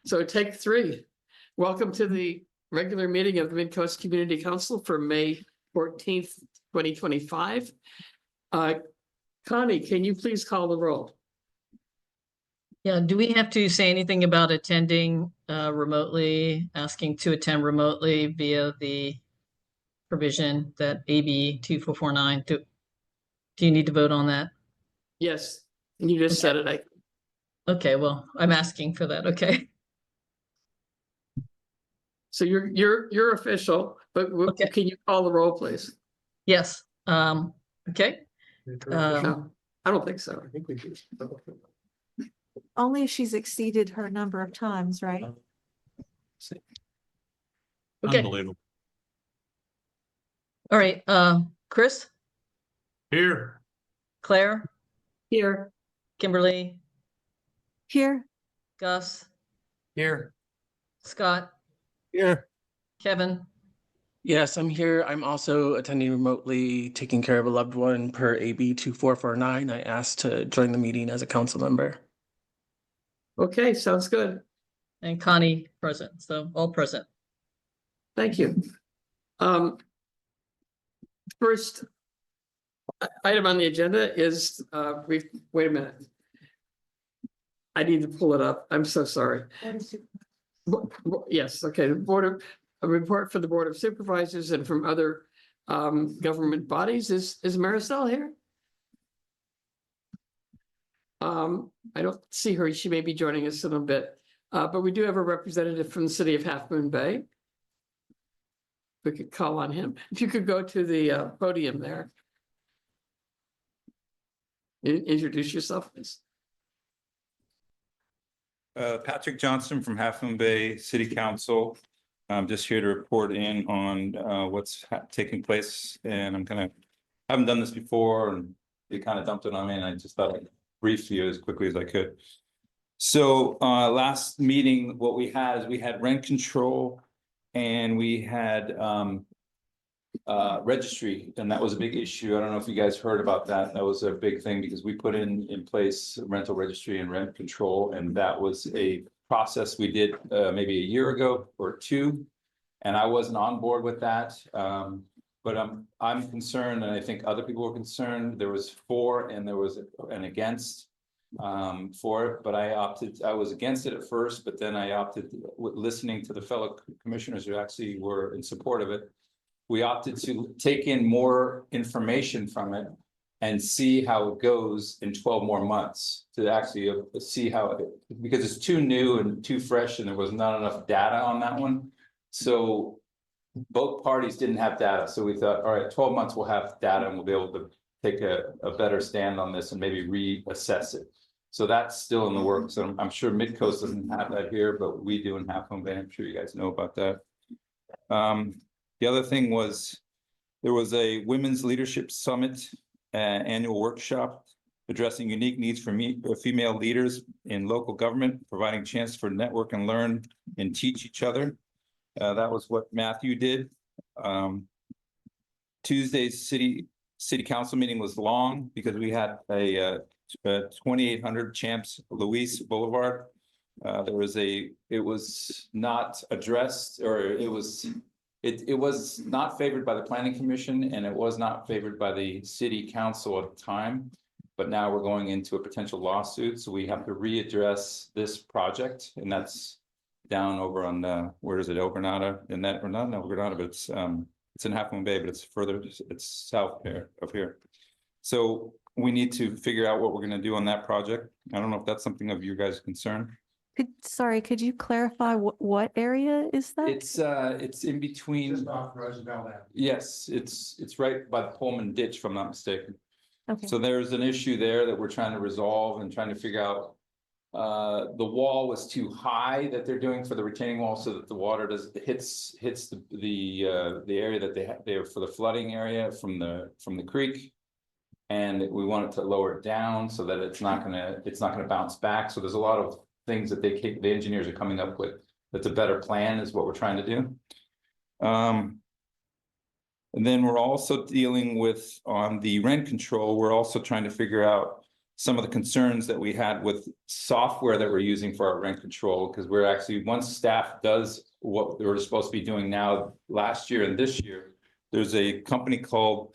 So take three. Welcome to the regular meeting of the Midcoast Community Council for May 14th, 2025. Connie, can you please call the roll? Yeah, do we have to say anything about attending remotely, asking to attend remotely via the provision that AB 2449? Do you need to vote on that? Yes, and you just said it. Okay, well, I'm asking for that. Okay. So you're official, but Okay. Can you call the roll, please? Yes. Okay. No, I don't think so. I think we do. Only if she's exceeded her number of times, right? Okay. Unbelievable. All right. Chris, Here. Claire, Here. Kimberly, Here, Gus, Here. Scott, Here. Kevin. Yes, I'm here. I'm also attending remotely, taking care of a loved one per AB 2449. I asked to join the meeting as a council member. Okay, sounds good. And Connie present. So all present. Thank you. First item on the agenda is, wait a minute. I need to pull it up. I'm so sorry. Yes, okay. A report for the Board of Supervisors and from other government bodies. Is Maricel here? I don't see her. She may be joining us in a bit, but we do have a representative from the city of Half Moon Bay. We could call on him. If you could go to the podium there. Introduce yourself, please. Patrick Johnson from Half Moon Bay City Council. I'm just here to report in on what's taking place, and haven't done this before, and they kind of dumped it on me, and I just thought I'd brief you as quickly as I could. So last meeting, what we had is we had rent control, and we had registry, and that was a big issue. I don't know if you guys heard about that. That was a big thing because we put in place rental registry and rent control, and that was a process we did maybe a year ago or two, and I wasn't on board with that. But I'm concerned, and I think other people were concerned. There was for and there was an against for it, but I was against it at first, but then I opted, listening to the fellow commissioners who actually were in support of it. We opted to take in more information from it and see how it goes in 12 more months to actually see how it, because it's too new and too fresh and there was not enough data on that one. So both parties didn't have data. So we thought, all right, 12 months we'll have data and we'll be able to take a better stand on this and maybe reassess it. So that's still in the works. And I'm sure Midcoast doesn't have that here, but we do in Half Moon Bay. I'm sure you guys know about that. The other thing was there was a Women's Leadership Summit annual workshop addressing unique needs for female leaders in local government, providing chance for network and learn and teach each other. That was what Matthew did. Tuesday's city council meeting was long because we had a 2800 Champs Louise Boulevard. It was not addressed, or it was not favored by the planning commission, and it was not favored by the city council at the time. But now we're going into a potential lawsuit, so we have to readdress this project, and that's down over on where is it, El Granada? And that, or not in El Granada, but it's in Half Moon Bay, but it's further, it's south of here. So we need to figure out what we're going to do on that project. I don't know if that's something of your guys' concern. Could you clarify what area is that? It's in between. Just off Roosevelt Avenue. Yes, it's right by the Pullman ditch, if I'm not mistaken. Okay. So there's an issue there that we're trying to resolve and trying to figure out. The wall was too high that they're doing for the retaining wall, so that the water hits the area that they have there for the flooding area from the creek. And we want it to lower it down so that it's not gonna bounce back. So there's a lot of things that the engineers are coming up with. That's a better plan is what we're trying to do. And then we're also dealing with, on the rent control, we're also trying to figure out some of the concerns that we had with software that we're using for our rent control, because we're actually, once staff does what they were supposed to be doing now, last year and this year, there's a company called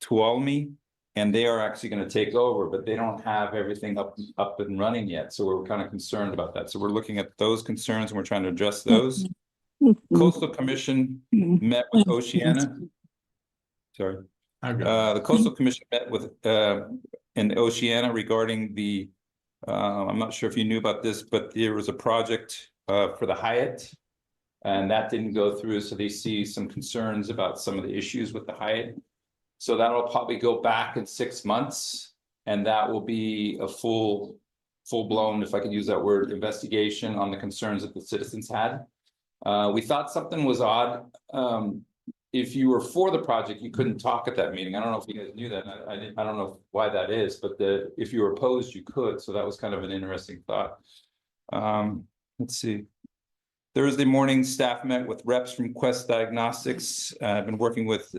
Tuolme, and they are actually going to take over, but they don't have everything up and running yet. So we're kind of concerned about that. So we're looking at those concerns and we're trying to address those. Coastal Commission met with Oceana. Sorry. The Coastal Commission met with in Oceana regarding the I'm not sure if you knew about this, but there was a project for the Hyatt, and that didn't go through. So they see some concerns about some of the issues with the Hyatt. So that'll probably go back in 6 months, and that will be a full blown, if I can use that word, investigation on the concerns that the citizens had. We thought something was odd. If you were for the project, you couldn't talk at that meeting. I don't know if you guys knew that. I don't know why that is, but if you were opposed, you could. So that was kind of an interesting thought. Let's see. Thursday morning, staff met with reps from Quest Diagnostics. I've been working with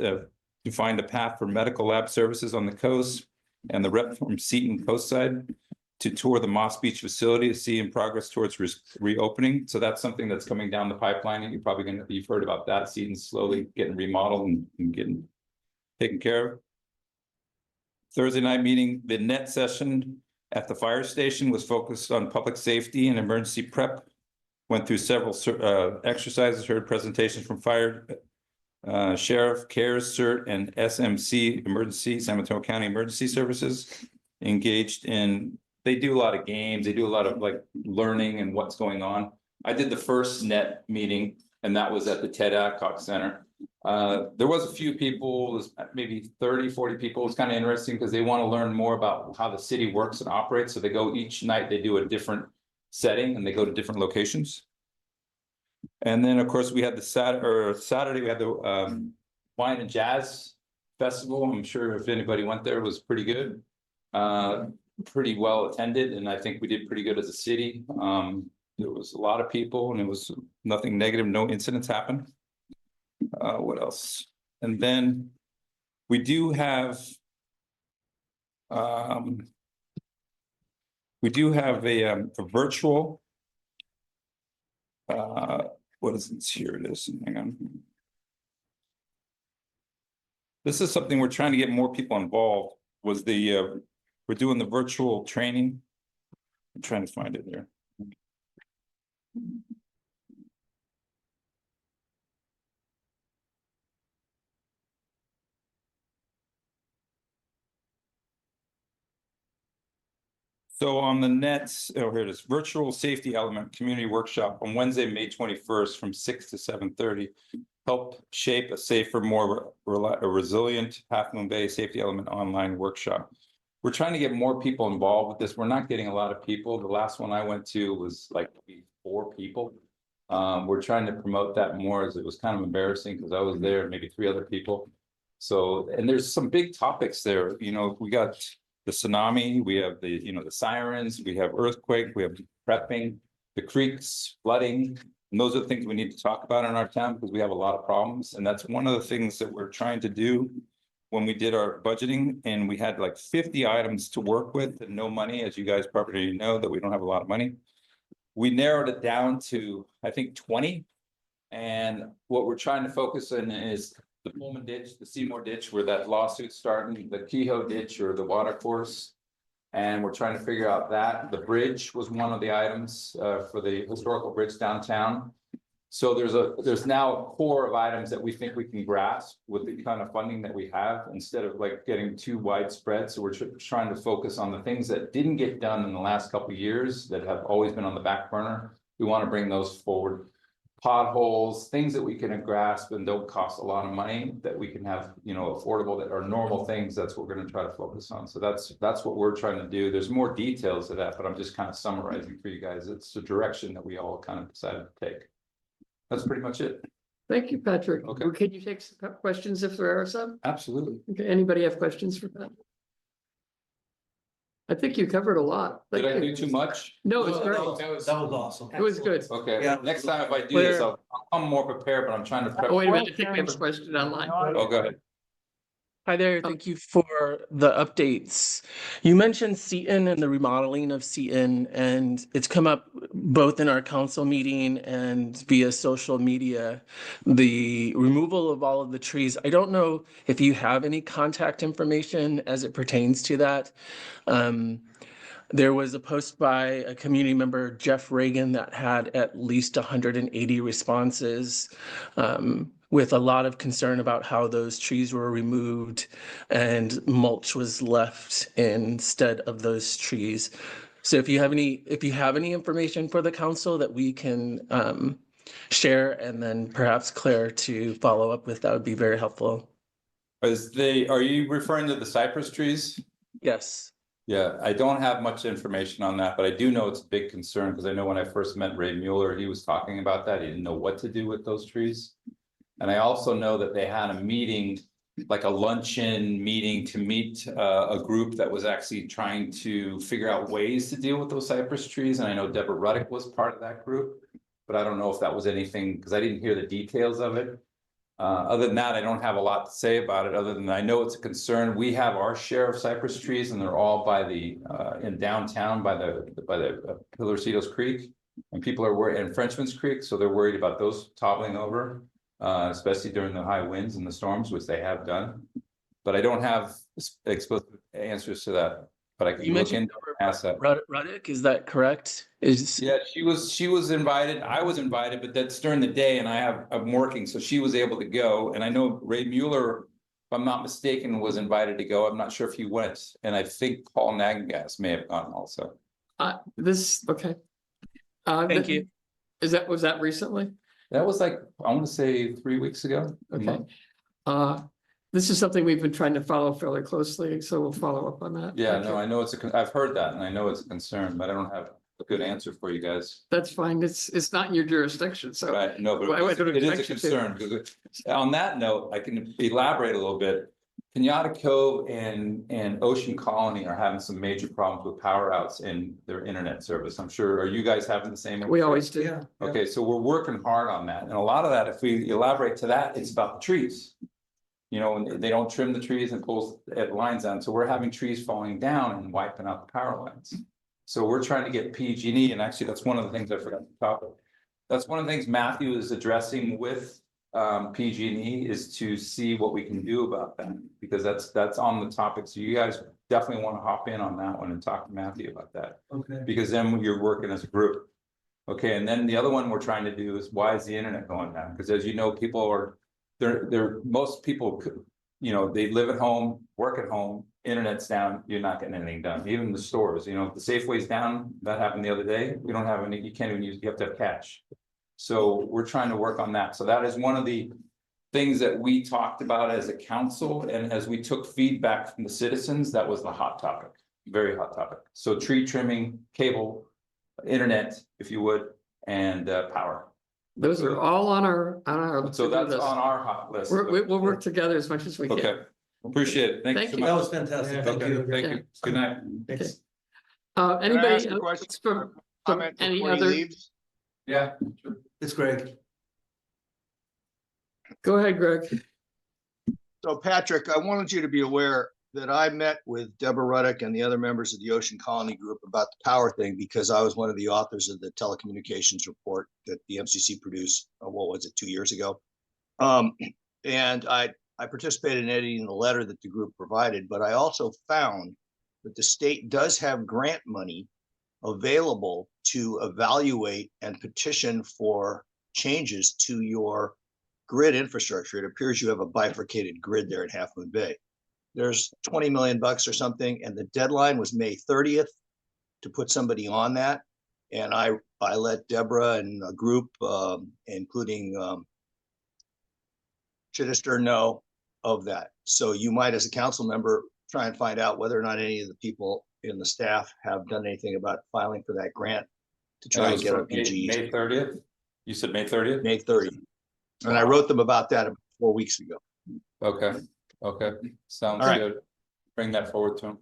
to find a path for medical lab services on the coast, and the rep from Seton Coastside to tour the Moss Beach facility to see in progress towards reopening. So that's something that's coming down the pipeline, and you've heard about that. Seton's slowly getting remodeled and getting taken care of. Thursday night meeting, the net session at the fire station was focused on public safety and emergency prep. Went through several exercises, heard presentations from fire, sheriff, CARES, CERT, and SMC, San Mateo County Emergency Services. Engaged in, they do a lot of games, they do a lot of like learning and what's going on. I did the first net meeting, and that was at the Ted Adcock Center. There was a few people, maybe 30, 40 people. It's kind of interesting because they want to learn more about how the city works and operates. So they go each night, they do a different setting, and they go to different locations. And then, of course, we had the Saturday, we had the Wine and Jazz Festival. I'm sure if anybody went there, it was pretty good. Pretty well attended, and I think we did pretty good as a city. There was a lot of people, and it was nothing negative, no incidents happened. What else? And then we do have a virtual what is it? Here it is. Hang on. This is something we're trying to get more people involved. Was the we're doing the virtual training. I'm trying to find it there. So on the nets, oh, here it is, virtual safety element community workshop on Wednesday, May 21st from 6 to 7:30. Help shape a safer, more resilient Half Moon Bay safety element online workshop. We're trying to get more people involved with this. We're not getting a lot of people. The last one I went to was like 4 people. We're trying to promote that more, as it was kind of embarrassing because I was there and maybe 3 other people. So, and there's some big topics there. You know, we got the tsunami, we have the, the sirens, we have earthquake, we have prepping, the creeks, flooding. And those are the things we need to talk about in our town because we have a lot of problems. And that's one of the things that we're trying to do when we did our budgeting, and we had like 50 items to work with and no money, as you guys probably know that we don't have a lot of money. We narrowed it down to, I think, 20. And what we're trying to focus on is the Pullman ditch, the Seymour ditch, where that lawsuit started, the Kehoe ditch or the water course. And we're trying to figure out that. The bridge was one of the items for the historical bridge downtown. So there's now a core of items that we think we can grasp with the kind of funding that we have, instead of like getting too widespread. So we're trying to focus on the things that didn't get done in the last couple of years that have always been on the back burner. We want to bring those forward. Potholes, things that we can grasp and don't cost a lot of money, that we can have, affordable, that are normal things. That's what we're going to try to focus on. So that's what we're trying to do. There's more details to that, but I'm just kind of summarizing for you guys. It's the direction that we all kind of decided to take. That's pretty much it. Thank you, Patrick. Okay. Can you take some questions if there are some? Absolutely. Okay, anybody have questions for Pat? I think you covered a lot. Did Thank I you. do too much? No, it's great. That was awesome. It was good. Okay, Yeah. next time if I do this, I'll come more prepared, but I'm trying to prep. Oh, wait a minute, I think we have a question online. Oh, go ahead. Hi there, thank you for the updates. You mentioned Seton and the remodeling of Seton, and it's come up both in our council meeting and via social media. The removal of all of the trees. I don't know if you have any contact information as it pertains to that. There was a post by a community member, Jeff Reagan, that had at least 180 responses, with a lot of concern about how those trees were removed and mulch was left instead of those trees. So if you have any information for the council that we can share, and then perhaps Claire to follow up with, that would be very helpful. Are you referring to the cypress trees? Yes. Yeah, I don't have much information on that, but I do know it's a big concern because I know when I first met Ray Mueller, he was talking about that. He didn't know what to do with those trees. And I also know that they had a meeting, like a luncheon meeting to meet a group that was actually trying to figure out ways to deal with those cypress trees. And I know Deborah Ruddick was part of that group, but I don't know if that was anything because I didn't hear the details of it. Other than that, I don't have a lot to say about it, other than I know it's a concern. We have our share of cypress trees and they're all by the, in downtown by the Pillarcitos Creek. And people are worried, and Frenchman's Creek, so they're worried about those toppling over, especially during the high winds and the storms, which they have done. But I don't have explicit answers to that, but I can You look mentioned into that. Ruddick, is that correct? Yeah, she was invited. I was invited, but that's during the day and I'm working, so she was able to go. And I know Ray Mueller, if I'm not mistaken, was invited to go. I'm not sure if he went. And I think Paul Nagengas may have gone also. Okay. Thank you. Was that recently? That was like, I want to say 3 weeks ago. Okay. This is something we've been trying to follow fairly closely, so we'll follow up on that. Yeah, Thank no, you. I know I've heard that and I know it's a concern, but I don't have a good answer for you guys. That's fine. It's not in your jurisdiction, so. Right, no, but Well, I don't it is a expect you to. concern, because on that note, I can elaborate a little bit. Kenyatta Cove and Ocean Colony are having some major problems with power outs in their internet service. I'm sure, are you guys having the same? We always do. Yeah. Okay, so we're working hard on that, and a lot of that, if we elaborate to that, it's about the trees. You know, and they don't trim the trees and pulls lines down, so we're having trees falling down and wiping out the power lines. So we're trying to get PG&E, and actually, that's one of the things I forgot to talk about. That's one of the things Matthew is addressing with PG&E, is to see what we can do about that, because that's on the topic. So you guys definitely want to hop in on that one and talk to Matthew about that, Okay. because then you're working as a group. Okay, and then the other one we're trying to do is, why is the internet going down? Because as you know, people are, most people, you know, they live at home, work at home, internet's down, you're not getting anything done. Even the stores, you know, the Safeway's down, that happened the other day. We don't have any, you can't even use, you have to have cash. So we're trying to work on that. So that is one of the things that we talked about as a council, and as we took feedback from the citizens, that was the hot topic, very hot topic. So tree trimming, cable, internet, if you would, and power. Those are all on our. So that's list. on our hot list. We'll work together as much as we can. Okay, appreciate it. Thank you Thank so you. That much. was fantastic. Thank Okay, you. thank you. Good night. Thanks. Can I Anybody ask a else question? from Comment any before he other, leaves? Yeah. It's Greg. go ahead, Greg. So Patrick, I wanted you to be aware that I met with Deborah Ruddick and the other members of the Ocean Colony Group about the power thing, because I was one of the authors of the telecommunications report that the MCC produced, what was it, 2 years ago? And I participated in editing the letter that the group provided, but I also found that the state does have grant money available to evaluate and petition for changes to your grid infrastructure. It appears you have a bifurcated grid there at Half Moon Bay. There's 20 million bucks or something, and the deadline was May 30th to put somebody on that. And I let Deborah and a group, including Chittister, know of that. So you might, as a council member, try and find out whether or not any of the people in the staff have done anything about filing for that grant to try and get our PGs. May 30th? You said May 30th? May 30th. And I wrote them about that 4 weeks ago. Okay, okay, sounds All right. good. Bring that forward to them.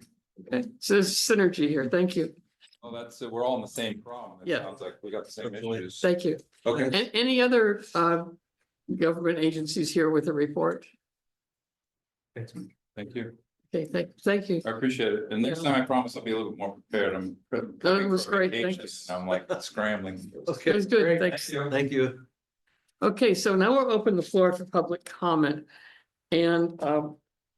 Okay, so there's synergy here. Thank you. Well, that's, we're all in the same problem. It Yeah. sounds like we got the same issues. Thank you. Okay, Any other government agencies here with a report? Thank you. Okay, thank you. I appreciate it. And next Yeah. time I promise I'll be a little bit more prepared. I'm. That was great. Thank you. I'm like scrambling. Okay. It was good, great. thanks. Thank you. Okay, so now we'll open the floor for public comment. And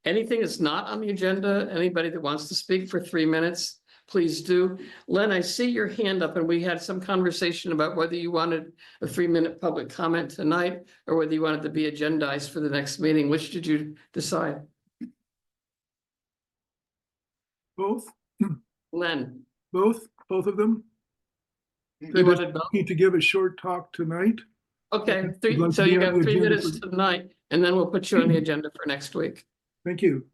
anything that's not on the agenda, anybody that wants to speak for 3 minutes, please do. Len, I see your hand up and we had some conversation about whether you wanted a 3-minute public comment tonight or whether you wanted to be agendized for the next meeting. Which did you decide? Both, Len, both of them. you They just wanted both? need to give a short talk tonight. Okay, I'd like so to you be on got the 3 agenda minutes for- tonight and then we'll put you on the agenda for next week. Thank you.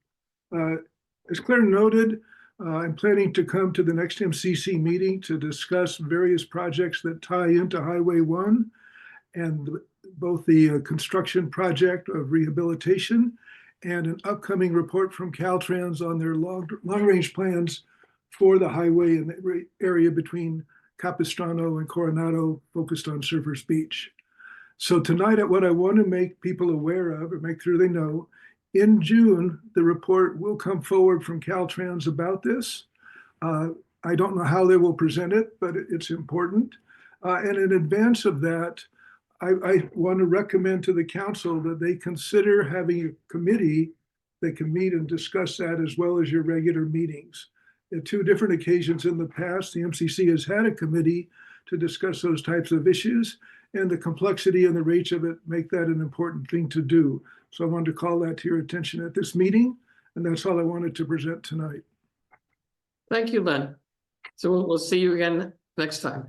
As Claire noted, I'm planning to come to the next MCC meeting to discuss various projects that tie into Highway 1 and both the construction project of rehabilitation and an upcoming report from Caltrans on their long-range plans for the highway in the area between Capistrano and Coronado, focused on Surfers Beach. So tonight, what I want to make people aware of, or make sure they know, in June, the report will come forward from Caltrans about this. I don't know how they will present it, but it's important. And in advance of that, I want to recommend to the council that they consider having a committee that can meet and discuss that as well as your regular meetings. At 2 different occasions in the past, the MCC has had a committee to discuss those types of issues, and the complexity and the reach of it make that an important thing to do. So I wanted to call that to your attention at this meeting, and that's all I wanted to present tonight. Thank you, Len. So we'll see you again next time.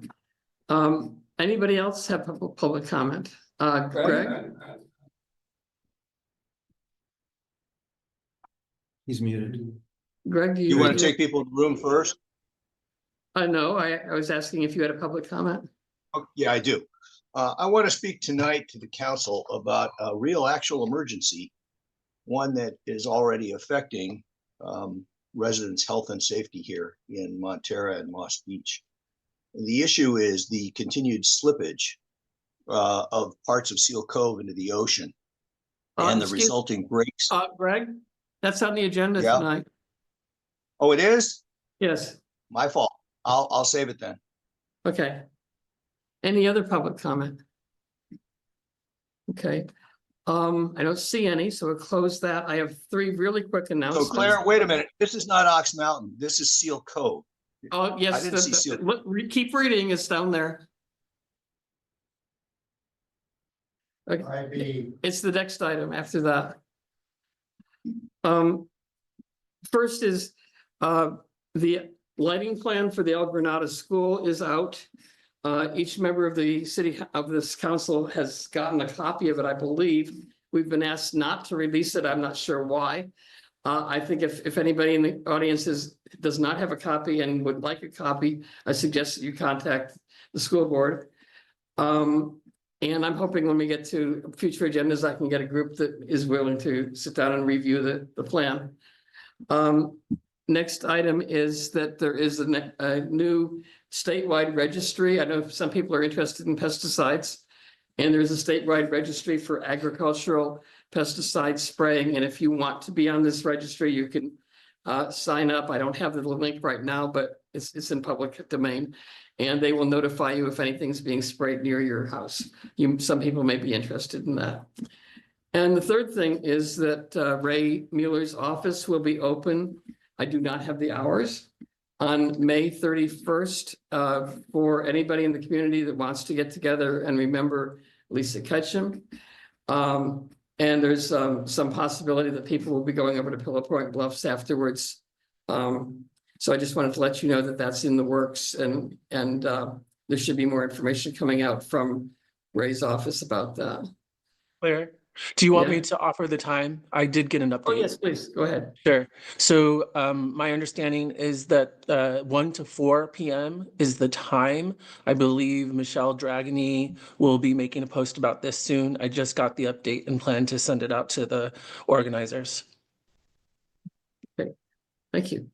Anybody else have public comment? Greg? He's muted. Greg, do You you? want to take people to the room first? I know, I was asking if you had a public comment. Oh, yeah, I do. I want to speak tonight to the council about a real actual emergency, one that is already affecting residents' health and safety here in Montera and Moss Beach. The issue is the continued slippage of parts of Seal Cove into the ocean and the resulting breaks. Greg, that's on the agenda Yeah. tonight. Oh, it is? Yes, My fault. I'll save it then. okay. Any other public comment? Okay, I don't see any, so we'll close that. I have 3 really quick So announcements. Claire, wait a minute. This is not Ox Mountain. This is Seal Cove. Oh, yes, I didn't see Seal. look, keep reading, it's down there. Okay, it's the next item after that. First is, the lighting plan for the El Granada School is out. Each member of the city of this council has gotten a copy of it, I believe. We've been asked not to release it. I'm not sure why. I think if anybody in the audience does not have a copy and would like a copy, I suggest that you contact the school board. And I'm hoping when we get to future agendas, I can get a group that is willing to sit down and review the plan. Next item is that there is a new statewide registry. I know some people are interested in pesticides. And there's a statewide registry for agricultural pesticide spraying. And if you want to be on this registry, you can sign up. I don't have the link right now, but it's in public domain. And they will notify you if anything's being sprayed near your house. Some people may be interested in that. And the third thing is that Ray Mueller's office will be open. I do not have the hours. On May 31st, for anybody in the community that wants to get together and remember Lisa Ketchum. And there's some possibility that people will be going over to Pillow Point Bluffs afterwards. So I just wanted to let you know that that's in the works, and there should be more information coming out from Ray's office about that. Claire, do you want Yeah. me to offer the time? I did get an update. Oh, yes, please, go ahead. Sure. So my understanding is that 1 to 4 p.m. is the time. I believe Michelle Dragony will be making a post about this soon. I just got the update and plan to send it out to the organizers. Thank you.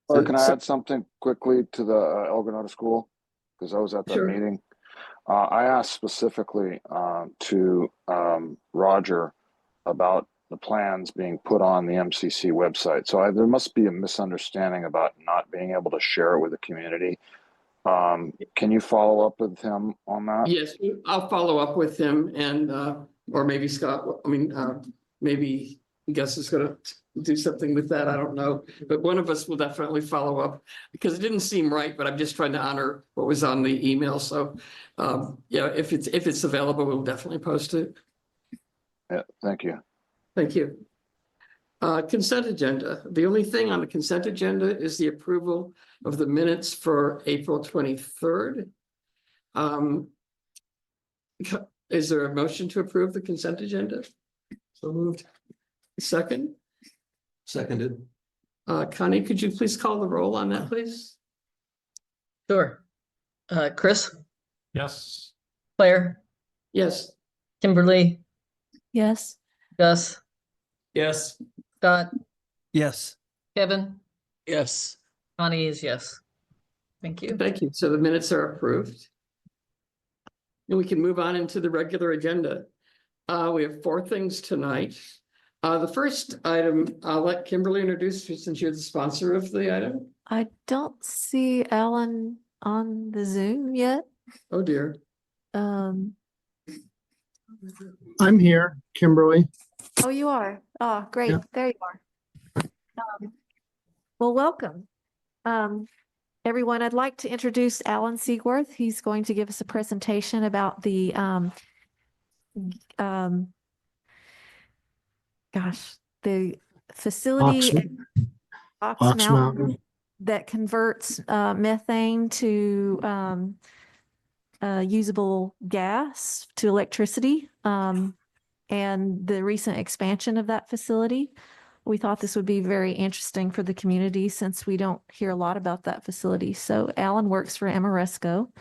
Or can I So- add something quickly to the El Granada School? because I was at that Sure. meeting. I asked specifically to Roger about the plans being put on the MCC website. So there must be a misunderstanding about not being able to share it with the community. Can you follow up with him on that? Yes, I'll follow up with him and, or maybe Scott, maybe Gus is gonna do something with that. I don't know. But one of us will definitely follow up because it didn't seem right, but I'm just trying to honor what was on the email. So, yeah, if it's available, we'll definitely post it. Yeah, thank you. Thank you. Consent agenda. The only thing on the consent agenda is the approval of the minutes for April 23rd. Is there a motion to approve the consent agenda? So moved. Second, Seconded. Connie, could you please call the roll on that, please? Sure. Chris, Yes. Claire, Yes. Kimberly, Yes. Gus, Yes. Scott, Yes. Kevin, Yes. Connie is yes. Thank you. Thank you. So the minutes are approved. And we can move on into the regular agenda. We have 4 things tonight. The first item, I'll let Kimberly introduce you since you're the sponsor of the item. I don't see Alan on the Zoom yet. Oh dear. Um, I'm here, Kimberly. oh, you are. Oh, great. Yeah. There you are. Well, welcome. Everyone, I'd like to introduce Alan Seaworth. He's going to give us a presentation about the the facility at Ox Ox Mountain Mountain. that converts methane to usable gas to electricity, and the recent expansion of that facility. We thought this would be very interesting for the community since we don't hear a lot about that facility. So Alan works for Amoresco.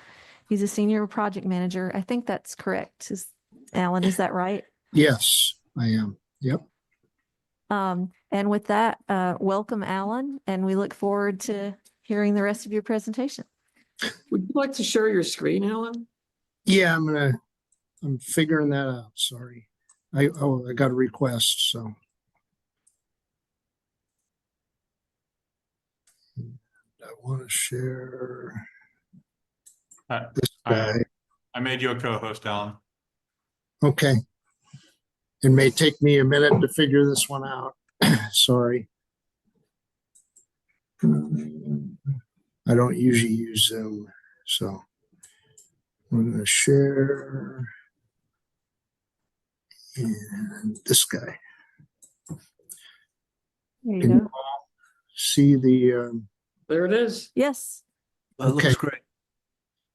He's a senior project manager. I think that's correct. Alan, is that right? Yes, I am. Yep. And with that, welcome, Alan, and we look forward to hearing the rest of your presentation. Would you like to share your screen, Alan? Yeah, I'm figuring that out. Sorry. I got a request, so. I want to share this guy. I made you a co-host, Alan. Okay. It may take me a minute to figure this one out. Sorry. I don't usually use Zoom, so I'm going to share. And this guy. There you Can you go. all see the There it is. Yes. That Okay. looks great.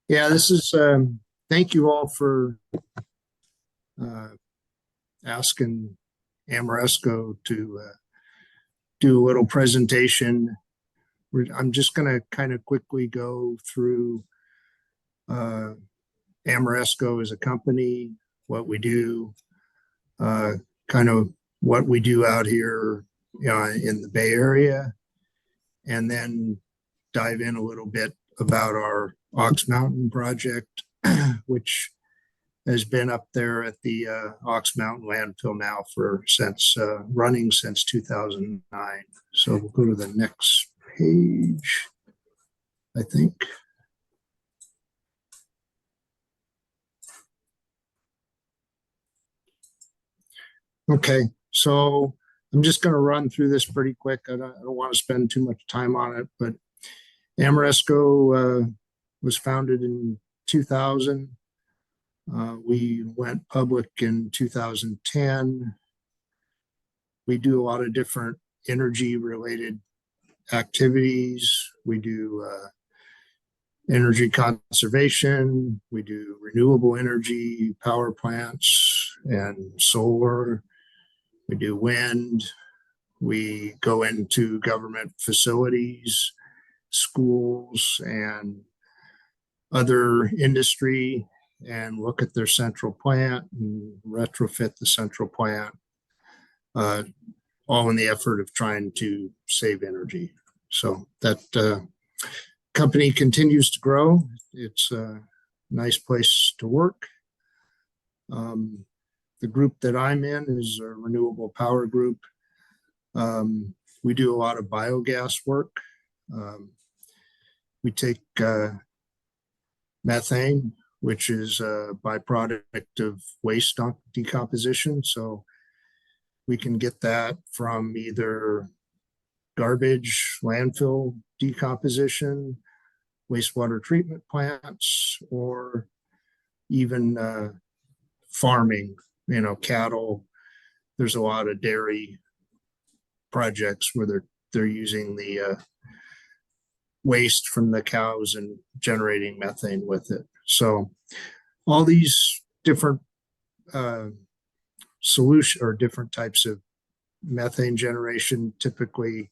yeah, this is thank you all for asking Amoresco to do a little presentation. I'm just going to kind of quickly go through Amoresco as a company, what we do, kind of what we do out here in the Bay Area, and then dive in a little bit about our Ox Mountain project, which has been up there at the Ox Mountain landfill now running since 2009. So we'll go to the next page, I think. Okay, so I'm just going to run through this pretty quick. I don't want to spend too much time on it, but Amoresco was founded in 2000. We went public in 2010. We do a lot of different energy related activities. We do energy conservation. We do renewable energy, power plants and solar. We do wind. We go into government facilities, schools, and other industry and look at their central plant and retrofit the central plant, all in the effort of trying to save energy. So that company continues to grow. It's a nice place to work. The group that I'm in is a renewable power group. We do a lot of biogas work. We take methane, which is a byproduct of waste decomposition. So we can get that from either garbage, landfill decomposition, wastewater treatment plants, or even farming, cattle. There's a lot of dairy projects where they're using the waste from the cows and generating methane with it. So all these different solution or different types of methane generation typically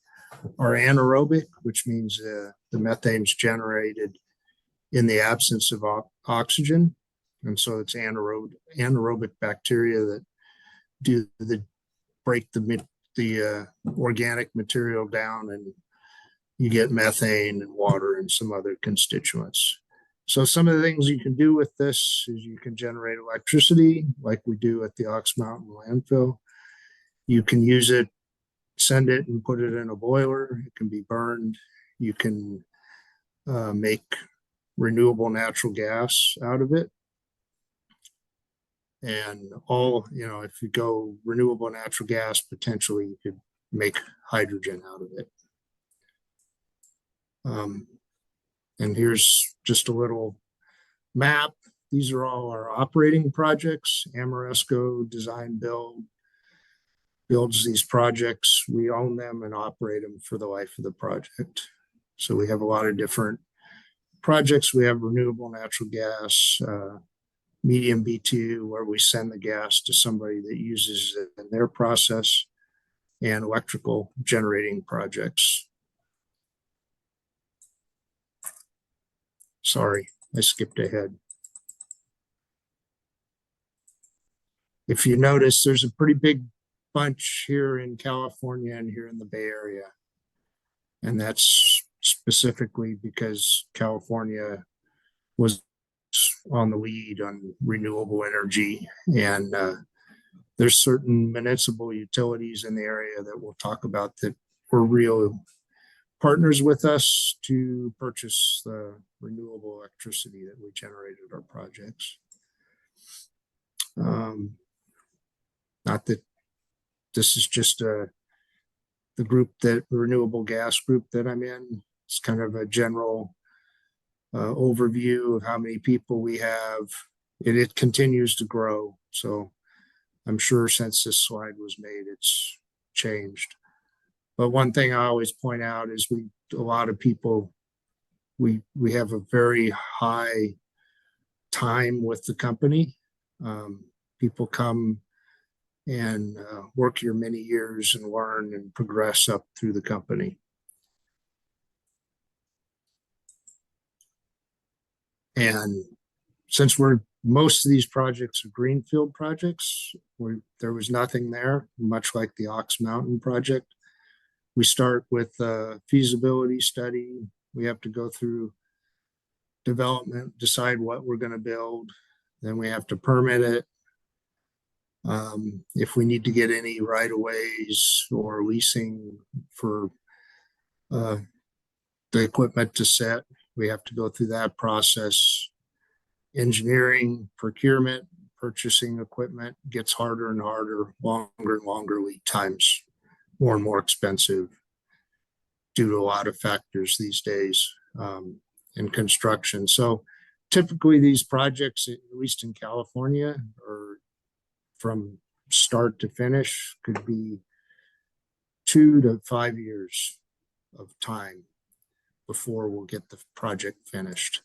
are anaerobic, which means the methane's generated in the absence of oxygen. And so it's anaerobic bacteria that break the organic material down, and you get methane and water and some other constituents. So some of the things you can do with this is you can generate electricity like we do at the Ox Mountain landfill. You can use it, send it and put it in a boiler. It can be burned. You can make renewable natural gas out of it. And if you go renewable natural gas, potentially you could make hydrogen out of it. And here's just a little map. These are all our operating projects. Amoresco Design builds these projects. We own them and operate them for the life of the project. So we have a lot of different projects. We have renewable natural gas, medium B2, where we send the gas to somebody that uses it in their process, and electrical generating projects. Sorry, I skipped ahead. If you notice, there's a pretty big bunch here in California and here in the Bay Area. And that's specifically because California was on the lead on renewable energy. And there's certain municipal utilities in the area that we'll talk about that were real partners with us to purchase the renewable electricity that we generated our projects. Not that this is just the renewable gas group that I'm in. It's kind of a general overview of how many people we have. It continues to grow. So I'm sure since this slide was made, it's changed. But one thing I always point out is a lot of people, we have a very high time with the company. People come and work here many years and learn and progress up through the company. And since most of these projects are greenfield projects, there was nothing there, much like the Ox Mountain project. We start with a feasibility study. We have to go through development, decide what we're going to build. Then we have to permit it. If we need to get any right-of-ways or leasing for the equipment to set, we have to go through that process. Engineering, procurement, purchasing equipment gets harder and harder, longer and longer lead times, more and more expensive due to a lot of factors these days in construction. So typically these projects, at least in California, are from start to finish, could be 2 to 5 years of time before we'll get the project finished.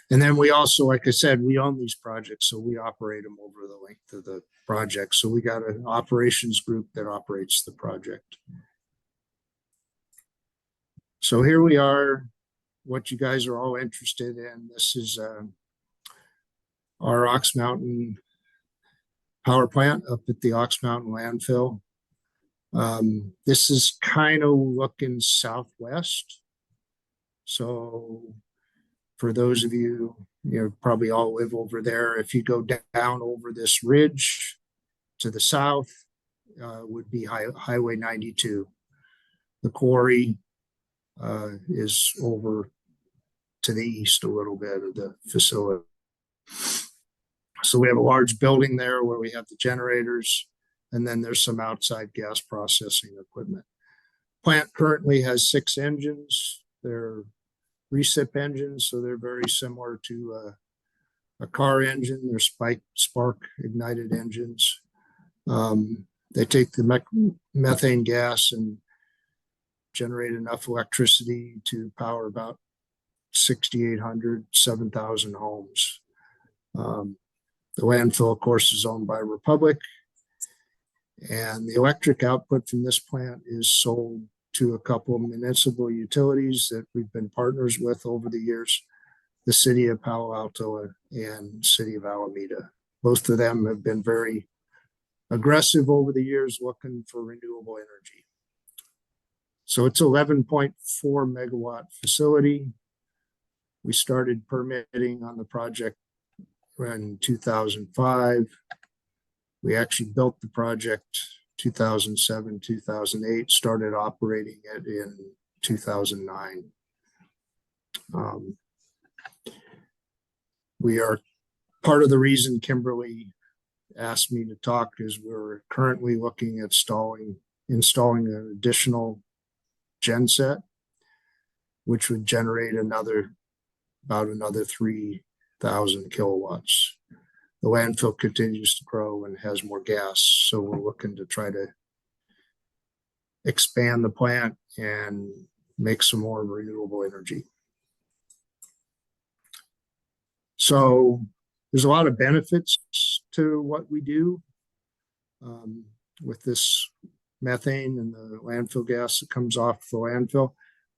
And then we also, like I said, we own these projects, so we operate them over the length of the project. So we got an operations group that operates the project. So here we are, what you guys are all interested in. This is our Ox Mountain power plant up at the Ox Mountain landfill. This is kind of looking southwest. So for those of you, probably all live over there. If you go down over this ridge to the south, would be Highway 92. The quarry is over to the east a little bit of the facility. So we have a large building there where we have the generators, and then there's some outside gas processing equipment. Plant currently has 6 engines. They're recip engines, so they're very similar to a car engine. They're spark ignited engines. They take the methane gas and generate enough electricity to power about 6,800, 7,000 homes. The landfill, of course, is owned by Republic, and the electric output from this plant is sold to a couple of municipal utilities that we've been partners with over the years, the city of Palo Alto and city of Alameda. Both of them have been very aggressive over the years looking for renewable energy. So it's 11.4 megawatt facility. We started permitting on the project in 2005. We actually built the project 2007, 2008, started operating it in 2009. We are part of the reason Kimberly asked me to talk is we're currently looking at installing an additional genset, which would generate about another 3,000 kilowatts. The landfill continues to grow and has more gas, so we're looking to try to expand the plant and make some more renewable energy. So there's a lot of benefits to what we do with this methane and the landfill gas that comes off the landfill.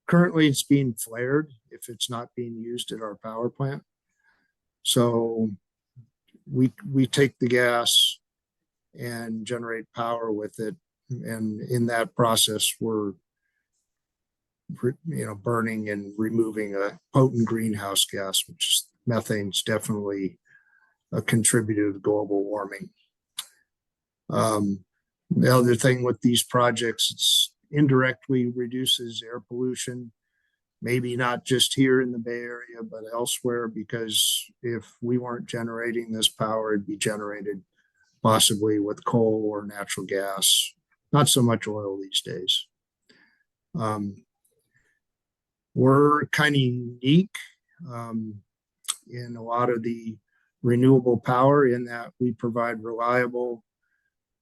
Currently, it's being flared if it's not being used at our power plant. So we take the gas and generate power with it, and in that process, we're burning and removing a potent greenhouse gas, which is methane's definitely a contributor to global warming. The other thing with these projects, it's indirectly reduces air pollution, maybe not just here in the Bay Area, but elsewhere, because if we weren't generating this power, it'd be generated possibly with coal or natural gas, not so much oil these days. We're kind of unique in a lot of the renewable power in that we provide reliable,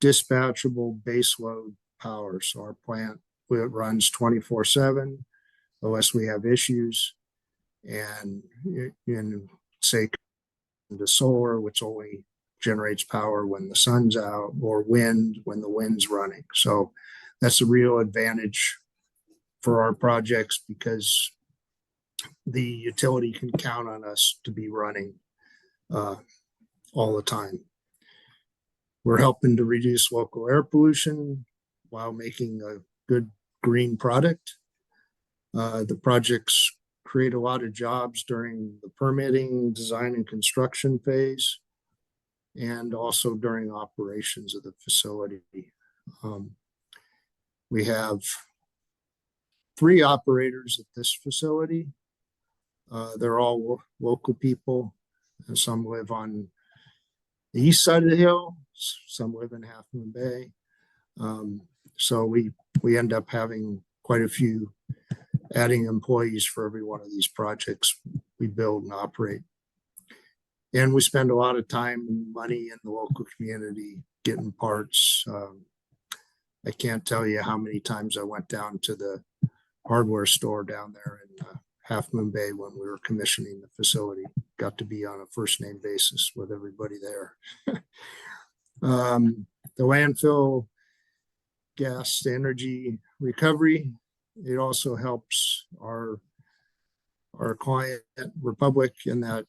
dispatchable baseload power. So our plant, it runs 24/7 unless we have issues, and say the solar, which only generates power when the sun's out, or wind when the wind's running. So that's a real advantage for our projects because the utility can count on us to be running all the time. We're helping to reduce local air pollution while making a good green product. The projects create a lot of jobs during the permitting, design, and construction phase, and also during operations of the facility. We have 3 operators at this facility. They're all local people, and some live on the east side of the hill, some live in Half Moon Bay. So we end up having quite a few, adding employees for every one of these projects we build and operate. And we spend a lot of time and money in the local community getting parts. I can't tell you how many times I went down to the hardware store down there in Half Moon Bay when we were commissioning the facility. Got to be on a first name basis with everybody there. The landfill gas to energy recovery, it also helps our client Republic in that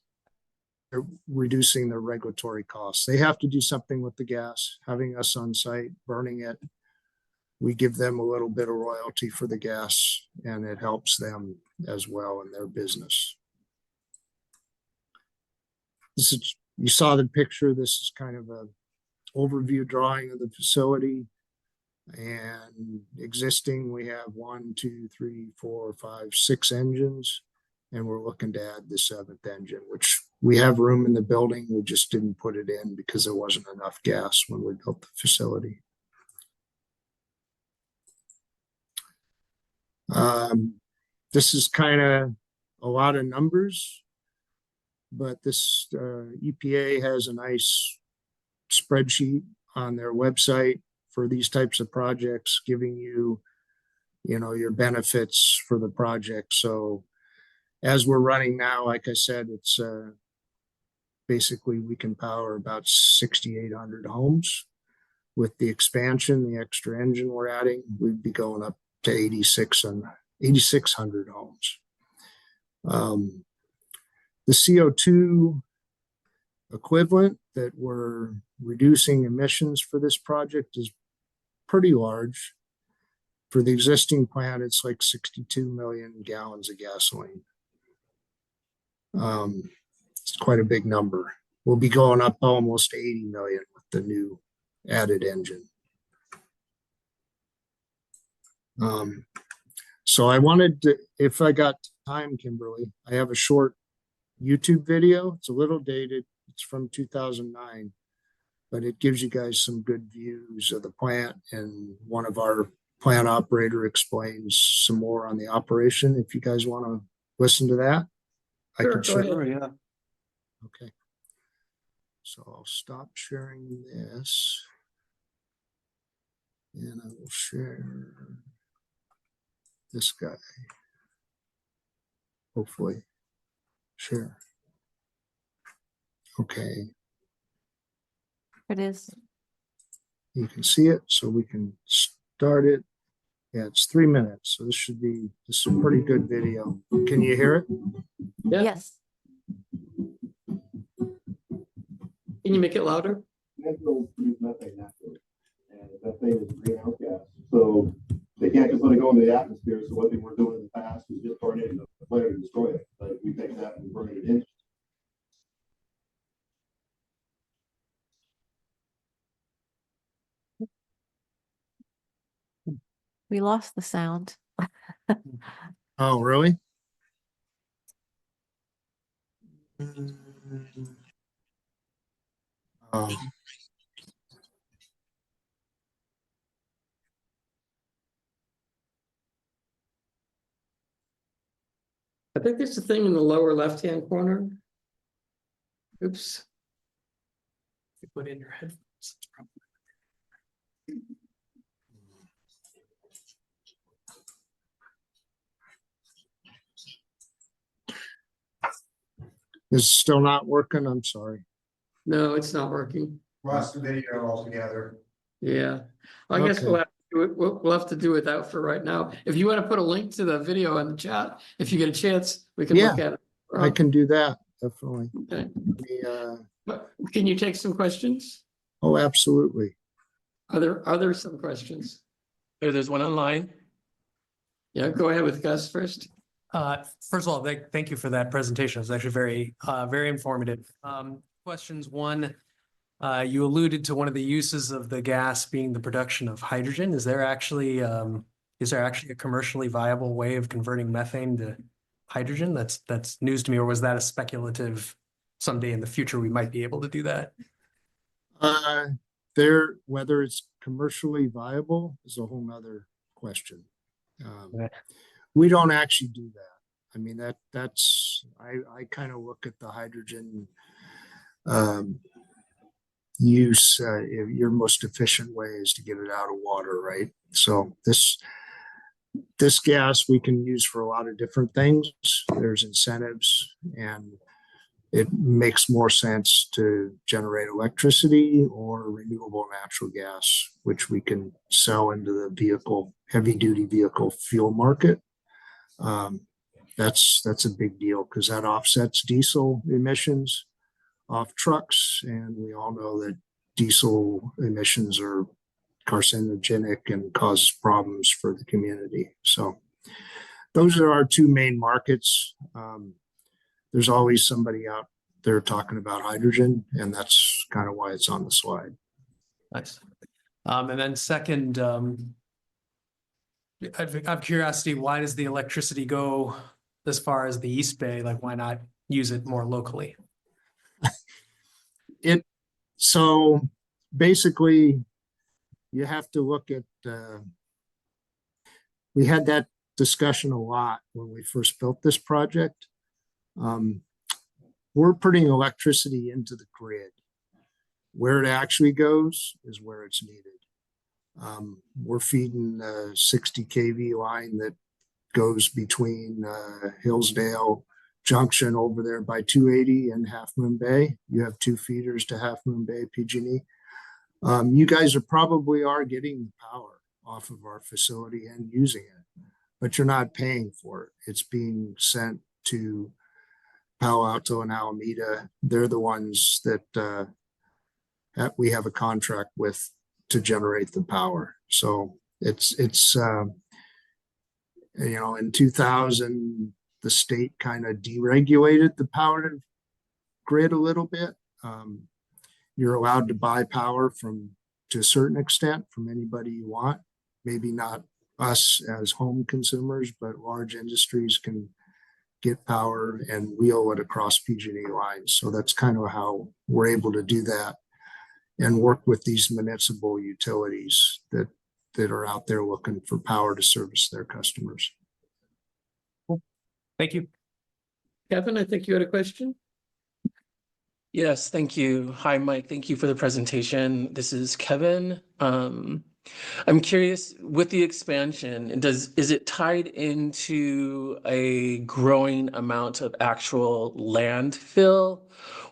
they're reducing their regulatory costs. They have to do something with the gas. Having us on site burning it we give them a little bit of royalty for the gas, and it helps them as well in their business. This is, you saw the picture. This is kind of a overview drawing of the facility. And existing, we have 1, 2, 3, 4, 5, 6 engines, and we're looking to add the 7th engine, which we have room in the building. We just didn't put it in because there wasn't enough gas when we built the facility. This is kind of a lot of numbers, but this EPA has a nice spreadsheet on their website for these types of projects, giving you, you know, your benefits for the project. So as we're running now, like I said, it's basically we can power about 6,800 homes. With the expansion, the extra engine we're adding, we'd be going up to 8,600 homes. The CO2 equivalent that we're reducing emissions for this project is pretty large. For the existing plant, it's like 62 million gallons of gasoline. It's quite a big number. We'll be going up almost 80 million with the new added engine. So I wanted to, if I got time, Kimberly, I have a short YouTube video. It's a little dated. It's from 2009, but it gives you guys some good views of the plant, and one of our plant operator explains some more on the operation. If you guys want to listen to that, I Sure, can go share. ahead. yeah. Okay. So I'll stop sharing this, and I will share this guy. Hopefully share. Okay, It is. you can see it, so we can start it. Yeah, it's 3 minutes, so this is a pretty good video. Can you hear it? Yeah. Yes. Can you make it louder? Landfills produce methane naturally, and methane is a greenhouse gas. So they can't just let it go into the atmosphere. So what they were doing in the past was just burn it in the flare to destroy it. But if we take that and burn it in. We lost the sound. Oh, really? I think there's a thing in the lower left-hand corner. Oops. You put in your headphones. It's probably- Is it still not working? I'm sorry. No, it's not working. Lost the video altogether. Yeah, I guess we'll Okay. have to do it. We'll have to do without for right now. If you want to put a link to the video in the chat, if you get a chance, we can look Yeah, at it. I can do that, definitely. Okay. The, But can you take some questions? oh, absolutely. Are there some questions? There's one online. Yeah, go ahead with Gus first. First of all, thank you for that presentation. It was actually very informative. Questions one, you alluded to one of the uses of the gas being the production of hydrogen. Is there actually a commercially viable way of converting methane to hydrogen? That's news to me, or was that a speculative someday in the future we might be able to do that? Whether it's commercially viable is a whole nother question. Okay. We don't actually do that. I mean, I kind of look at the hydrogen use, your most efficient way is to get it out of water, right? So this gas we can use for a lot of different things. There's incentives, and it makes more sense to generate electricity or renewable natural gas, which we can sell into the heavy duty vehicle fuel market. That's a big deal because that offsets diesel emissions off trucks. And we all know that diesel emissions are carcinogenic and causes problems for the community. So those are our two main markets. There's always somebody out there talking about hydrogen, and that's kind of why it's on the slide. Nice. And then second, out of curiosity, why does the electricity go as far as the East Bay? Like, why not use it more locally? So basically, you have to look at, we had that discussion a lot when we first built this project. We're putting electricity into the grid. Where it actually goes is where it's needed. We're feeding a 60 kV line that goes between Hillsdale Junction over there by 280 and Half Moon Bay. You have two feeders to Half Moon Bay, PG&E. You guys probably are getting power off of our facility and using it, but you're not paying for it. It's being sent to Palo Alto and Alameda. They're the ones that we have a contract with to generate the power. So it's in 2000, the state kind of deregulated the power grid a little bit. You're allowed to buy power to a certain extent from anybody you want. Maybe not us as home consumers, but large industries can get power and wheel it across PG&E lines. So that's kind of how we're able to do that and work with these municipal utilities that are out there looking for power to service their customers. Thank you. Kevin, I think you had a question? Yes, thank you. Hi, Mike. Thank you for the presentation. This is Kevin. I'm curious, with the expansion, is it tied into a growing amount of actual landfill,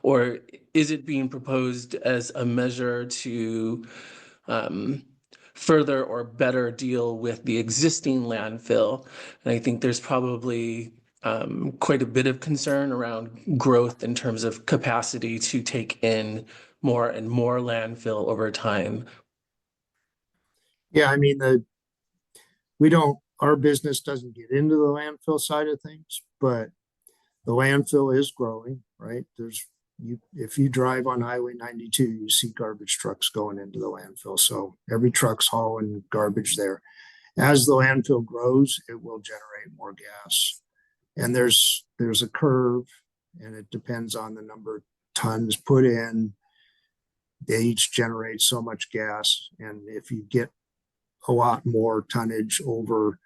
or is it being proposed as a measure to further or better deal with the existing landfill? And I think there's probably quite a bit of concern around growth in terms of capacity to take in more and more landfill over time. Yeah, I mean, our business doesn't get into the landfill side of things, but the landfill is growing, right? If you drive on Highway 92, you see garbage trucks going into the landfill. So every truck's hauling garbage there. As the landfill grows, it will generate more gas. And there's a curve, and it depends on the number of tons put in. They each generate so much gas. And if you get a lot more tonnage over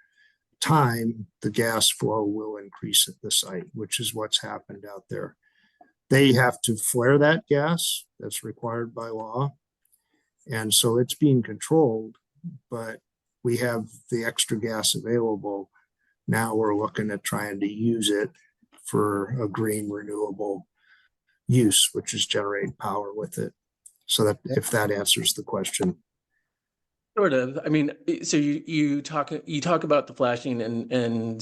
time, the gas flow will increase at the site, which is what's happened out there. They have to flare that gas. That's required by law. And so it's being controlled, but we have the extra gas available. Now we're looking at trying to use it for a green renewable use, which is generating power with it. So that if that answers the question. Sort of. I mean, so you talk about the flashing and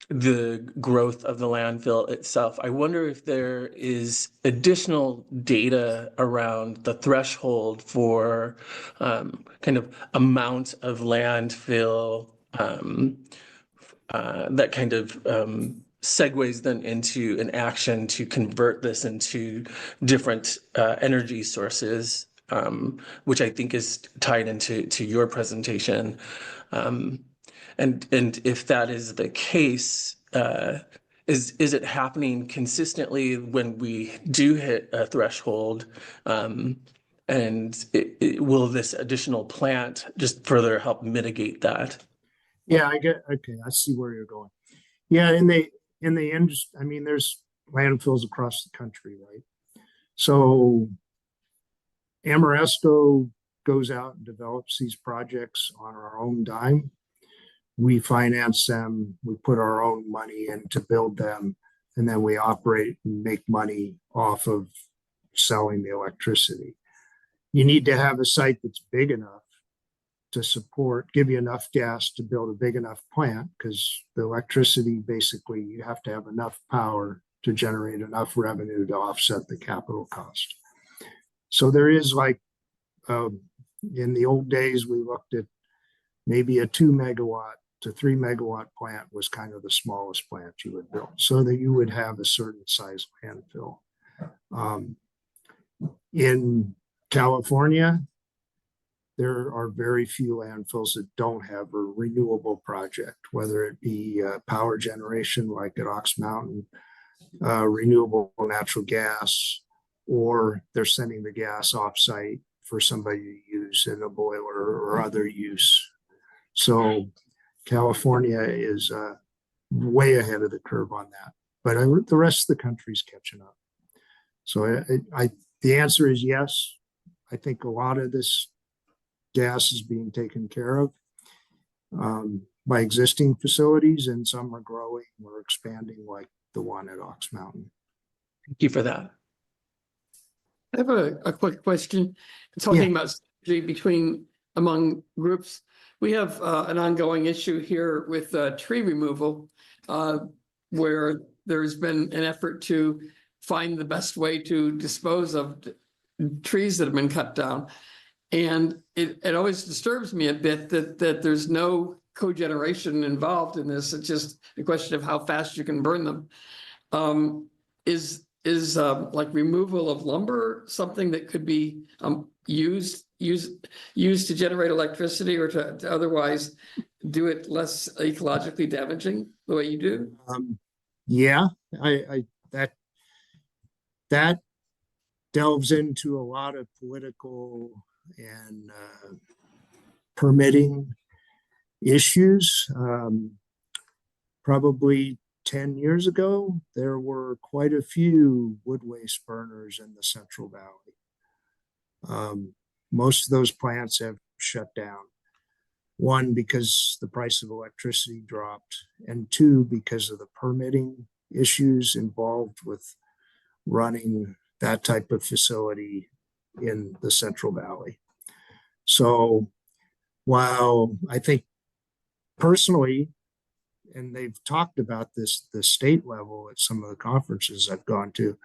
the growth of the landfill itself. I wonder if there is additional data around the threshold for kind of amount of landfill that kind of segues then into an action to convert this into different energy sources, which I think is tied into your presentation. And if that is the case, is it happening consistently when we do hit a threshold? And will this additional plant just further help mitigate that? Yeah, okay, I see where you're going. Yeah, in the industry, I mean, there's landfills across the country, right? So Amoresco goes out and develops these projects on our own dime. We finance them, we put our own money in to build them, and then we operate and make money off of selling the electricity. You need to have a site that's big enough to give you enough gas to build a big enough plant, because the electricity, basically, you have to have enough power to generate enough revenue to offset the capital cost. So there is like In the old days, we looked at maybe a 2 megawatt to 3 megawatt plant was kind of the smallest plant you would build, so that you would have a certain size landfill. In California, there are very few landfills that don't have a renewable project, whether it be power generation like at Ox Mountain, renewable natural gas, or they're sending the gas offsite for somebody to use in a boiler or other use. So California is way ahead of the curve on that, but the rest of the country's catching up. So the answer is yes. I think a lot of this gas is being taken care of by existing facilities, and some are growing or expanding, like the one at Ox Mountain. Thank you for that. I have a quick question. Talking about synergy among groups, we have an ongoing issue here with tree removal, where there's been an effort to find the best way to dispose of trees that have been cut down. And it always disturbs me a bit that there's no cogeneration involved in this. It's just a question of how fast you can burn them. Is like removal of lumber something that could be used to generate electricity, or to otherwise do it less ecologically damaging the way you do? Yeah, that delves into a lot of political and permitting issues. Probably 10 years ago, there were quite a few wood waste burners in the Central Valley. Most of those plants have shut down. One, because the price of electricity dropped, and two, because of the permitting issues involved with running that type of facility in the Central Valley. So while I think personally, and they've talked about this, the state level at some of the conferences I've gone to,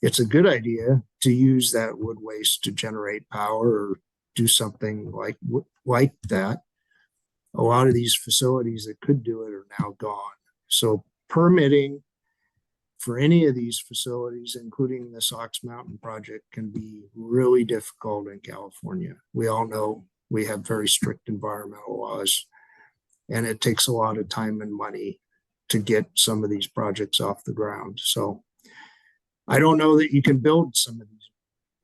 it's a good idea to use that wood waste to generate power or do something like that. A lot of these facilities that could do it are now gone. So permitting for any of these facilities, including this Ox Mountain project, can be really difficult in California. We all know we have very strict environmental laws, and it takes a lot of time and money to get some of these projects off the ground. So I don't know that you can build some of these,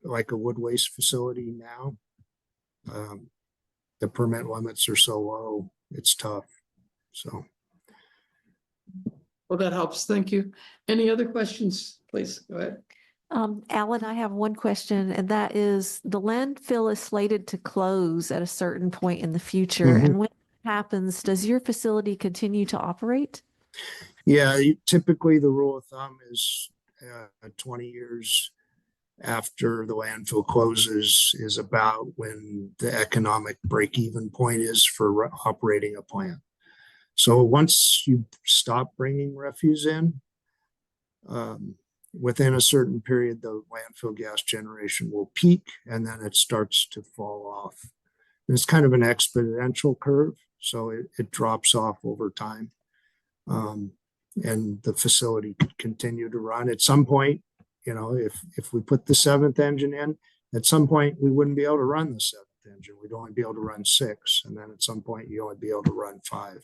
like a wood waste facility now. The permit limits are so low, it's tough. So. Well, that helps. Thank you. Any other questions, please? Go ahead. Alan, I have one question, and that is, the landfill is slated to close at a certain point in the future. Mhm. And when that happens, does your facility continue to operate? Yeah, typically the rule of thumb is 20 years after the landfill closes is about when the economic break-even point is for operating a plant. So once you stop bringing refuse in, within a certain period, the landfill gas generation will peak, and then it starts to fall off. And it's kind of an exponential curve, so it drops off over time. And the facility could continue to run. At some point, you know, if we put the 7th engine in, at some point we wouldn't be able to run the 7th engine. We'd only be able to run 6, and then at some point you only be able to run 5.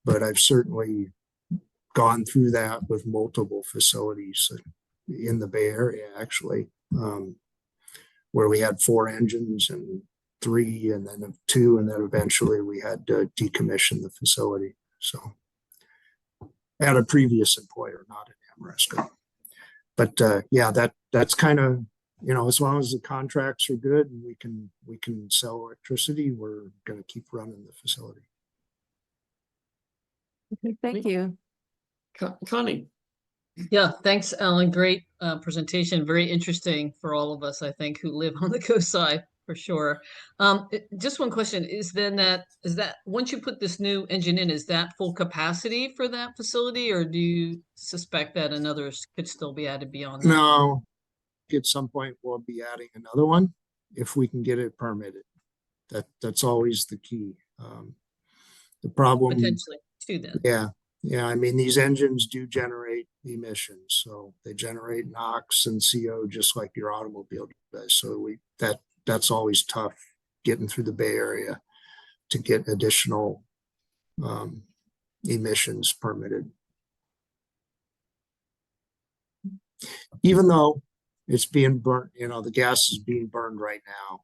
But I've certainly gone through that with multiple facilities in the Bay Area, actually, where we had 4 engines and 3, and then 2, and then eventually we had to decommission the facility. So at a previous employer, not at Amoresco. But yeah, that's kind of, you know, as long as the contracts are good and we can sell electricity, we're going to keep running the facility. Okay, thank you. Connie. Yeah, thanks, Alan. Great presentation. Very interesting for all of us, I think, who live on the coast side, for sure. Just one question is that once you put this new engine in, is that full capacity for that facility, or do you suspect that another could still be added beyond that? No, at some point we'll be adding another one. if we can get it permitted. That's always the key. The problem, Potentially to that. yeah, I mean, these engines do generate emissions, so they generate NOx and CO just like your automobile does. So that's always tough getting through the Bay Area to get additional emissions permitted. Even though it's being burnt, the gas is being burned right now.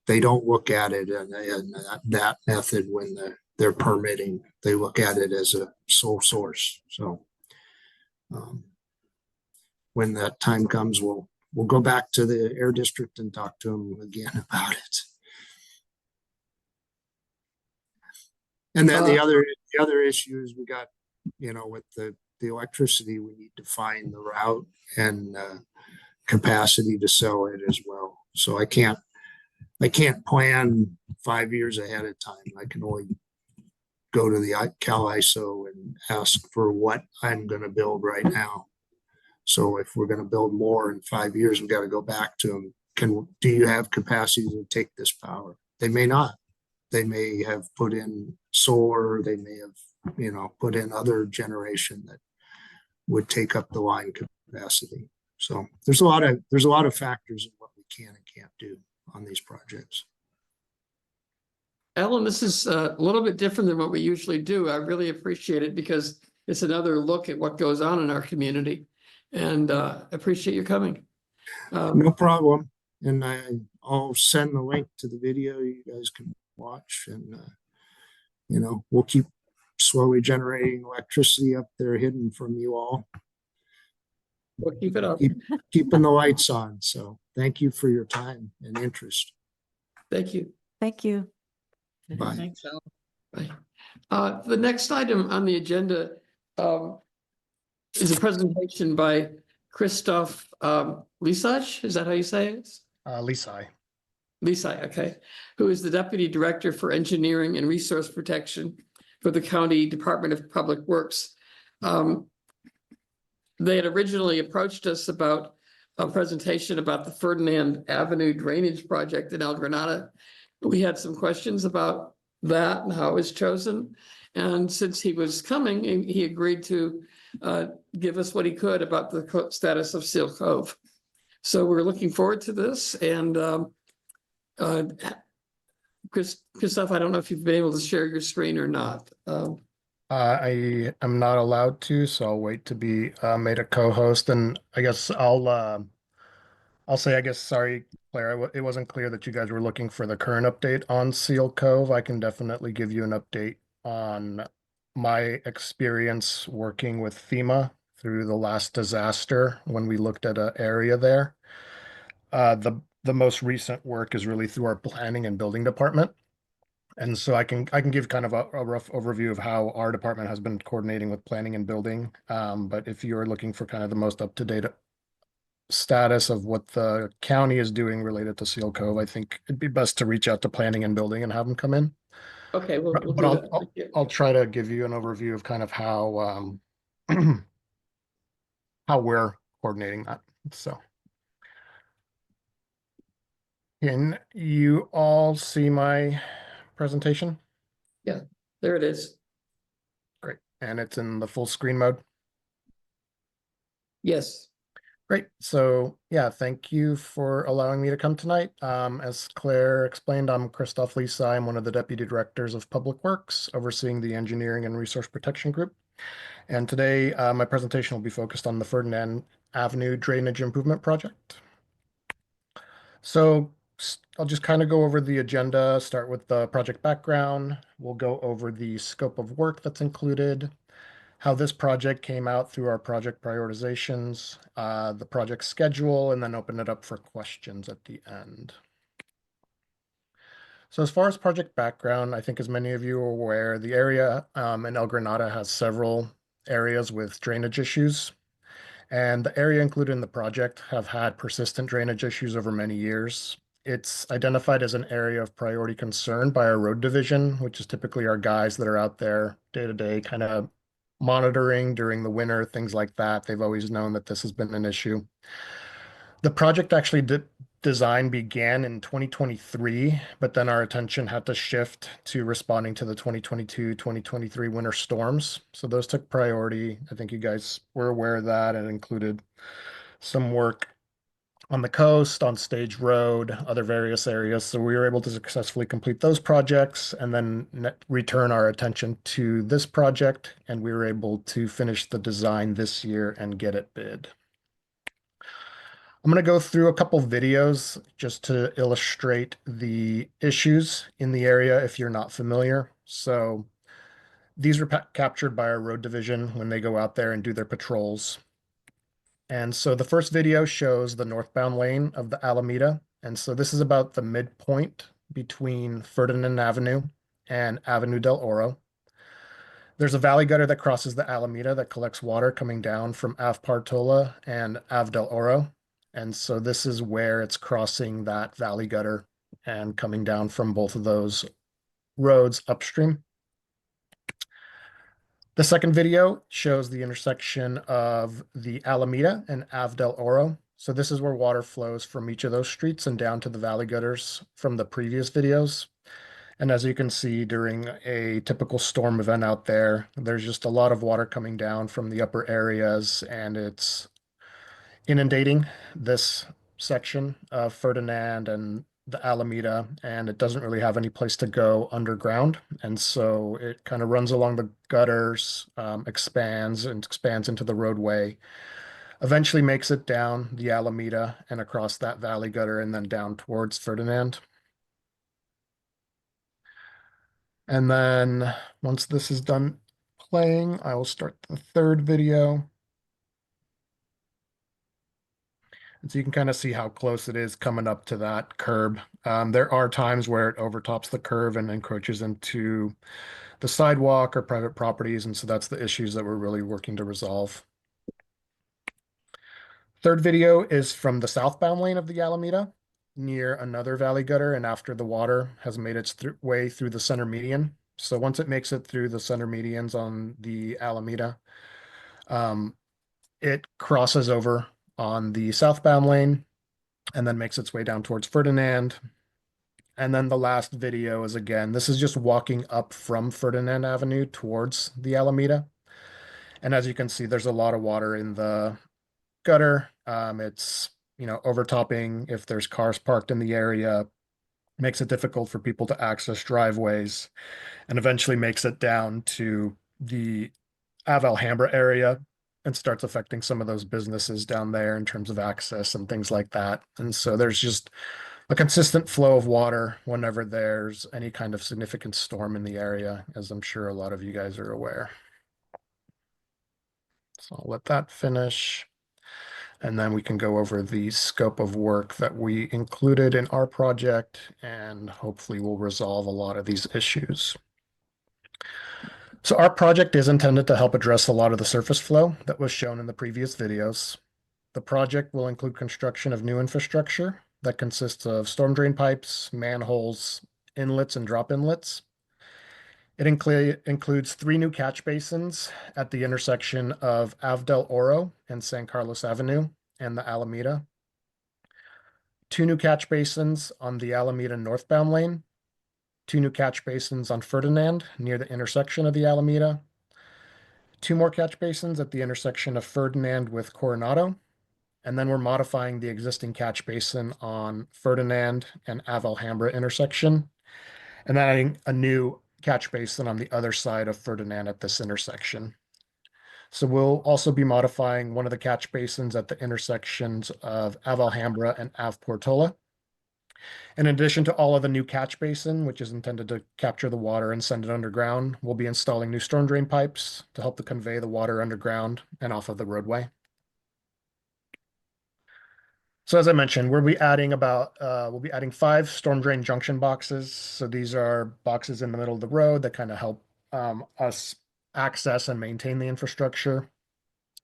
They don't look at it in that method when they're permitting. They look at it as a sole source. So when that time comes, we'll go back to the air district and talk to them again about it. And then the other issue is we got, with the electricity, we need to find the route and capacity to sell it as well. So I can't plan 5 years ahead of time. I can only go to the Cal ISO and ask for what I'm going to build right now. So if we're going to build more in 5 years, we got to go back to them. Do you have capacity to take this power? They may not. They may have put in solar. They may have, put in other generation that would take up the line capacity. So there's a lot of factors in what we can and can't do on these projects. Alan, this is a little bit different than what we usually do. I really appreciate it because it's another look at what goes on in our community, and appreciate you coming. No problem. And I'll send the link to the video you guys can watch, and we'll keep slowly generating electricity up there hidden from you all. We'll keep it up. Keeping the lights on. So thank you for your time and interest. Thank you. Thank you. Bye. Thanks, Alan. Bye. The next item on the agenda is a presentation by Christoph Lisaj. Is that how you say it? Lisai. Lisai, okay. Who is the Deputy Director for Engineering and Resource Protection for the County Department of Public Works. They had originally approached us about a presentation about the Ferdinand Avenue Drainage Project in El Granada. We had some questions about that and how it was chosen. And since he was coming, he agreed to give us what he could about the status of Seal Cove. So we're looking forward to this. And Christoph, I don't know if you've been able to share your screen or not. I am not allowed to, so I'll wait to be made a co-host. And I guess I'll say, sorry, Claire, it wasn't clear that you guys were looking for the current update on Seal Cove. I can definitely give you an update on my experience working with FEMA through the last disaster when we looked at an area there. The most recent work is really through our planning and building department. And so I can give kind of a rough overview of how our department has been coordinating with planning and building. But if you're looking for kind of the most up-to-date status of what the county is doing related to Seal Cove, I think it'd be best to reach out to planning and building and have them come in. Okay, we'll do But that. I'll try to give you an overview of kind of how how we're coordinating that. So can you all see my presentation? Yeah, there it is. Great. And it's in the full screen mode. Yes. Great. So yeah, thank you for allowing me to come tonight. As Claire explained, I'm Christoph Lisa. I'm one of the Deputy Directors of Public Works, overseeing the Engineering and Resource Protection Group. And today, my presentation will be focused on the Ferdinand Avenue Drainage Improvement Project. So I'll just kind of go over the agenda, start with the project background. We'll go over the scope of work that's included, how this project came out through our project prioritizations, the project schedule, and then open it up for questions at the end. So as far as project background, I think as many of you are aware, the area in El Granada has several areas with drainage issues. And the area included in the project have had persistent drainage issues over many years. It's identified as an area of priority concern by our road division, which is typically our guys that are out there day to day, kind of monitoring during the winter, things like that. They've always known that this has been an issue. The project actually did design began in 2023, but then our attention had to shift to responding to the 2022-2023 winter storms. So those took priority. I think you guys were aware of that. It included some work on the coast, on Stage Road, other various areas. So we were able to successfully complete those projects and then return our attention to this project. And we were able to finish the design this year and get it bid. I'm going to go through a couple videos just to illustrate the issues in the area if you're not familiar. So these were captured by our road division when they go out there and do their patrols. And so the first video shows the northbound lane of the Alameda. And so this is about the midpoint between Ferdinand Avenue and Avenue del Oro. There's a valley gutter that crosses the Alameda that collects water coming down from Ave Partola and Ave del Oro. And so this is where it's crossing that valley gutter and coming down from both of those roads upstream. The second video shows the intersection of the Alameda and Ave del Oro. So this is where water flows from each of those streets and down to the valley gutters from the previous videos. And as you can see, during a typical storm event out there, there's just a lot of water coming down from the upper areas, and it's inundating this section of Ferdinand and the Alameda, and it doesn't really have any place to go underground. And so it kind of runs along the gutters, expands into the roadway, eventually makes it down the Alameda and across that valley gutter and then down towards Ferdinand. And then once this is done playing, I will start the third video. And so you can kind of see how close it is coming up to that curb. There are times where it overtops the curve and encroaches into the sidewalk or private properties. And so that's the issues that we're really working to resolve. Third video is from the southbound lane of the Alameda near another valley gutter and after the water has made its way through the center median. So once it makes it through the center medians on the Alameda, it crosses over on the southbound lane and then makes its way down towards Ferdinand. And then the last video is, again, this is just walking up from Ferdinand Avenue towards the Alameda. And as you can see, there's a lot of water in the gutter. It's, overtopping if there's cars parked in the area, makes it difficult for people to access driveways, and eventually makes it down to the Ave Alhambra area and starts affecting some of those businesses down there in terms of access and things like that. And so there's just a consistent flow of water whenever there's any kind of significant storm in the area, as I'm sure a lot of you guys are aware. So I'll let that finish. And then we can go over the scope of work that we included in our project, and hopefully we'll resolve a lot of these issues. So our project is intended to help address a lot of the surface flow that was shown in the previous videos. The project will include construction of new infrastructure that consists of storm drain pipes, manholes, inlets, and drop inlets. It includes 3 new catch basins at the intersection of Ave del Oro and San Carlos Avenue and the Alameda. 2 new catch basins on the Alameda northbound lane. 2 new catch basins on Ferdinand near the intersection of the Alameda. 2 more catch basins at the intersection of Ferdinand with Coronado. And then we're modifying the existing catch basin on Ferdinand and Ave Alhambra intersection, and then adding a new catch basin on the other side of Ferdinand at this intersection. So we'll also be modifying one of the catch basins at the intersections of Ave Alhambra and Ave Portola. In addition to all of the new catch basin, which is intended to capture the water and send it underground, we'll be installing new storm drain pipes to help to convey the water underground and off of the roadway. So as I mentioned, we'll be adding 5 storm drain junction boxes. So these are boxes in the middle of the road that kind of help us access and maintain the infrastructure.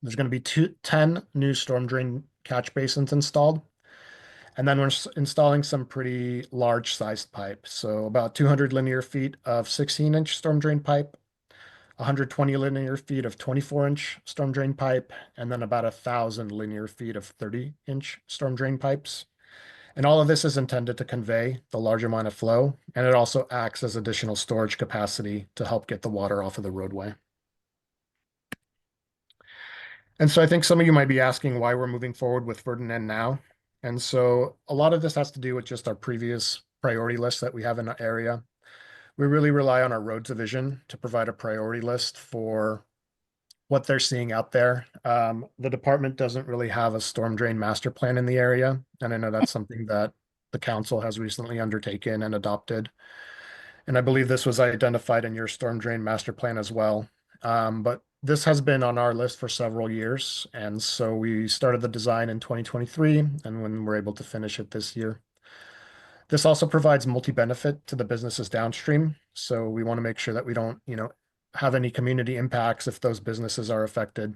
There's going to be 10 new storm drain catch basins installed. And then we're installing some pretty large sized pipe. So about 200 linear feet of 16-inch storm drain pipe, 120 linear feet of 24-inch storm drain pipe, and then about 1,000 linear feet of 30-inch storm drain pipes. And all of this is intended to convey the large amount of flow, and it also acts as additional storage capacity to help get the water off of the roadway. And so I think some of you might be asking why we're moving forward with Ferdinand now. And so a lot of this has to do with just our previous priority list that we have in the area. We really rely on our road division to provide a priority list for what they're seeing out there. The department doesn't really have a storm drain master plan in the area. And I know that's something that the council has recently undertaken and adopted. And I believe this was identified in your storm drain master plan as well. But this has been on our list for several years. And so we started the design in 2023 and when we're able to finish it this year. This also provides multi-benefit to the businesses downstream. So we want to make sure that we don't, have any community impacts if those businesses are affected.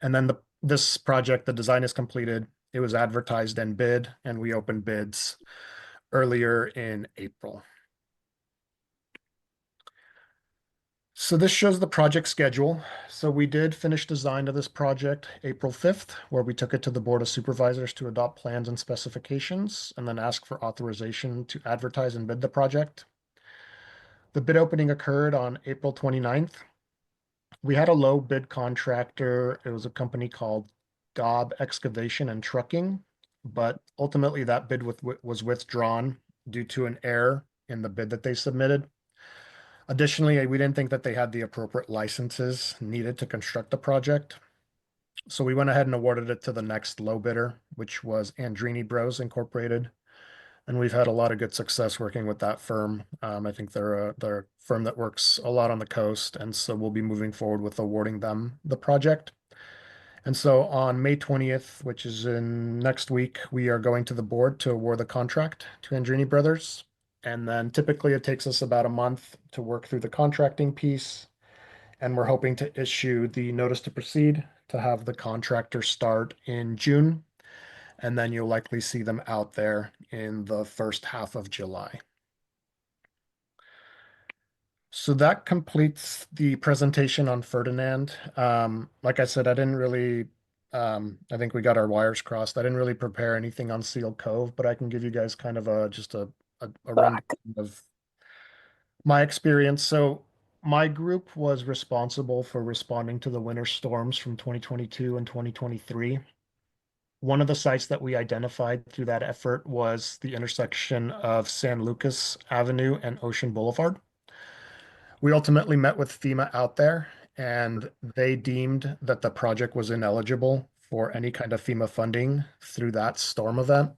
And then this project, the design is completed. It was advertised and bid, and we opened bids earlier in April. So this shows the project schedule. So we did finish design of this project April 5th, where we took it to the Board of Supervisors to adopt plans and specifications, and then ask for authorization to advertise and bid the project. The bid opening occurred on April 29th. We had a low bid contractor. It was a company called Dobb Excavation and Trucking, but ultimately that bid was withdrawn due to an error in the bid that they submitted. Additionally, we didn't think that they had the appropriate licenses needed to construct the project. So we went ahead and awarded it to the next low bidder, which was Andrini Bros Incorporated. And we've had a lot of good success working with that firm. I think they're a firm that works a lot on the coast. And so we'll be moving forward with awarding them the project. And so on May 20th, which is in next week, we are going to the board to award the contract to Andrini Brothers. And then typically it takes us about a month to work through the contracting piece. And we're hoping to issue the notice to proceed to have the contractor start in June. And then you'll likely see them out there in the first half of July. So that completes the presentation on Ferdinand. Like I said, I didn't really, I think we got our wires crossed. I didn't really prepare anything on Seal Cove, but I can give you guys kind of just a rundown of my experience. So my group was responsible for responding to the winter storms from 2022 and 2023. One of the sites that we identified through that effort was the intersection of San Lucas Avenue and Ocean Boulevard. We ultimately met with FEMA out there, and they deemed that the project was ineligible for any kind of FEMA funding through that storm event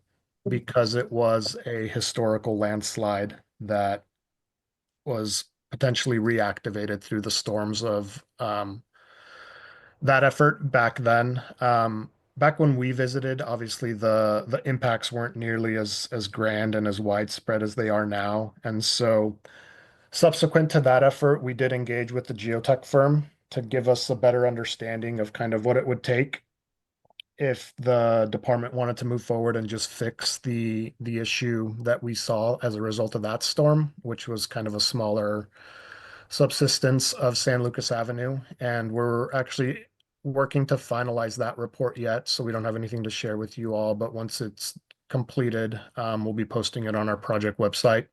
because it was a historical landslide that was potentially reactivated through the storms of that effort back then. Back when we visited, obviously the impacts weren't nearly as grand and as widespread as they are now. And so subsequent to that effort, we did engage with the geotech firm to give us a better understanding of kind of what it would take if the department wanted to move forward and just fix the issue that we saw as a result of that storm, which was kind of a smaller subsistence of San Lucas Avenue. And we're actually working to finalize that report yet, so we don't have anything to share with you all. But once it's completed, we'll be posting it on our project website.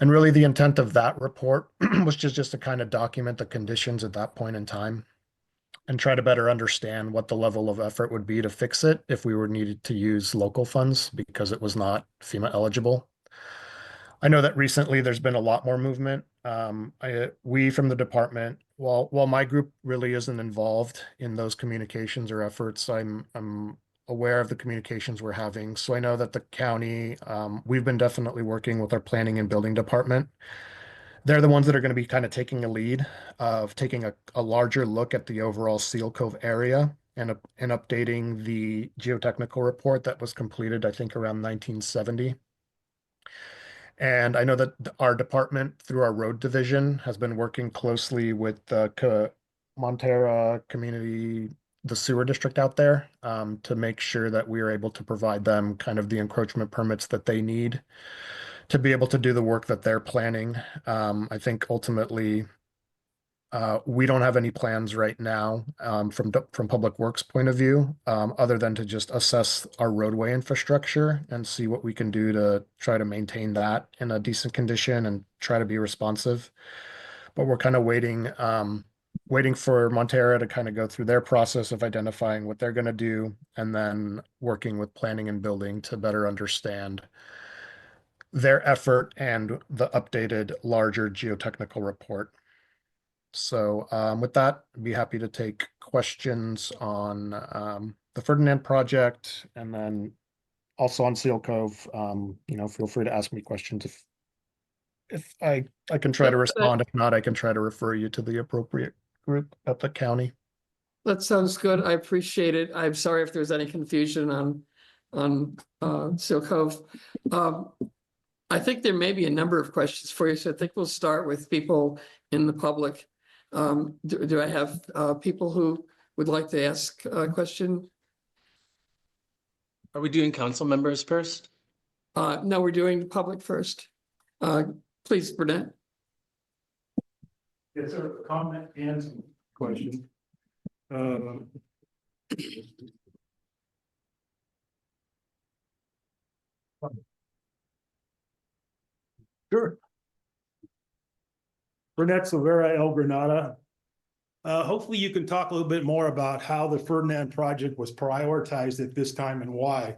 And really the intent of that report was just to kind of document the conditions at that point in time and try to better understand what the level of effort would be to fix it if we were needed to use local funds because it was not FEMA eligible. I know that recently there's been a lot more movement. We from the department, while my group really isn't involved in those communications or efforts, I'm aware of the communications we're having. So I know that the county, we've been definitely working with our planning and building department. They're the ones that are going to be kind of taking a lead of taking a larger look at the overall Seal Cove area and updating the geotechnical report that was completed, I think, around 1970. And I know that our department, through our road division, has been working closely with the Montera community, the sewer district out there, to make sure that we are able to provide them kind of the encroachment permits that they need to be able to do the work that they're planning. I think ultimately We don't have any plans right now from Public Works point of view, other than to just assess our roadway infrastructure and see what we can do to try to maintain that in a decent condition and try to be responsive. But we're kind of waiting for Montera to kind of go through their process of identifying what they're going to do, and then working with planning and building to better understand their effort and the updated larger geotechnical report. So with that, I'd be happy to take questions on the Ferdinand project, and then also on Seal Cove. Feel free to ask me questions if I can try to respond. If not, I can try to refer you to the appropriate group at the county. That sounds good. I appreciate it. I'm sorry if there's any confusion on Seal Cove. I think there may be a number of questions for you, so I think we'll start with people in the public. Do I have people who would like to ask a question? Are we doing council members first? No, we're doing the public first. Please, Burnett. It's a comment and question. Sure. Burnett Silvera, El Granada. Hopefully you can talk a little bit more about how the Ferdinand project was prioritized at this time and why.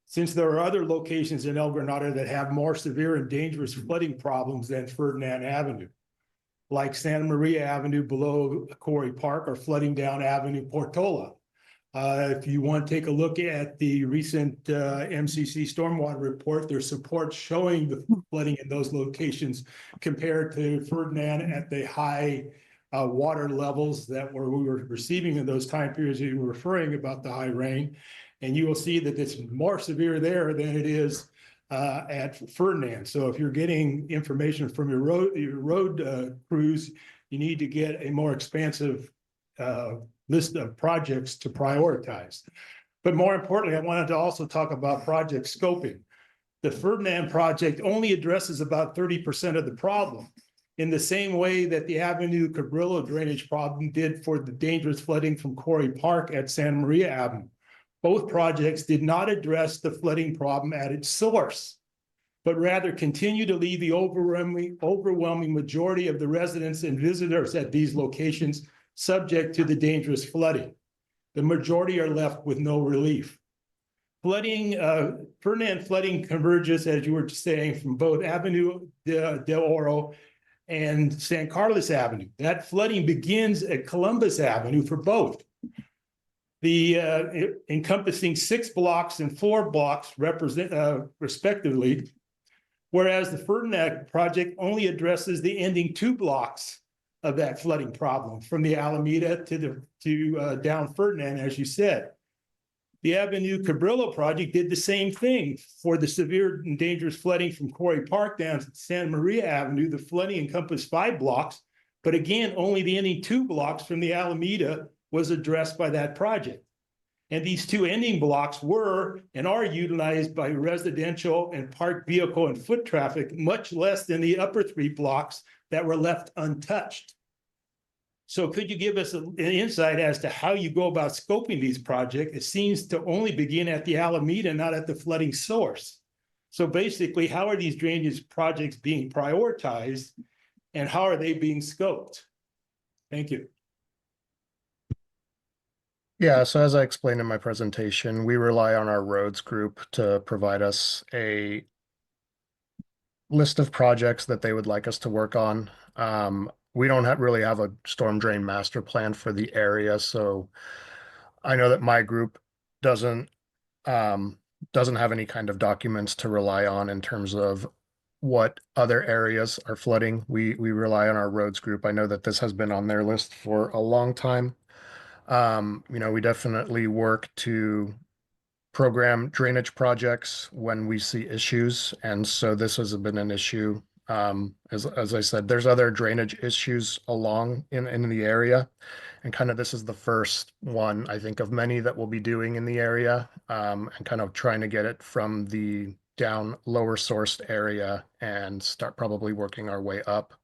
Since there are other locations in El Granada that have more severe and dangerous flooding problems than Ferdinand Avenue, like Santa Maria Avenue below Quarry Park or flooding down Avenue Portola. If you want to take a look at the recent MCC stormwater report, there's support showing the flooding in those locations compared to Ferdinand at the high water levels that we were receiving in those time periods you were referring about the high rain. And you will see that it's more severe there than it is at Ferdinand. So if you're getting information from your road crews, you need to get a more expansive list of projects to prioritize. But more importantly, I wanted to also talk about project scoping. The Ferdinand project only addresses about 30% of the problem, in the same way that the Avenue Cabrillo drainage problem did for the dangerous flooding from Quarry Park at Santa Maria Avenue. Both projects did not address the flooding problem at its source, but rather continue to leave the overwhelming majority of the residents and visitors at these locations subject to the dangerous flooding. The majority are left with no relief. Ferdinand flooding converges, as you were saying, from both Avenue del Oro and San Carlos Avenue. That flooding begins at Columbus Avenue for both. The encompassing 6 blocks and 4 blocks respectively, whereas the Ferdinand project only addresses the ending 2 blocks of that flooding problem from the Alameda to down Ferdinand, as you said. The Avenue Cabrillo project did the same thing for the severe and dangerous flooding from Quarry Park down to Santa Maria Avenue. The flooding encompassed 5 blocks, but again, only the ending 2 blocks from the Alameda was addressed by that project. And these 2 ending blocks were and are utilized by residential and parked vehicle and foot traffic, much less than the upper 3 blocks that were left untouched. So could you give us an insight as to how you go about scoping these projects? It seems to only begin at the Alameda, not at the flooding source. So basically, how are these drainage projects being prioritized and how are they being scoped? Thank you. Yeah, so as I explained in my presentation, we rely on our roads group to provide us a list of projects that they would like us to work on. We don't really have a storm drain master plan for the area, so I know that my group doesn't have any kind of documents to rely on in terms of what other areas are flooding. We rely on our roads group. I know that this has been on their list for a long time. We definitely work to program drainage projects when we see issues, and so this has been an issue. As I said, there's other drainage issues along in the area, and kind of this is the first one, I think, of many that we'll be doing in the area, and kind of trying to get it from the down lower sourced area and start probably working our way up.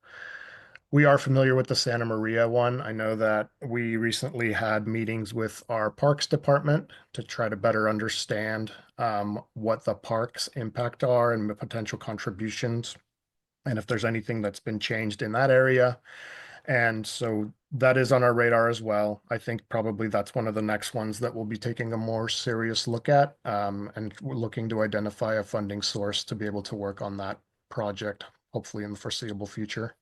we are familiar with the Santa Maria one. I know that we recently had meetings with our Parks Department to try to better understand what the parks impact are and the potential contributions, and if there's anything that's been changed in that area. And so that is on our radar as well. I think probably that's one of the next ones that we'll be taking a more serious look at, and we're looking to identify a funding source to be able to work on that project, hopefully in the foreseeable future.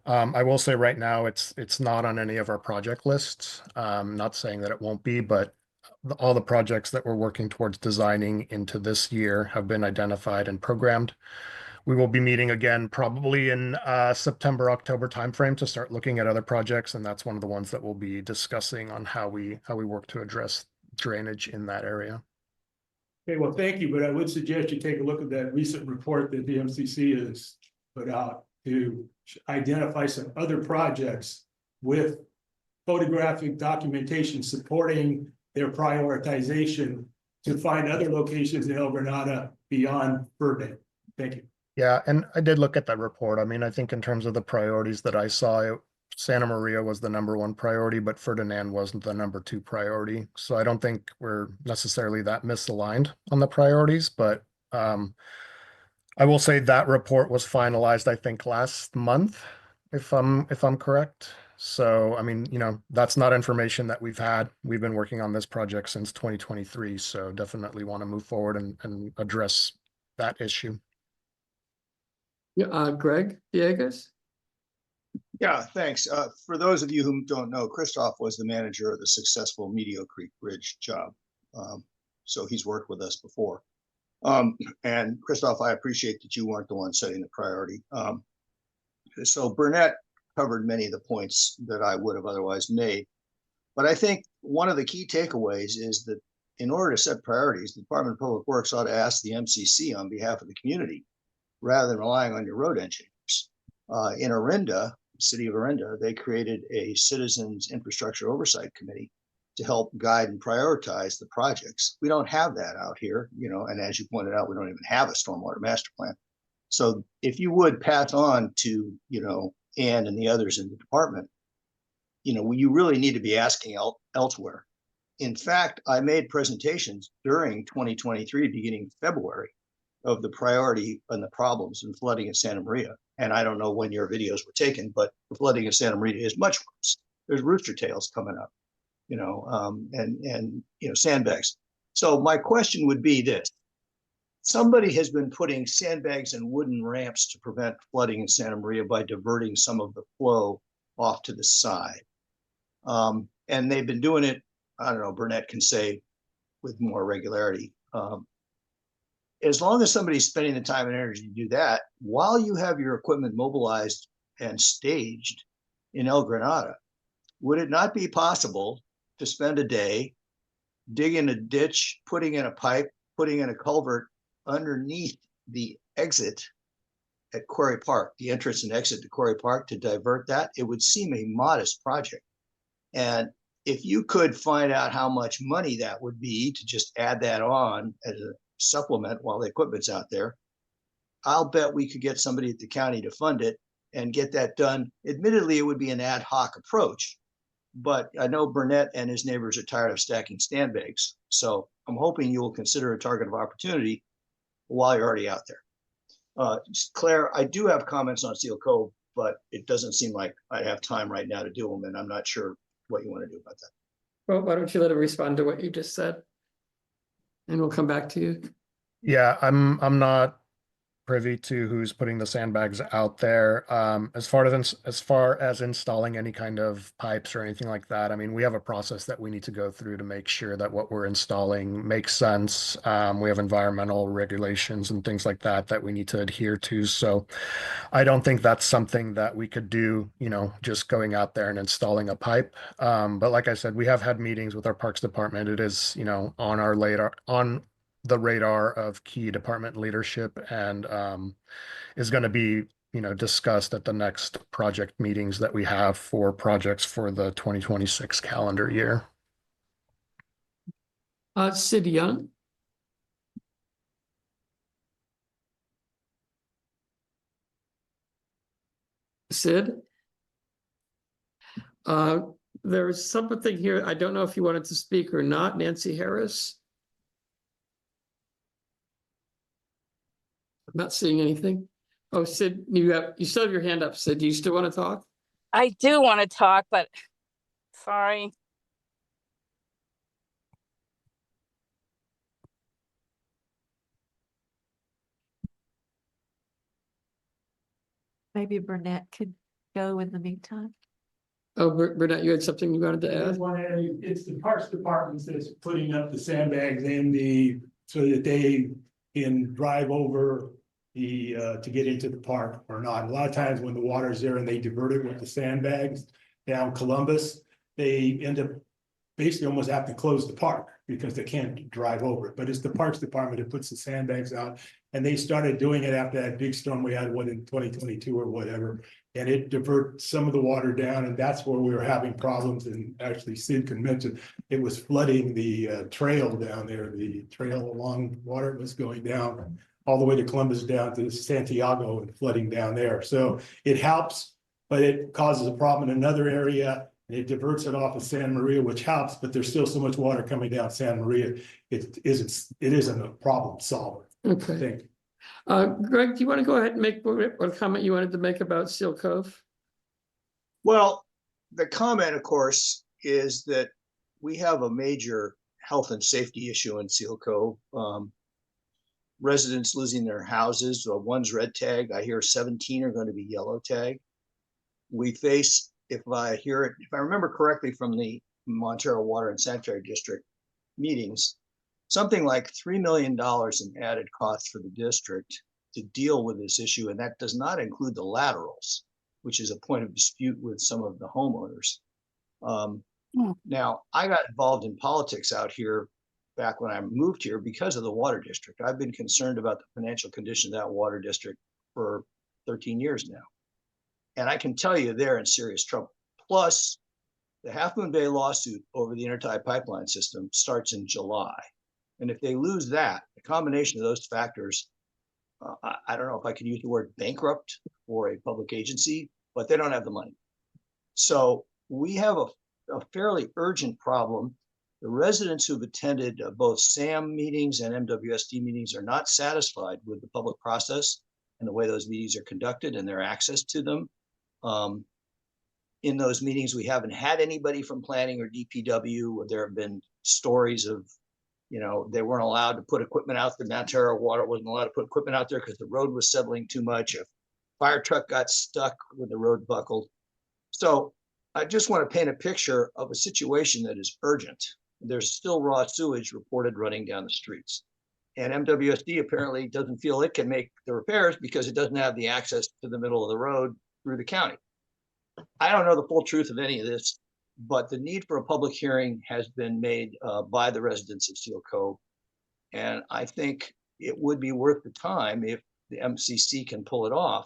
I will say right now, it's not on any of our project lists. Not saying that it won't be, but all the projects that we're working towards designing into this year have been identified and programmed. We will be meeting again probably in September, October timeframe to start looking at other projects, and that's one of the ones that we'll be discussing on how we work to address drainage in that area. Okay, well, thank you, but I would suggest you take a look at that recent report that the MCC has put out to identify some other projects with photographic documentation supporting their prioritization to find other locations in El Granada beyond Ferdinand. Thank you. Yeah, and I did look at that report. I mean, I think in terms of the priorities that I saw, Santa Maria was the #1 priority, but Ferdinand wasn't the #2 priority. So I don't think we're necessarily that misaligned on the priorities, but I will say that report was finalized, I think, last month, if I'm correct. So, I mean, that's not information that we've had. We've been working on this project since 2023, so definitely want to move forward and address that issue. Yeah, Greg Diegas? Yeah, thanks. For those of you who don't know, Christoph was the manager of the successful Medio Creek Bridge job. So he's worked with us before. And Christoph, I appreciate that you weren't the one setting the priority. So Burnett covered many of the points that I would have otherwise made. But I think one of the key takeaways is that in order to set priorities, the Department of Public Works ought to ask the MCC on behalf of the community, rather than relying on your road engineers. In Orinda, city of Orinda, they created a Citizens Infrastructure Oversight Committee to help guide and prioritize the projects. We don't have that out here, and as you pointed out, we don't even have a stormwater master plan. So if you would pass on to, Ann and the others in the department, you really need to be asking elsewhere. In fact, I made presentations during 2023, beginning February, of the priority and the problems in flooding in Santa Maria. And I don't know when your videos were taken, but the flooding in Santa Maria is much worse. There's rooster tails coming up, and sandbags. So my question would be this: somebody has been putting sandbags and wooden ramps to prevent flooding in Santa Maria by diverting some of the flow off to the side. And they've been doing it, I don't know, Burnett can say, with more regularity. As long as somebody's spending the time and energy to do that, while you have your equipment mobilized and staged in El Granada, would it not be possible to spend a day digging a ditch, putting in a pipe, putting in a culvert underneath the exit at Quarry Park, the entrance and exit to Quarry Park, to divert that? It would seem a modest project. And if you could find out how much money that would be to just add that on as a supplement while the equipment's out there, I'll bet we could get somebody at the county to fund it and get that done. Admittedly, it would be an ad hoc approach, but I know Burnett and his neighbors are tired of stacking sandbags. So I'm hoping you will consider a target of opportunity while you're already out there. Claire, I do have comments on Seal Cove, but it doesn't seem like I have time right now to do them, and I'm not sure what you want to do about that. Well, why don't you let him respond to what you just said? And we'll come back to you. Yeah, I'm not privy to who's putting the sandbags out there. As far as installing any kind of pipes or anything like that, I mean, we have a process that we need to go through to make sure that what we're installing makes sense. We have environmental regulations and things like that we need to adhere to. So I don't think that's something that we could do, just going out there and installing a pipe. But like I said, we have had meetings with our Parks Department. It is, on the radar of key department leadership, and is going to be discussed at the next project meetings that we have for projects for the 2026 calendar year. Sid Young. Sid? There is something here. I don't know if you wanted to speak or not. Nancy Harris. I'm not seeing anything. Oh, Sid, you still have your hand up, Sid. Do you still want to talk? I do want to talk, but sorry. Maybe Burnett could go in the meantime. Oh, Burnett, you had something you wanted to add? It's the Parks Department that's putting up the sandbags so that they can drive over to get into the park or not. A lot of times when the water's there and they divert it with the sandbags down Columbus, they end up basically almost have to close the park because they can't drive over it. But it's the Parks Department that puts the sandbags out. And they started doing it after that big storm we had, in 2022 or whatever. And it diverts some of the water down, and that's where we were having problems. And actually, Sid can mention it was flooding the trail down there. The trail along water was going down all the way to Columbus, down to Santiago, and flooding down there. So it helps, but it causes a problem in another area. And it diverts it off of Santa Maria, which helps, but there's still so much water coming down Santa Maria. It isn't a problem solver. Okay. I think. Greg, do you want to go ahead and make what comment you wanted to make about Seal Cove? Well, the comment, of course, is that we have a major health and safety issue in Seal Cove. Residents losing their houses. One's red tag. I hear 17 are going to be yellow tag. We face, if I remember correctly from the Montero Water and Sanitary District meetings, something like $3 million in added costs for the district to deal with this issue. And that does not include the laterals, which is a point of dispute with some of the homeowners. Now, I got involved in politics out here back when I moved here because of the water district. I've been concerned about the financial condition of that water district for 13 years now. And I can tell you they're in serious trouble. Plus, the Half Moon Bay lawsuit over the intertie pipeline system starts in July. And if they lose that, the combination of those factors, I don't know if I can use the word bankrupt for a public agency, but they don't have the money. So we have a fairly urgent problem. The residents who've attended both SAM meetings and MWSD meetings are not satisfied with the public process and the way those meetings are conducted and their access to them. In those meetings, we haven't had anybody from planning or DPW. There have been stories of, they weren't allowed to put equipment out there. Montero Water wasn't allowed to put equipment out there because the road was settling too much. A fire truck got stuck when the road buckled. So I just want to paint a picture of a situation that is urgent. There's still raw sewage reported running down the streets. And MWSD apparently doesn't feel it can make the repairs because it doesn't have the access to the middle of the road through the county. I don't know the full truth of any of this, but the need for a public hearing has been made by the residents of Seal Cove. And I think it would be worth the time if the MCC can pull it off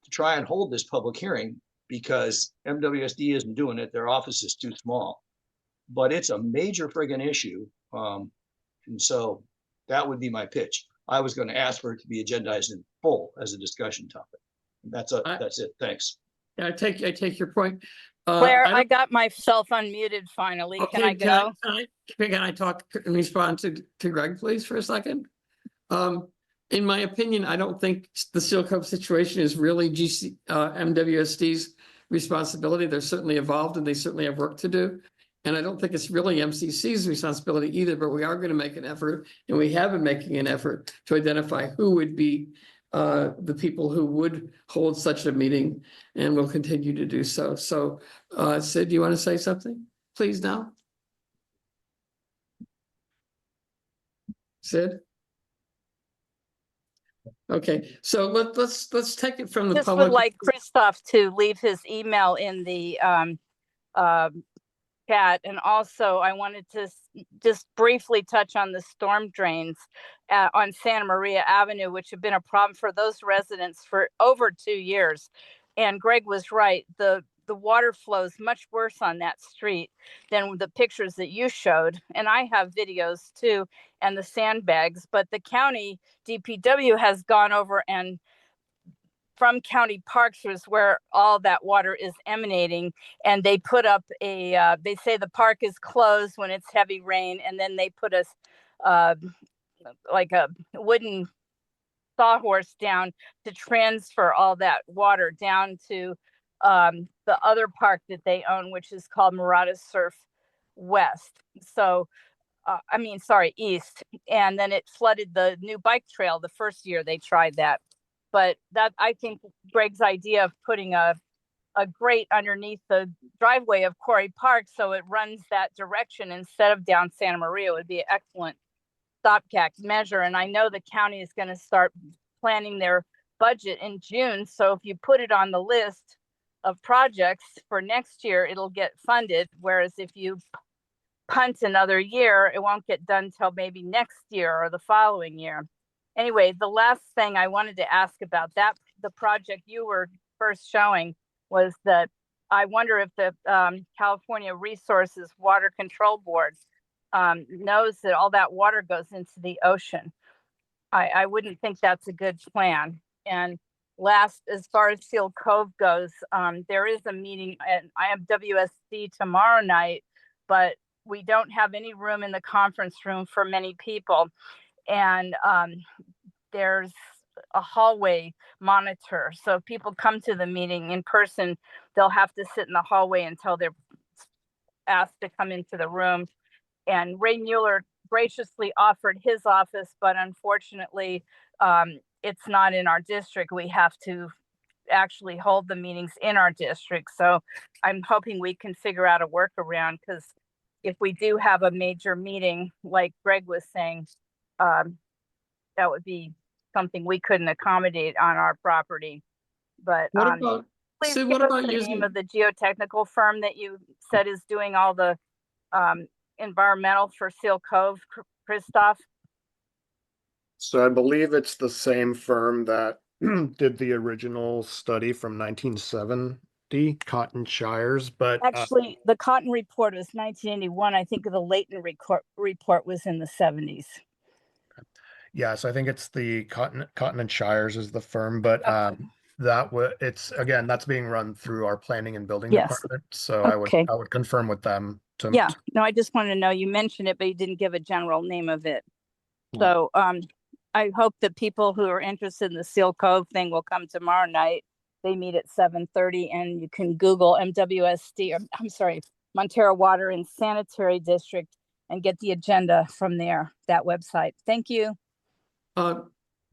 to try and hold this public hearing, because MWSD isn't doing it. Their office is too small, but it's a major friggin' issue. And so that would be my pitch. I was going to ask for it to be agendized in full as a discussion topic. That's it. Thanks. Yeah, I take your point. Claire, I got myself unmuted finally. Can I go? Can I talk and respond to Greg, please, for a second? In my opinion, I don't think the Seal Cove situation is really MWSD's responsibility. They're certainly involved and they certainly have work to do. And I don't think it's really MCC's responsibility either, but we are going to make an effort, and we have been making an effort to identify who would be the people who would hold such a meeting, and we'll continue to do so. So, Sid, do you want to say something, please, now? Sid? Okay, so let's take it from the Just public. would like Christoph to leave his email in the chat. And also I wanted to just briefly touch on the storm drains on Santa Maria Avenue, which have been a problem for those residents for over 2 years. And Greg was right. The water flows much worse on that street than the pictures that you showed. And I have videos too, and the sandbags, but the county DPW has gone over and from county parks is where all that water is emanating. And they put up they say the park is closed when it's heavy rain. And then they put like a wooden sawhorse down to transfer all that water down to the other park that they own, which is called Murata Surf West. So, East. And then it flooded the new bike trail the first year they tried that. But that, I think Greg's idea of putting a grate underneath the driveway of Quarry Park so it runs that direction instead of down Santa Maria would be an excellent stopgap measure. And I know the county is going to start planning their budget in June. So if you put it on the list of projects for next year, it'll get funded. Whereas if you punt another year, it won't get done till maybe next year or the following year. Anyway, the last thing I wanted to ask about the project you were first showing was that I wonder if the California Resources Water Control Board knows that all that water goes into the ocean. I wouldn't think that's a good plan. And last, as far as Seal Cove goes, there is a meeting at IMWSC tomorrow night, but we don't have any room in the conference room for many people. And there's a hallway monitor. So if people come to the meeting in person, they'll have to sit in the hallway until they're asked to come into the room. And Ray Mueller graciously offered his office, but unfortunately, it's not in our district. We have to actually hold the meetings in our district. So I'm hoping we can figure out a workaround, because if we do have a major meeting, like Greg was saying, that would be something we couldn't accommodate on our property. But What about, please Sid, give what us about the using, name of the geotechnical firm that you said is doing all the environmental for Seal Cove, Christoph? So I believe it's the same firm that did the original study from 1970, Cotton Shires, but Actually, the Cotton report was 1981. I think the Leighton report was in the 70s. yes, I think it's the Cotton and Shires is the firm, but it's again, that's being run through our planning and building Yes. department. So Okay. I would confirm with them to Yeah, no, I just wanted to know, you mentioned it, but you didn't give a general name of it. So I hope that people who are interested in the Seal Cove thing will come tomorrow night. They meet at 7:30, and you can Google MWSD, Montero Water and Sanitary District, and get the agenda from there, that website. Thank you.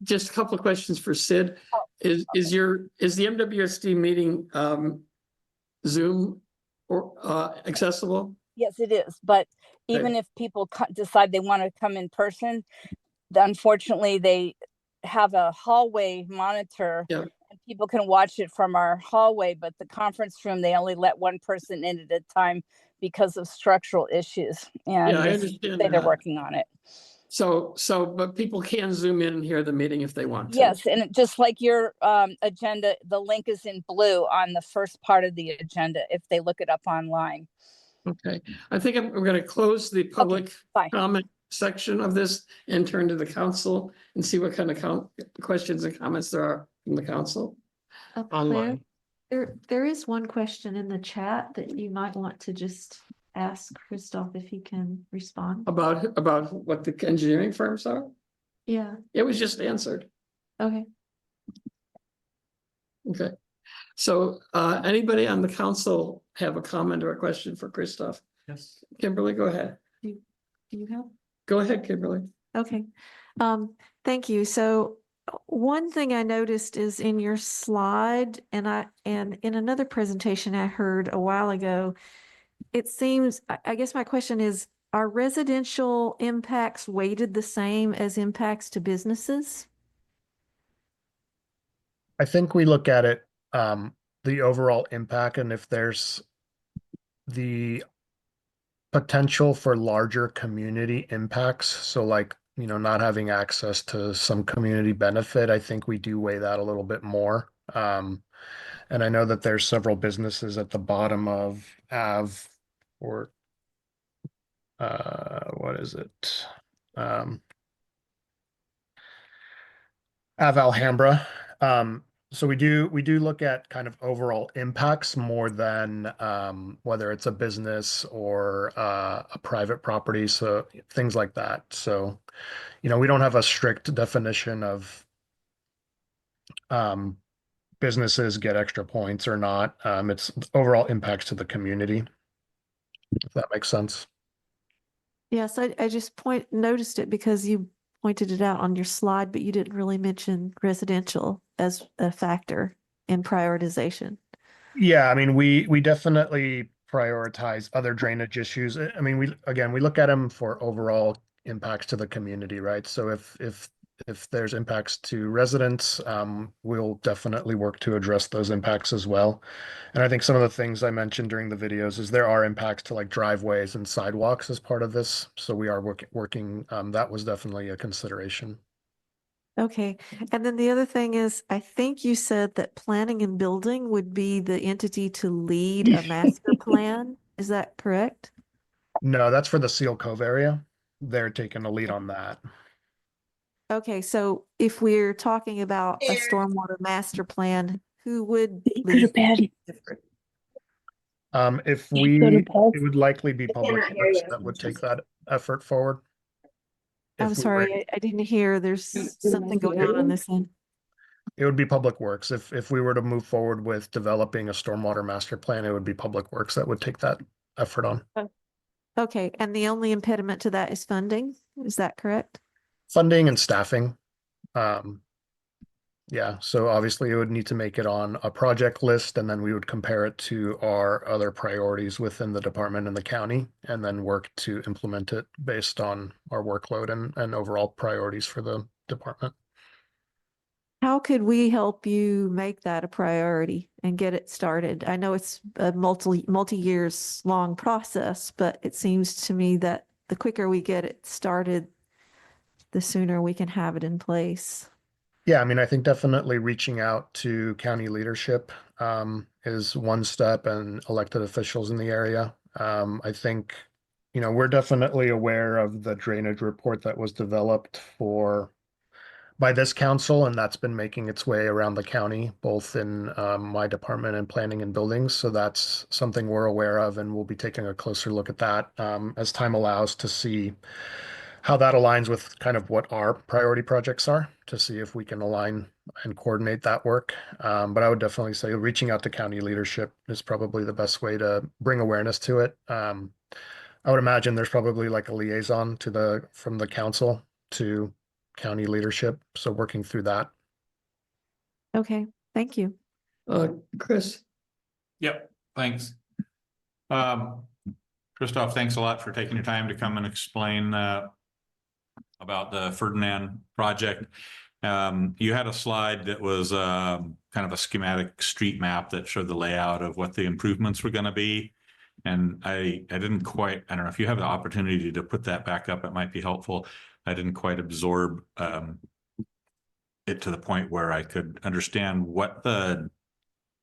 just a couple of questions for Sid. Is the MWSD meeting Zoom or accessible? Yes, it is. But even if people decide they want to come in person, unfortunately, they have a hallway monitor. Yeah. And people can watch it from our hallway, but the conference room, they only let one person in at a time because of structural issues. And Yeah, I they understand say they're that. working on it. But people can zoom in and hear the meeting if they want to. Yes, and just like your agenda, the link is in blue on the first part of the agenda if they look it up online. Okay, I think we're going to close the public bye. comment section of this and turn to the council and see what kind of questions and comments there are from the council. Claire, there is one question in the chat that you might want to just ask Christoph if he can respond. About what the engineering firms are? Yeah. It was just answered. Okay. Okay. So anybody on the council have a comment or a question for Christoph? Yes. Kimberly, go ahead. Do you have? Go ahead, Kimberly. Okay. Thank you. So one thing I noticed is in your slide, and in another presentation I heard a while ago, it seems, I guess my question is, are residential impacts weighted the same as impacts to businesses? I think we look at it, the overall impact, and if there's the potential for larger community impacts. So like, not having access to some community benefit, I think we do weigh that a little bit more. And I know that there's several businesses at the bottom of what is it? Alhambra, So we do look at kind of overall impacts more than whether it's a business or a private property, so things like that. So, we don't have a strict definition of businesses get extra points or not. It's overall impacts to the community, if that makes sense. Yes, I just noticed it because you pointed it out on your slide, but you didn't really mention residential as a factor in prioritization. Yeah, I mean, we definitely prioritize other drainage issues. I mean, we look at them for overall impacts to the community, right? So if there's impacts to residents, we'll definitely work to address those impacts as well. And I think some of the things I mentioned during the videos is there are impacts to like driveways and sidewalks as part of this. So we are working, that was definitely a consideration. Okay, and then the other thing is, I think you said that planning and building would be the entity to lead a master plan. Is that correct? No, that's for the Seal Cove area. They're taking the lead on that. Okay, so if we're talking about a stormwater master plan, who would lead? Different? It would likely be Public Works that would take that effort forward. I'm If we were- sorry, I didn't hear. There's something going on this end. It would be Public Works. If we were to move forward with developing a stormwater master plan, it would be Public Works that would take that effort on. Okay, and the only impediment to that is funding. Is that correct? Funding and staffing. Yeah, so obviously it would need to make it on a project list, and then we would compare it to our other priorities within the department and the county, and then work to implement it based on our workload and overall priorities for the department. How could we help you make that a priority and get it started? I know it's a multi-years long process, but it seems to me that the quicker we get it started, the sooner we can have it in place. Yeah, I mean, I think definitely reaching out to county leadership is one step, and elected officials in the area. I think, we're definitely aware of the drainage report that was developed by this council, and that's been making its way around the county, both in my department and planning and buildings. So that's something we're aware of, and we'll be taking a closer look at that as time allows, to see how that aligns with kind of what our priority projects are, to see if we can align and coordinate that work. But I would definitely say reaching out to county leadership is probably the best way to bring awareness to it. I would imagine there's probably like a liaison from the council to county leadership. So working through that. Okay, thank you. Chris? Yep, thanks. Christoph, thanks a lot for taking your time to come and explain about the Ferdinand project. You had a slide that was kind of a schematic street map that showed the layout of what the improvements were going to be. And I didn't quite, I don't know if you have the opportunity to put that back up, it might be helpful. I didn't quite absorb it to the point where I could understand what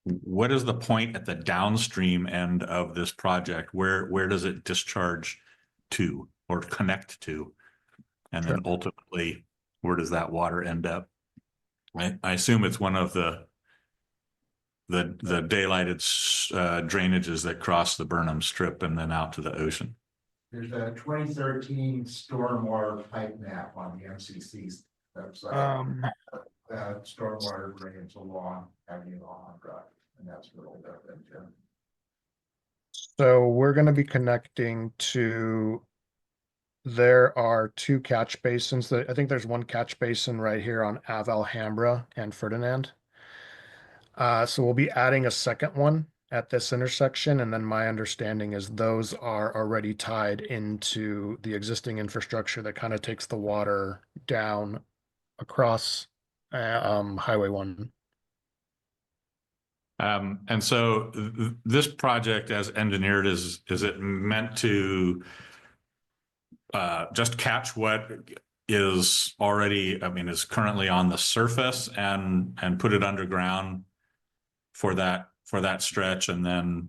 is the point at the downstream end of this project? Where does it discharge to or connect to? And then ultimately, where does that water end up? I assume it's one of the daylighted drainages that cross the Burnham Strip and then out to the ocean. There's a 2013 stormwater pipe map on the MCC's website. Stormwater drains along Avenue Long Drive, and that's really that. So we're going to be connecting to, there are two catch basins. I think there's one catch basin right here on Ave Alhambra and Ferdinand. So we'll be adding a second one at this intersection, and then my understanding is those are already tied into the existing infrastructure that kind of takes the water down across Highway 1. And so this project, as engineered, is it meant to just catch what is already, is currently on the surface and put it underground for that stretch? And then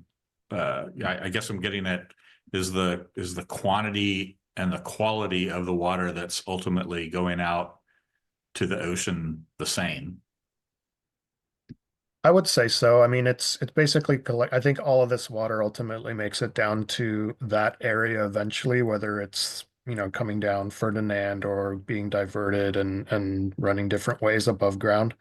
I guess I'm getting at is the quantity and the quality of the water that's ultimately going out to the ocean the same? I would say so. I mean, it's basically collect. I think all of this water ultimately makes it down to that area eventually, whether it's, coming down Ferdinand or being diverted and running different ways above ground.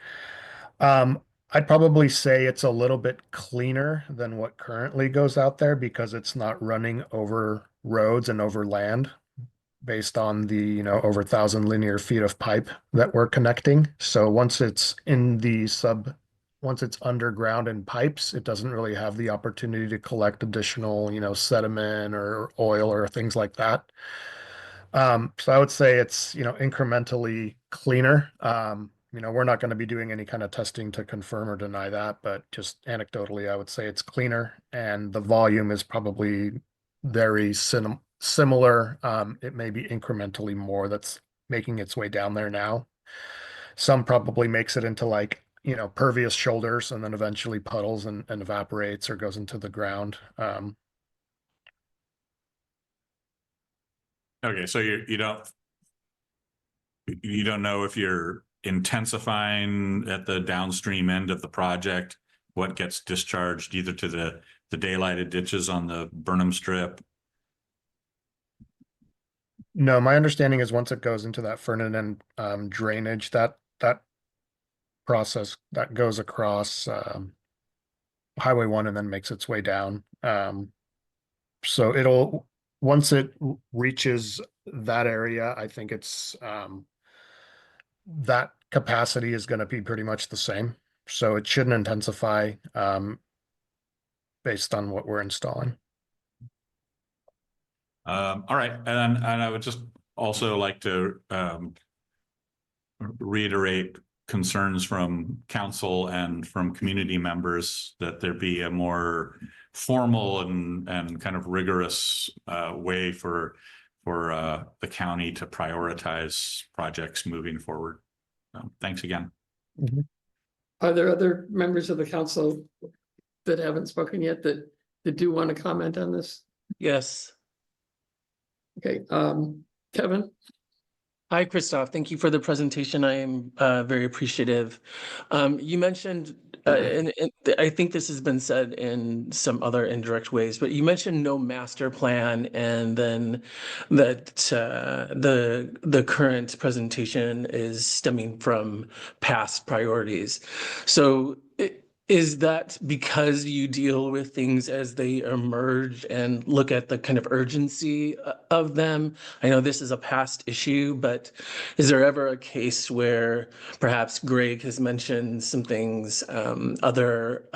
Um, I'd probably say it's a little bit cleaner than what currently goes out there because it's not running over roads and over land based on the, over 1,000 linear feet of pipe that we're connecting. So once it's underground in pipes, it doesn't really have the opportunity to collect additional, sediment or oil or things like that. So I would say it's, incrementally cleaner. We're not going to be doing any kind of testing to confirm or deny that, but just anecdotally, I would say it's cleaner and the volume is probably very similar. It may be incrementally more that's making its way down there now. Some probably makes it into like, pervious shoulders and then eventually puddles and evaporates or goes into the ground. Okay, so you don't know if you're intensifying at the downstream end of the project, what gets discharged either to the daylighted ditches on the Burnham Strip. No, my understanding is once it goes into that Ferdinand drainage, that process that goes across Highway 1 and then makes its way down. So once it reaches that area, I think it's that capacity is going to be pretty much the same. So it shouldn't intensify based on what we're installing. All right, and I would just also like to reiterate concerns from council and from community members that there be a more formal and kind of rigorous way for the county to prioritize projects moving forward. Thanks again. Are there other members of the council that haven't spoken yet that do want to comment on this? Yes. Okay, Kevin? Hi, Christoph. Thank you for the presentation. I am very appreciative. You mentioned, and I think this has been said in some other indirect ways, but you mentioned no master plan, and then that the current presentation is stemming from past priorities. So is that because you deal with things as they emerge and look at the kind of urgency of them? I know this is a past issue, but is there ever a case where perhaps Greg has mentioned some things, other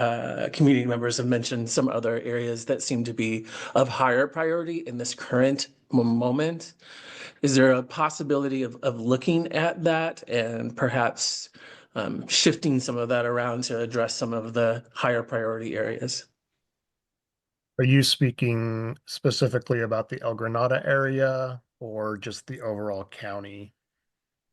community members have mentioned some other areas that seem to be of higher priority in this current moment? Is there a possibility of looking at that and perhaps shifting some of that around to address some of the higher priority areas? Are you speaking specifically about the El Granada area or just the overall county?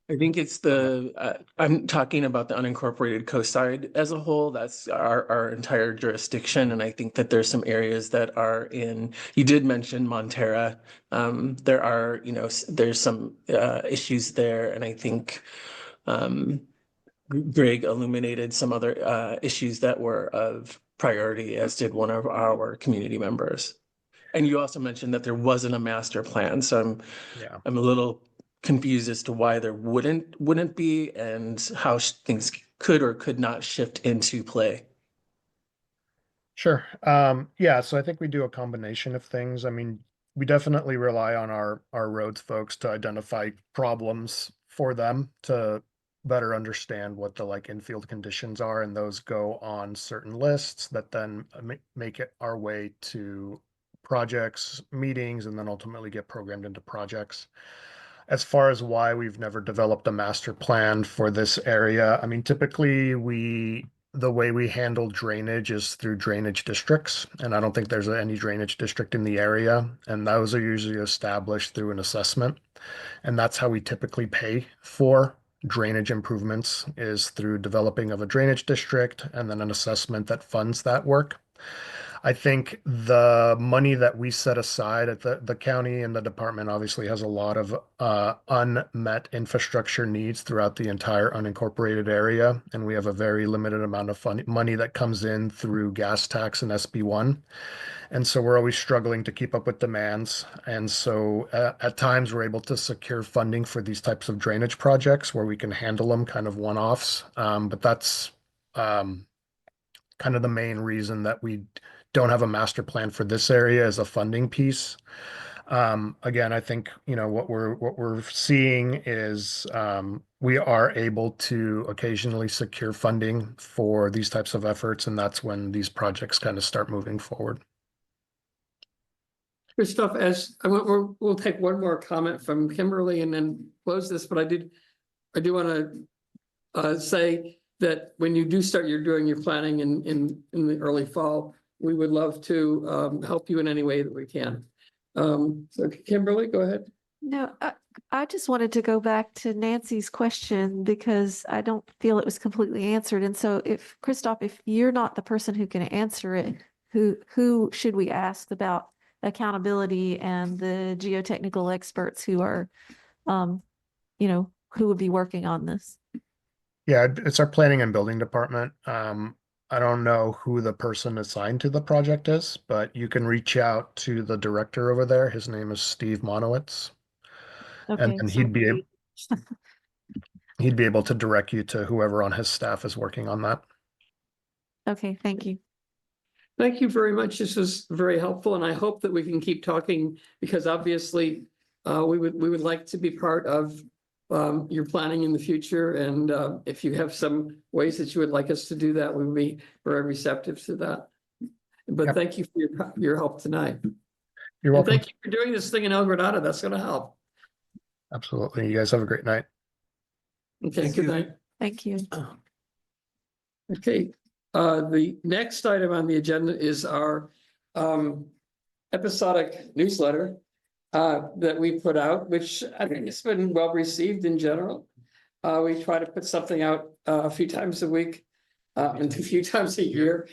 I think it's I'm talking about the unincorporated coast side as a whole. That's our entire jurisdiction. And I think that there's some areas that are you did mention Montera. There are, there's some issues there. And I think Greg illuminated some other issues that were of priority, as did one of our community members. And you also mentioned that there wasn't a master plan. So I'm a little confused as to why there wouldn't be and how things could or could not shift into play. Sure. Yeah, so I think we do a combination of things. I mean, we definitely rely on our roads folks to identify problems for them to better understand what the like infield conditions are, and those go on certain lists that then make it our way to projects, meetings, and then ultimately get programmed into projects. As far as why we've never developed a master plan for this area, I mean, typically the way we handle drainage is through drainage districts, and I don't think there's any drainage district in the area, and those are usually established through an assessment, and that's how we typically pay for drainage improvements, is through developing of a drainage district and then an assessment that funds that work. I think the money that we set aside at the county and the department obviously has a lot of unmet infrastructure needs throughout the entire unincorporated area. And we have a very limited amount of money that comes in through gas tax and SB1. And so we're always struggling to keep up with demands. And so at times we're able to secure funding for these types of drainage projects where we can handle them kind of one-offs. But that's kind of the main reason that we don't have a master plan for this area as a funding piece. Again, I think, what we're seeing is we are able to occasionally secure funding for these types of efforts, and that's when these projects kind of start moving forward. Christoph, we'll take one more comment from Kimberly and then close this, but I do want to say that when you do start doing your planning in the early fall, we would love to help you in any way that we can. So Kimberly, go ahead. No, I just wanted to go back to Nancy's question because I don't feel it was completely answered. And so Christoph, if you're not the person who can answer it, who should we ask about accountability and the geotechnical experts who are, who would be working on this? Yeah, it's our planning and building department. I don't know who the person assigned to the project is, but you can reach out to the director over there. His name is Steve Monowitz. Okay, And he'd be able to direct you to whoever on his staff is working on that. Okay, thank you. Thank you very much. This was very helpful, and I hope that we can keep talking because obviously we would like to be part of your planning in the future. And if you have some ways that you would like us to do that, we would be very receptive to that. But Thank you for your help tonight. You're welcome. And thank you for doing this thing in El Granado. That's going to help. Absolutely. You guys have a great night. Okay, good night. Thank you. Okay, the next item on the agenda is our episodic newsletter that we put out, which I think has been well received in general. We try to put something out a few times a week and a few times a year,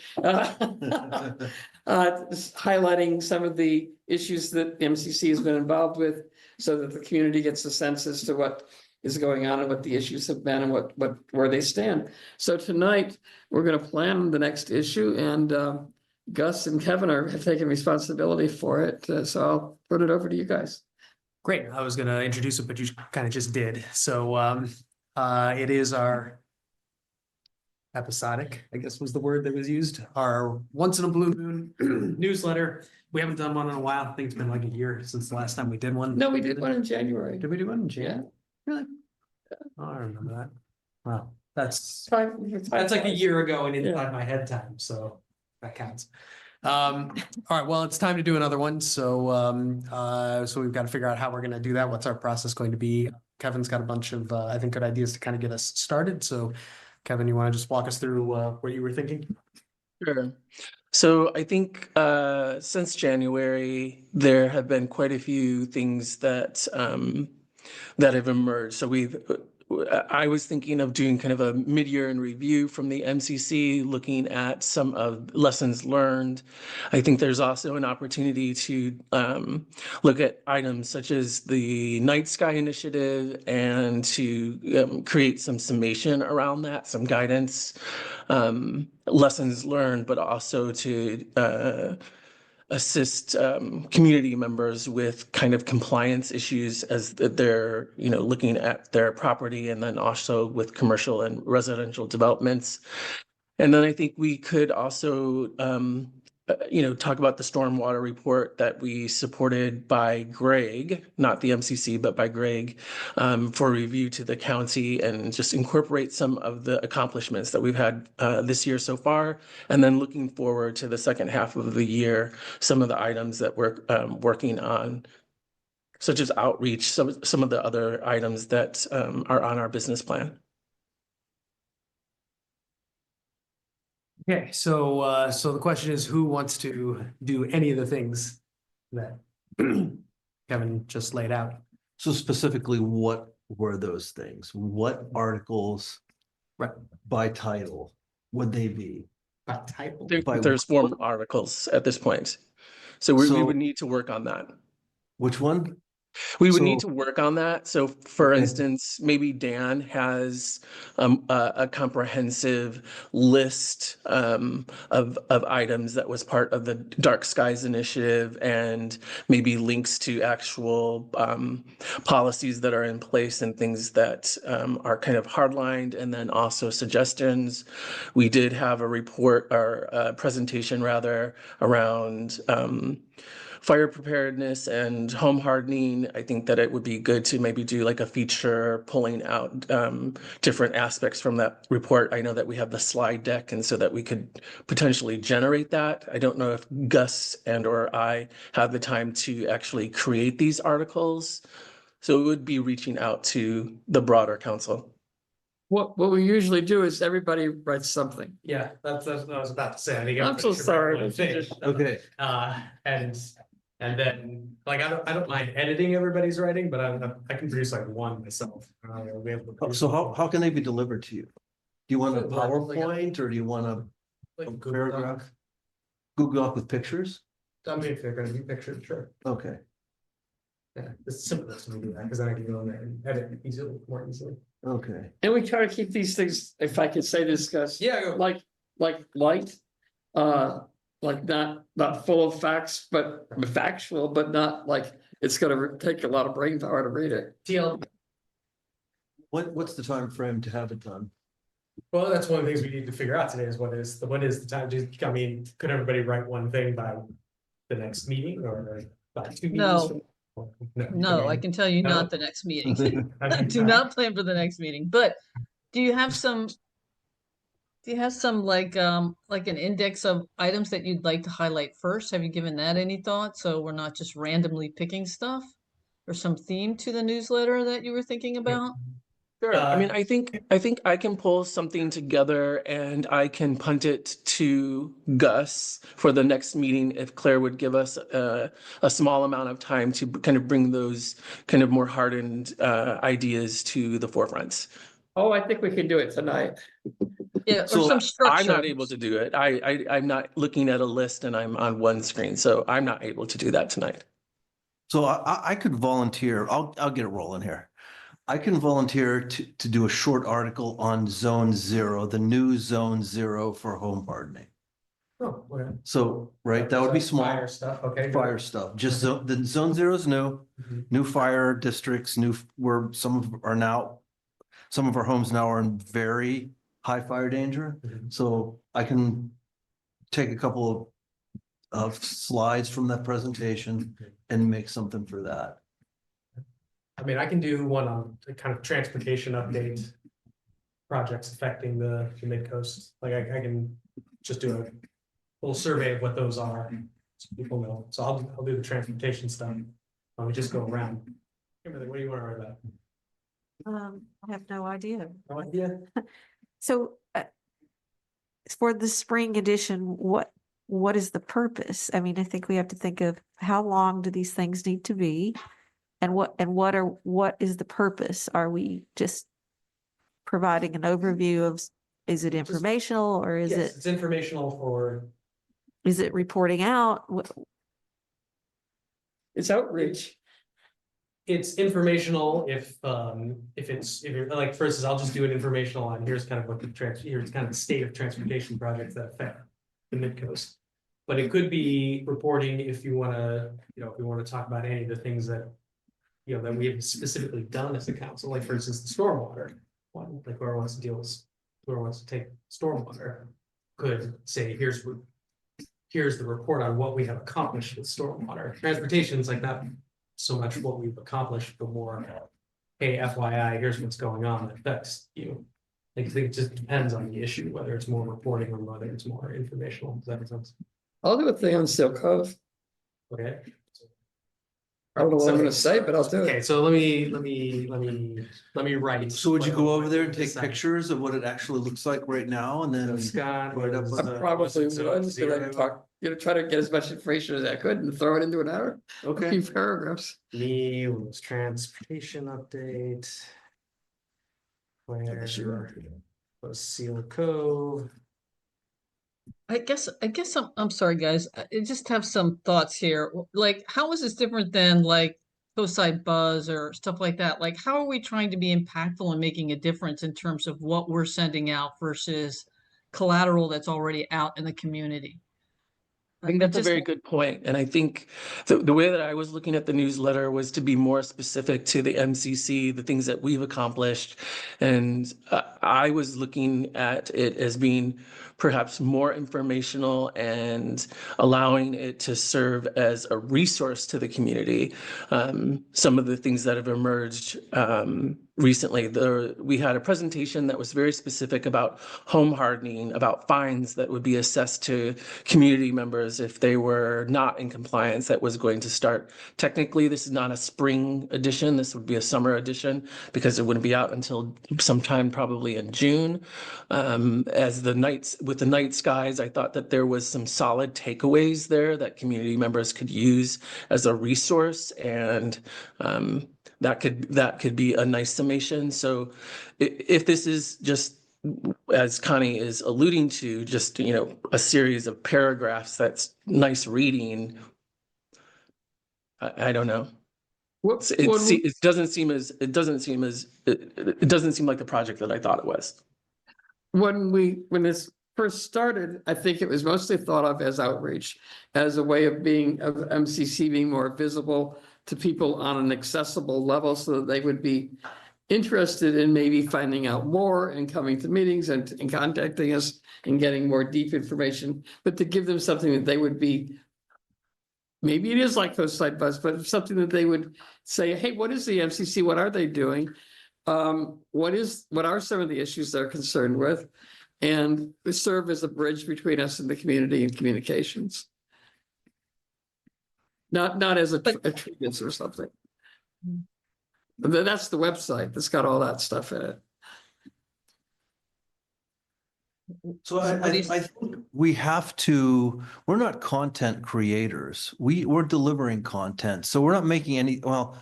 highlighting some of the issues that MCC has been involved with so that the community gets a sense as to what is going on and what the issues have been and where they stand. So tonight we're going to plan the next issue, and Gus and Kevin have taken responsibility for it. So I'll put it over to you guys. Great. I was going to introduce it, but you kind of just did. So it is our episodic, I guess was the word that was used, our once in a blue moon newsletter. We haven't done one in a while. I think it's been like a year since the last time we did one. No, we did one in January. Did we do one in January? Yeah. Really? Oh, I remember that. Wow. That's That's like a year ago and inside my head time. So that counts. All right. Well, it's time to do another one. So so we've got to figure out how we're going to do that. What's our process going to be? Kevin's got a bunch of, I think, good ideas to kind of get us started. So Kevin, you want to just walk us through what you were thinking? Sure. So I think since January, there have been quite a few things that that have emerged. So I was thinking of doing kind of a mid-year in review from the MCC, looking at some of lessons learned. I think there's also an opportunity to look at items such as the Night Sky Initiative and to create some summation around that, some guidance, lessons learned, but also to assist community members with kind of compliance issues as they're looking at their property, and then also with commercial and residential developments. And then I think we could also talk about the stormwater report that we supported by Greg, not the MCC, but by Greg, for review to the county, and just incorporate some of the accomplishments that we've had this year so far. And then looking forward to the second half of the year, some of the items that we're working on, such as outreach, some of the other items that are on our business plan. Okay, so so the question is, who wants to do any of the things that Kevin just laid out? So specifically, what were those things? What articles by title would they be? type. There's 4 articles at this point. So we So- would need to work on that. Which one? We would need So- to work on that. So for Okay. instance, maybe Dan has a comprehensive list of items that was part of the Dark Skies Initiative, and maybe links to actual policies that are in place and things that are kind of hardlined, and then also suggestions. We did have a report or a presentation rather around fire preparedness and home hardening. I think that it would be good to maybe do like a feature pulling out different aspects from that report. I know that we have the slide deck, and so that we could potentially generate that. I don't know if Gus and or I have the time to actually create these articles. So it would be reaching out to the broader council. What we usually do is everybody writes something. Yeah, that's what I was about to say. I think I'm so everybody should write sorry. one thing. Okay. And then, like, I don't mind editing everybody's writing, but I can produce like one myself. I'll be able to produce So one. how can they be delivered to you? Do you want a Like, like a- PowerPoint or do you want a Like Google paragraph? Doc. Google Doc with pictures? I mean, if they're gonna be pictured, sure. Okay. Yeah, it's simplest to do that, because then I can go in there and edit easily, more easily. Okay. And we try to keep these things, if I could say this, Gus. Yeah, go. Like light, like not full of facts, but factual, but not like it's gonna take a lot of brain power to read it. TL, What's the time frame to have it done? well, that's one of the things we need to figure out today is what is the time, I mean, could everybody write one thing by the next meeting or by 2 meetings? No. No, I mean, can tell you no? not the next meeting. I I mean, do not plan for the next meeting, but do you have some like an index of items that you'd like to highlight first? Have you given that any thought? So we're not just randomly picking stuff? Or some theme to the newsletter that you were thinking about? Sure. I mean, I think I can pull something together and I can punt it to Gus for the next meeting if Claire would give us a small amount of time to kind of bring those kind of more hardened ideas to the forefront. Oh, I think we can do it tonight. Yeah, or So some structure. I'm not able to do it. I'm not looking at a list and I'm on one screen, so I'm not able to do that tonight. So I could volunteer. I'll get it rolling here. I can volunteer to do a short article on Zone 0, the new Zone 0 for home hardening. Oh, okay. So, right, that would be small. Fire stuff, okay. good. Fire stuff, just the Zone 0 is new, Mhm. new fire districts, where some of our homes now are in very high fire danger. Mhm. So I can take a couple of slides from that presentation and make something for that. I mean, I can do one on the kind of transportation update projects affecting the Midcoast. Like I can just do a little survey of what those are, so people know. So I'll do the transportation stuff. We just go around. Kimberly, what do you want to write about? I have no idea. No idea. So for the spring edition, what is the purpose? I mean, I think we have to think of how long do these things need to be? And what is the purpose? Are we just providing an overview of, is it informational or is Yes, it's informational for, is it reporting out? It's outreach. it's informational if you're like, for instance, I'll just do an informational on here's kind of what here's kind of the state of transportation projects that affect the Midcoast. But it could be reporting if you want to, if we want to talk about any of the things that, that we have specifically done as a council, like for instance, the stormwater one, like whoever wants to take stormwater could say, here's the report on what we have accomplished with stormwater. Transportation is like not so much what we've accomplished, but more, hey, FYI, here's what's going on that affects you. Like, I think it just depends on the issue, whether it's more reporting or whether it's more informational. Does that make sense? I'll do a thing on Steel Cove. Okay. I don't know what I'm gonna say, but I'll do Okay, it. so let me write. So would you go over there and take Decide. pictures of what it actually looks like right now and then? Scott. Write up was, with I the- probably would, zero, just talk, try to get as much information as I could and throw it into an hour, a Okay. few paragraphs. Me was transportation update. Where was Seal Cove? I guess I'm sorry, guys. I just have some thoughts here. Like, how is this different than like Coastside Buzz or stuff like that? Like, how are we trying to be impactful and making a difference in terms of what we're sending out versus collateral that's already out in the community? I think that's a very good point. And I think the way that I was looking at the newsletter was to be more specific to the MCC, the things that we've accomplished. And I was looking at it as being perhaps more informational and allowing it to serve as a resource to the community. Some of the things that have emerged recently, we had a presentation that was very specific about home hardening, about fines that would be assessed to community members if they were not in compliance. That was going to start. Technically, this is not a spring edition. This would be a summer edition because it wouldn't be out until sometime probably in June. With the night skies, I thought that there was some solid takeaways there that community members could use as a resource, and that could be a nice summation. So if this is just, as Connie is alluding to, just, a series of paragraphs that's nice reading, I don't know. It doesn't seem like the project that I thought it was. When this first started, I think it was mostly thought of as outreach, as a way of MCC being more visible to people on an accessible level so that they would be interested in maybe finding out more and coming to meetings and contacting us and getting more deep information, but to give them something that they would be, maybe it is like Coastside Buzz, but something that they would say, hey, what is the MCC? What are they doing? What are some of the issues they're concerned with? And serve as a bridge between us and the community and communications. Not as a treatment or something. That's the website that's got all that stuff in it. So I think we're not content creators. We're delivering content. So we're not making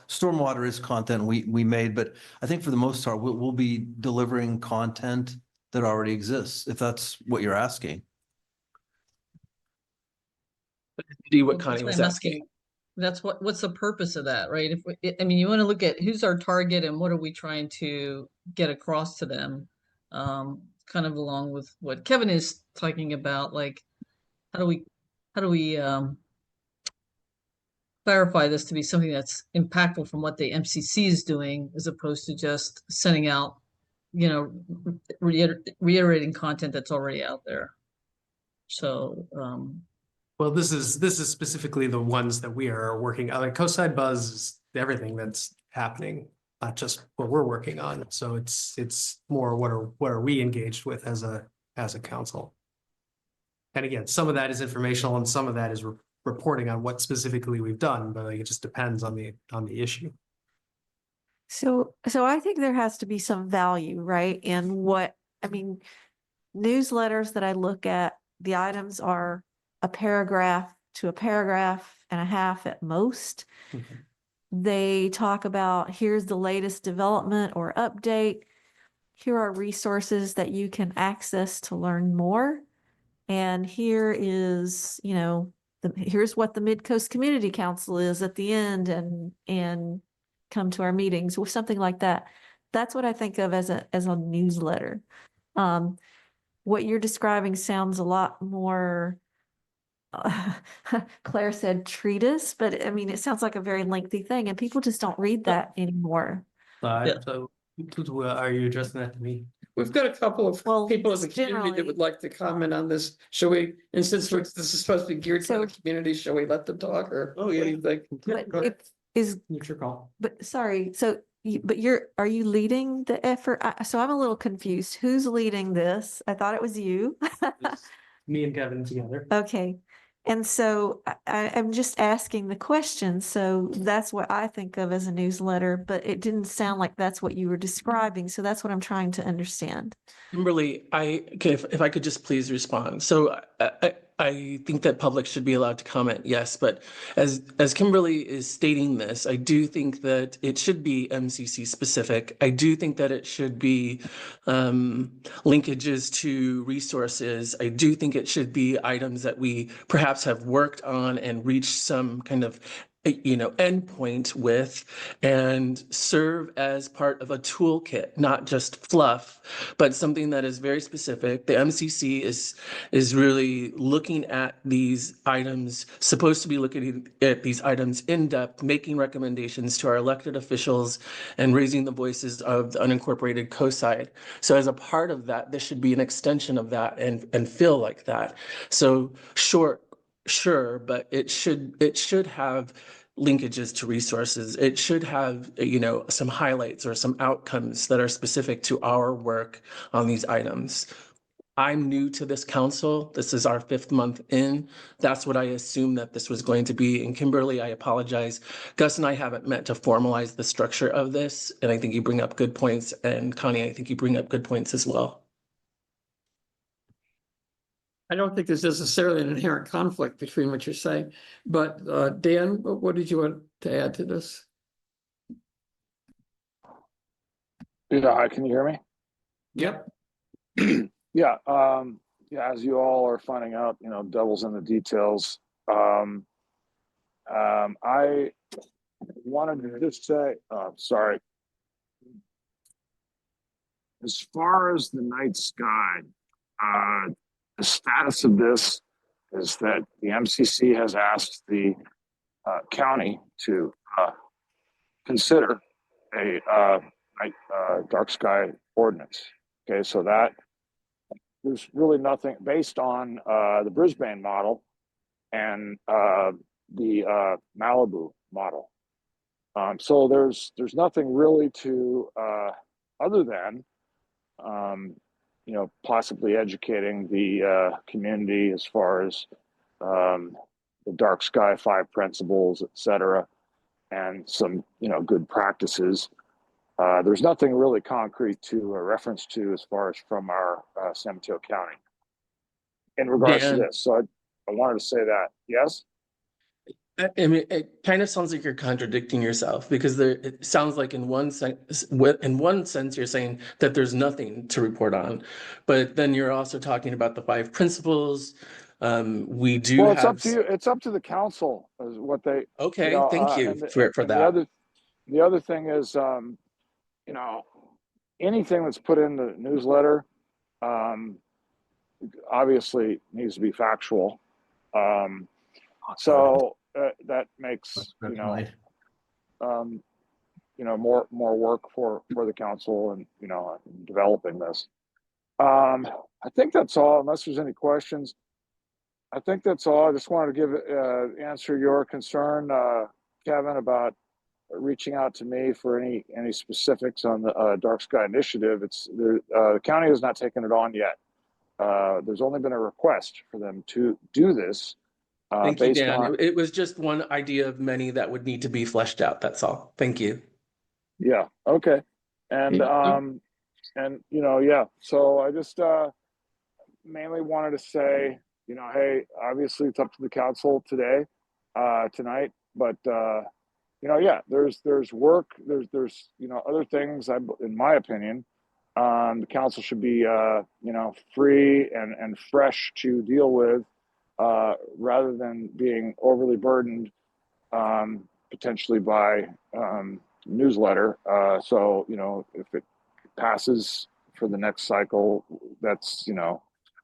stormwater is content we made, but I think for the most part, we'll be delivering content that already exists, if that's what you're asking. Do what Connie was asking. That's what's the purpose of that, right? You want to look at who's our target and what are we trying to get across to them? Kind of along with what Kevin is talking about, like how do we clarify this to be something that's impactful from what the MCC is doing, as opposed to just sending out, reiterating content that's already out there. So, well, this is specifically the ones that we are working on. Like Coastside Buzz is everything that's happening, not just what we're working on. So it's more what are we engaged with as a council. And again, some of that is informational and some of that is reporting on what specifically we've done, but it just depends on the issue. So I think there has to be some value, right? In newsletters that I look at, the items are a paragraph to a paragraph and a half at most. Mm-hmm. They talk about, here's the latest development or update. Here are resources that you can access to learn more. And here is, here's what the Midcoast Community Council is at the end, and come to our meetings or something like that. That's what I think of as a newsletter. What you're describing sounds a lot more, Claire said treatise, but it sounds like a very lengthy thing and people just don't read that anymore. So are you addressing that to me? We've got a couple of people in the community that would like to comment on this. Shall we, and since this is supposed to be geared to the community, shall we let them talk, or what do you think? It's your call. But sorry, are you leading the effort? So I'm a little confused. Who's leading this? I thought it was you. Me and Kevin together. Okay. And so I'm just asking the question. So that's what I think of as a newsletter, but it didn't sound like that's what you were describing. So that's what I'm trying to understand. Kimberly, if I could just please respond. So I think that public should be allowed to comment, yes, but as Kimberly is stating this, I do think that it should be MCC specific. I do think that it should be linkages to resources. I do think it should be items that we perhaps have worked on and reached some kind of endpoint with, and serve as part of a toolkit, not just fluff, but something that is very specific. The MCC is really looking at these items, supposed to be looking at these items in depth, making recommendations to our elected officials and raising the voices of the unincorporated coast side. So as a part of that, this should be an extension of that and feel like that. So sure, but it should have linkages to resources. It should have, some highlights or some outcomes that are specific to our work on these items. I'm new to this council. This is our 5th month in. That's what I assumed that this was going to be. And Kimberly, I apologize. Gus and I haven't met to formalize the structure of this. And I think you bring up good points. And Connie, I think you bring up good points as well. I don't think there's necessarily an inherent conflict between what you're saying, but Dan, what did you want to add to this? Yeah, can you hear me? Yep. Yeah, as you all are finding out, devil's in the details. I wanted to just say, sorry. As far as the night sky, the status of this is that the MCC has asked the county to consider a dark sky ordinance. Okay, so that there's really nothing based on the Brisbane model and the Malibu model. So there's nothing really to other than possibly educating the community as far as the dark sky 5 principles, et cetera, and some good practices. There's nothing really concrete to reference to as far as from our San Mateo County in regards to this. So I wanted to say that. Yes. I mean, it kind of sounds like you're contradicting yourself, because it sounds like in one sense you're saying that there's nothing to report on, but then you're also talking about the 5 principles. We do it's up to you. It's up to the council is what they. Okay, thank you for that. The other thing is, anything that's put in the newsletter, obviously needs to be factual. So that makes more work for the council and in developing this. I think that's all. Unless there's any questions, I think that's all. I just wanted to answer your concern, Kevin, about reaching out to me for any specifics on the dark sky initiative. The county has not taken it on yet. There's only been a request for them to do this. Thank you, Dan. It was just one idea of many that would need to be fleshed out. That's all. Thank you. Yeah. Okay. And yeah. So I just mainly wanted to say, hey, obviously it's up to the council tonight, but yeah, there's work, there's other things. In my opinion, the council should be free and fresh to deal with, rather than being overly burdened potentially by newsletter. So if it passes for the next cycle, that's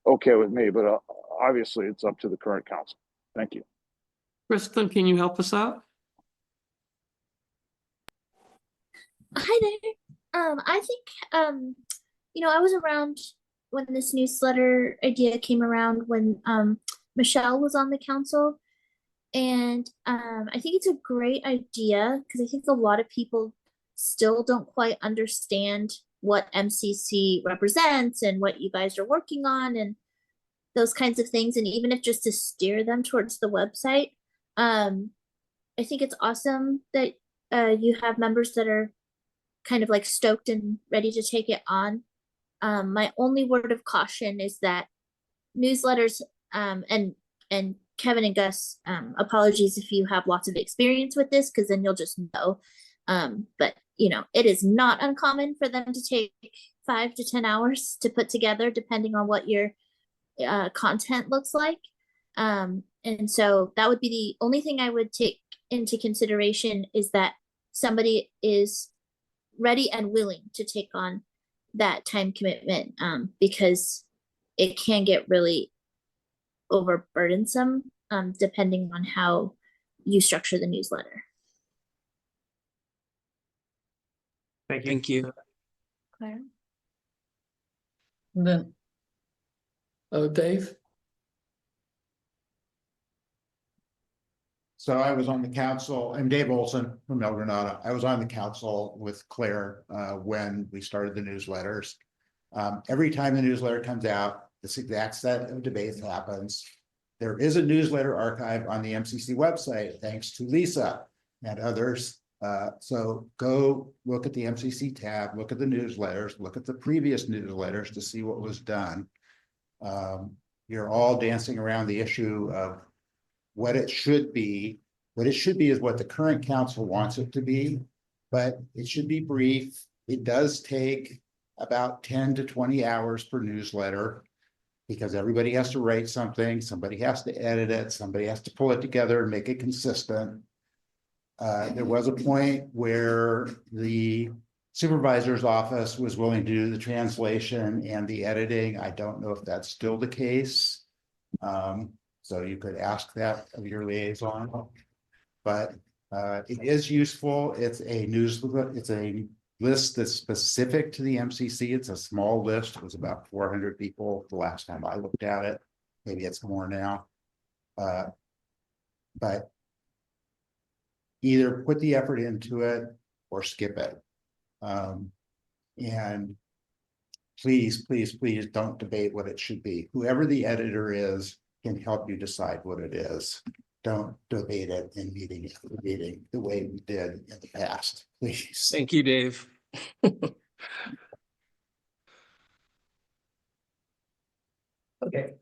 okay with me, but obviously it's up to the current council. Thank you. Kristen, can you help us out? Hi there. I think I was around when this newsletter idea came around when Michelle was on the council, and I think it's a great idea because I think a lot of people still don't quite understand what MCC represents and what you guys are working on and those kinds of things, and even if just to steer them towards the website. I think it's awesome that you have members that are kind of like stoked and ready to take it on. My only word of caution is that newsletters and and Kevin and Gus, apologies if you have lots of experience with this, because then you'll just know. But you know, it is not uncommon for them to take 5 to 10 hours to put together, depending on what your content looks like. And so that would be the only thing I would take into consideration, is that somebody is ready and willing to take on that time commitment, because it can get really overburdensome, depending on how you structure the newsletter. Thank you. Thank you. Claire? Then, Oh, Dave? So I was on the council, I'm Dave Olson from El Granada. I was on the council with Claire when we started the newsletters. Every time the newsletter comes out, this exact set of debates happens. There is a newsletter archive on the MCC website, thanks to Lisa and others. So go look at the MCC tab, look at the newsletters, look at the previous newsletters to see what was done. You're all dancing around the issue of what it should be. What it should be is what the current council wants it to be, but it should be brief. It does take about 10 to 20 hours per newsletter, because everybody has to write something, somebody has to edit it, somebody has to pull it together and make it consistent. There was a point where the supervisor's office was willing to do the translation and the editing. I don't know if that's still the case. So you could ask that of your liaison, but it is useful. It's a newsletter. It's a list that's specific to the MCC. It's a small list. It was about 400 people the last time I looked at it. Maybe it's more now. But either put the effort into it or skip it. And please, please, please don't debate what it should be. Whoever the editor is can help you decide what it is. Don't debate it in meeting the way we did in the past, please. Thank you, Dave. Okay,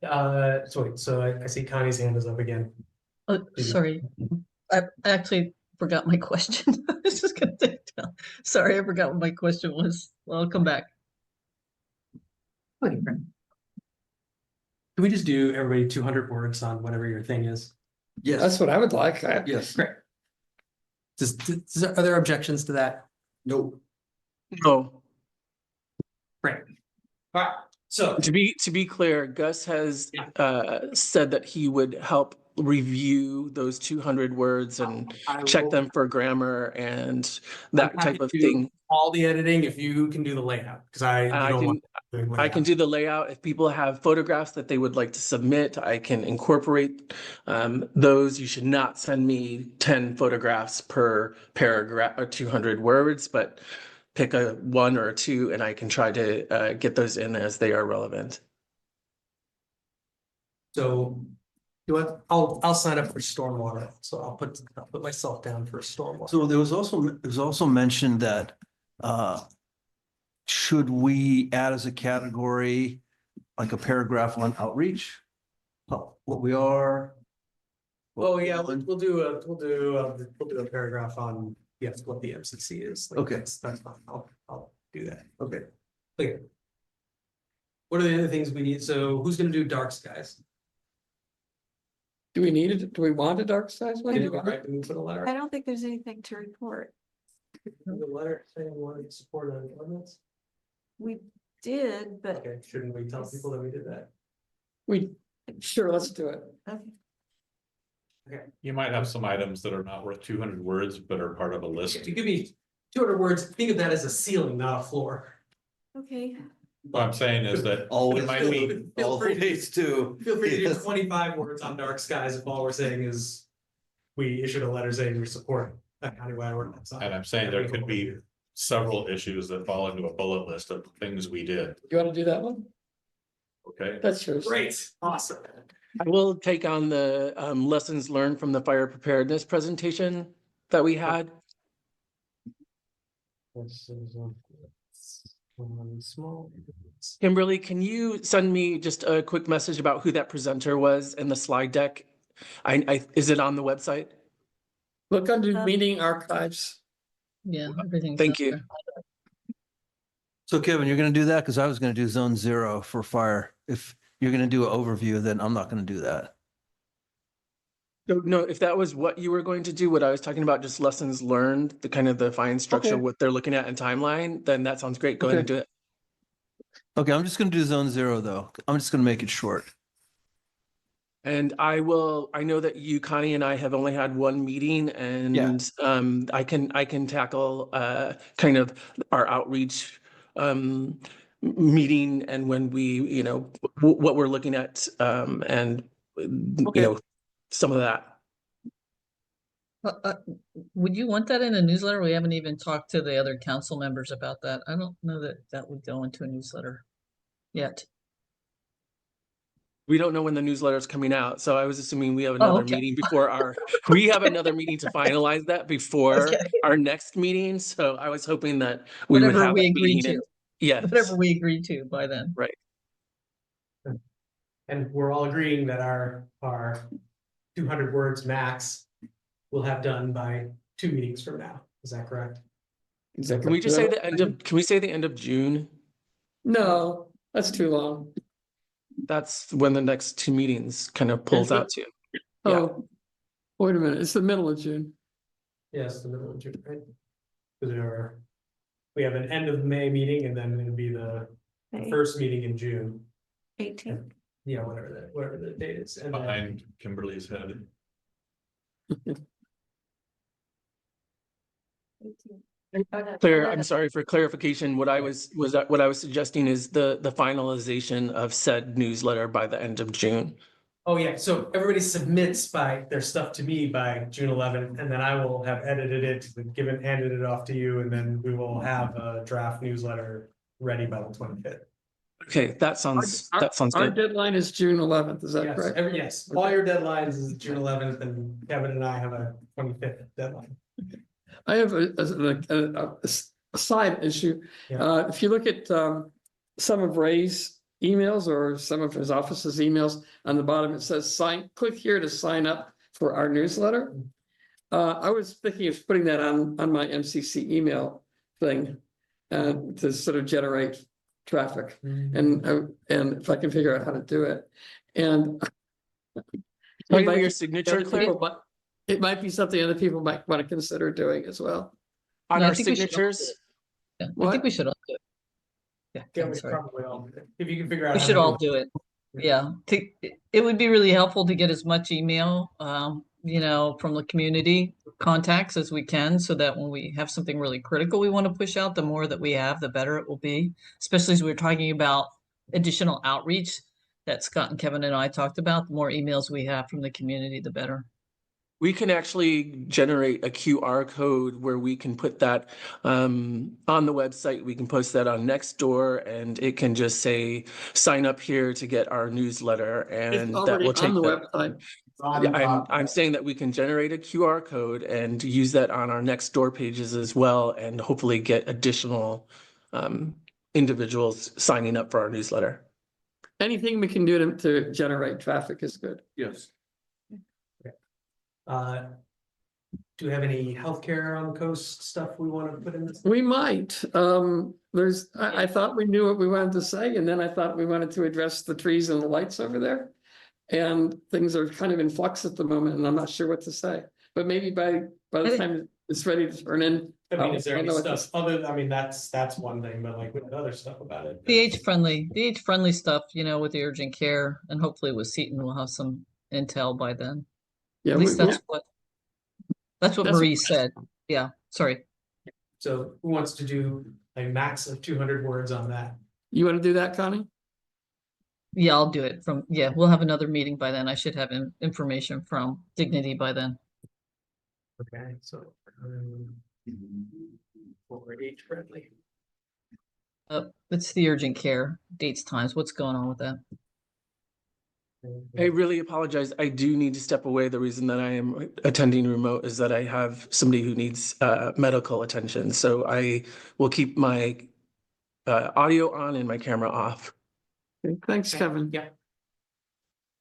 so I see Connie's hand is up again. sorry, I actually forgot my question. I was just gonna take it down. Sorry, I forgot what my question was. Well, I'll come back. Okay, great. Can we just do everybody 200 words on whatever your thing is? Yes. That's what I would like. Yes. Great. Are there objections to that? Nope. No. Great. All right. So To be clear, Gus has said that he would help review those 200 words and check them for grammar and that type of thing. All the editing, if you can do the layout, because I can do the layout. If people have photographs that they would like to submit, I can incorporate those. You should not send me 10 photographs per paragraph or 200 words, but pick a 1 or 2 and I can try to get those in as they are relevant. So I'll sign up for stormwater. So I'll put myself down for stormwater. So there was also mentioned that should we add as a category like a paragraph on outreach? What we are. Oh yeah, we'll do a paragraph on what the MCC is. Like, Okay. that's fine. I'll do that. Okay. Okay. What are the other things we need? So who's gonna do dark skies? Do we need it? Do we want a dark skies one? Do we put a letter? I don't think there's anything to report. The letter saying we want to support on ordinance? We did, but. Okay, shouldn't we tell people that we did that? Sure, let's do it. Okay. Okay. You might have some items that are not worth 200 words, but are part of a list. If you give me 200 words, think of that as a ceiling, not a floor. Okay. What I'm saying is that Always it might be, do. Always do. Feel free to do Yes. 25 words on dark skies if all we're saying is we issued a letter saying we support a countywide ordinance. and I'm saying there could be several issues that fall into a bullet list of things we did. You want to do that one? Okay. That's yours. Great, awesome. I will take on the lessons learned from the fire preparedness presentation that we had. Small. Kimberly, can you send me just a quick message about who that presenter was in the slide deck? Is it on the website? Look under meeting archives. Yeah, everything's Thank up you. there. So Kevin, you're gonna do that? Because I was gonna do zone 0 for fire. If you're gonna do an overview, then I'm not gonna do that. No, if that was what you were going to do, what I was talking about, just lessons learned, the kind of the fine structure, Okay. what they're looking at in timeline, then that sounds great. Go ahead and do it. Okay, I'm just gonna do zone 0 though. I'm just gonna make it short. And I know that you, Connie, and I have only had one meeting, and I can tackle kind of our outreach meeting, and when we, what we're looking at, and some of that. Would you want that in a newsletter? We haven't even talked to the other council members about that. I don't know that that would go into a newsletter yet. We don't know when the newsletter is coming out, so I was assuming we have another meeting before we have another meeting to finalize that before our next meeting. So I was hoping that we would Whatever have we that agreed meeting. to. Yes. Whatever we agreed to by then. Right. And we're all agreeing that our 200 words max we'll have done by 2 meetings from now. Is that correct? Exactly. Can we just say can we say the end of June? No, that's too long. That's when the next 2 meetings kind of pulls out to. Oh, wait a minute. It's the middle of June. Yes, the middle of June, right? Because we have an end of May meeting, and then it'll be the first meeting in June. 18th. Yeah, whatever the date is. And Behind Kimberly's head. Claire, I'm sorry for clarification. What I was suggesting is the finalization of said newsletter by the end of June. oh yeah, so everybody submits their stuff to me by June 11th, and then I will have edited it, handed it off to you, and then we will have a draft newsletter ready by the 25th. Okay, that sounds Our good. deadline is June 11th. Is that Yes, correct? yes, all your deadlines is June 11th, and Kevin and I have a 25th deadline. I have a side issue. Yeah. If you look at some of Ray's emails or some of his office's emails, on the bottom it says click here to sign up for our newsletter. I was thinking of putting that on my MCC email thing to sort of generate traffic, and if I can figure out how to do it, and Your signature, Claire? It might be something other people might want to consider doing as well. On Yeah, I our think we should all do signatures? it. Yeah, I think we should all do it. Yeah, we probably all, if you can figure out. We how should to all do it. Yeah, it would be really helpful to get as much email, from the community contacts as we can, so that when we have something really critical we want to push out, the more that we have, the better it will be. Especially as we're talking about additional outreach that Scott and Kevin and I talked about, the more emails we have from the community, the better. We can actually generate a QR code where we can put that on the website. We can post that on Nextdoor, and it can just say, sign up here to get our newsletter. And that will take on the website. Yeah, I'm saying that we can generate a QR code and use that on our Nextdoor pages as well, and hopefully get additional individuals signing up for our newsletter. Anything we can do to generate traffic is good. Yes. Do you have any healthcare on the coast stuff we want to put in this? We might. I thought we knew what we wanted to say, and then I thought we wanted to address the trees and the lights over there. And things are kind of in flux at the moment, and I'm not sure what to say. But maybe by the time it's ready to turn in. I mean, is there any stuff that's one thing, but like with other stuff about it? The age friendly stuff, with the urgent care, and hopefully with Seton we'll have some intel by then. Yeah, at least that's what Marie said. Yeah, sorry. So who wants to do a max of 200 words on that? You want to do that, Connie? Yeah, I'll do it we'll have another meeting by then. I should have information from Dignity by then. Okay, so for age friendly. It's the urgent care dates, times. What's going on with that? I really apologize. I do need to step away. The reason that I am attending remote is that I have somebody who needs medical attention. So I will keep my audio on and my camera off. Okay, thanks, Kevin. Yeah.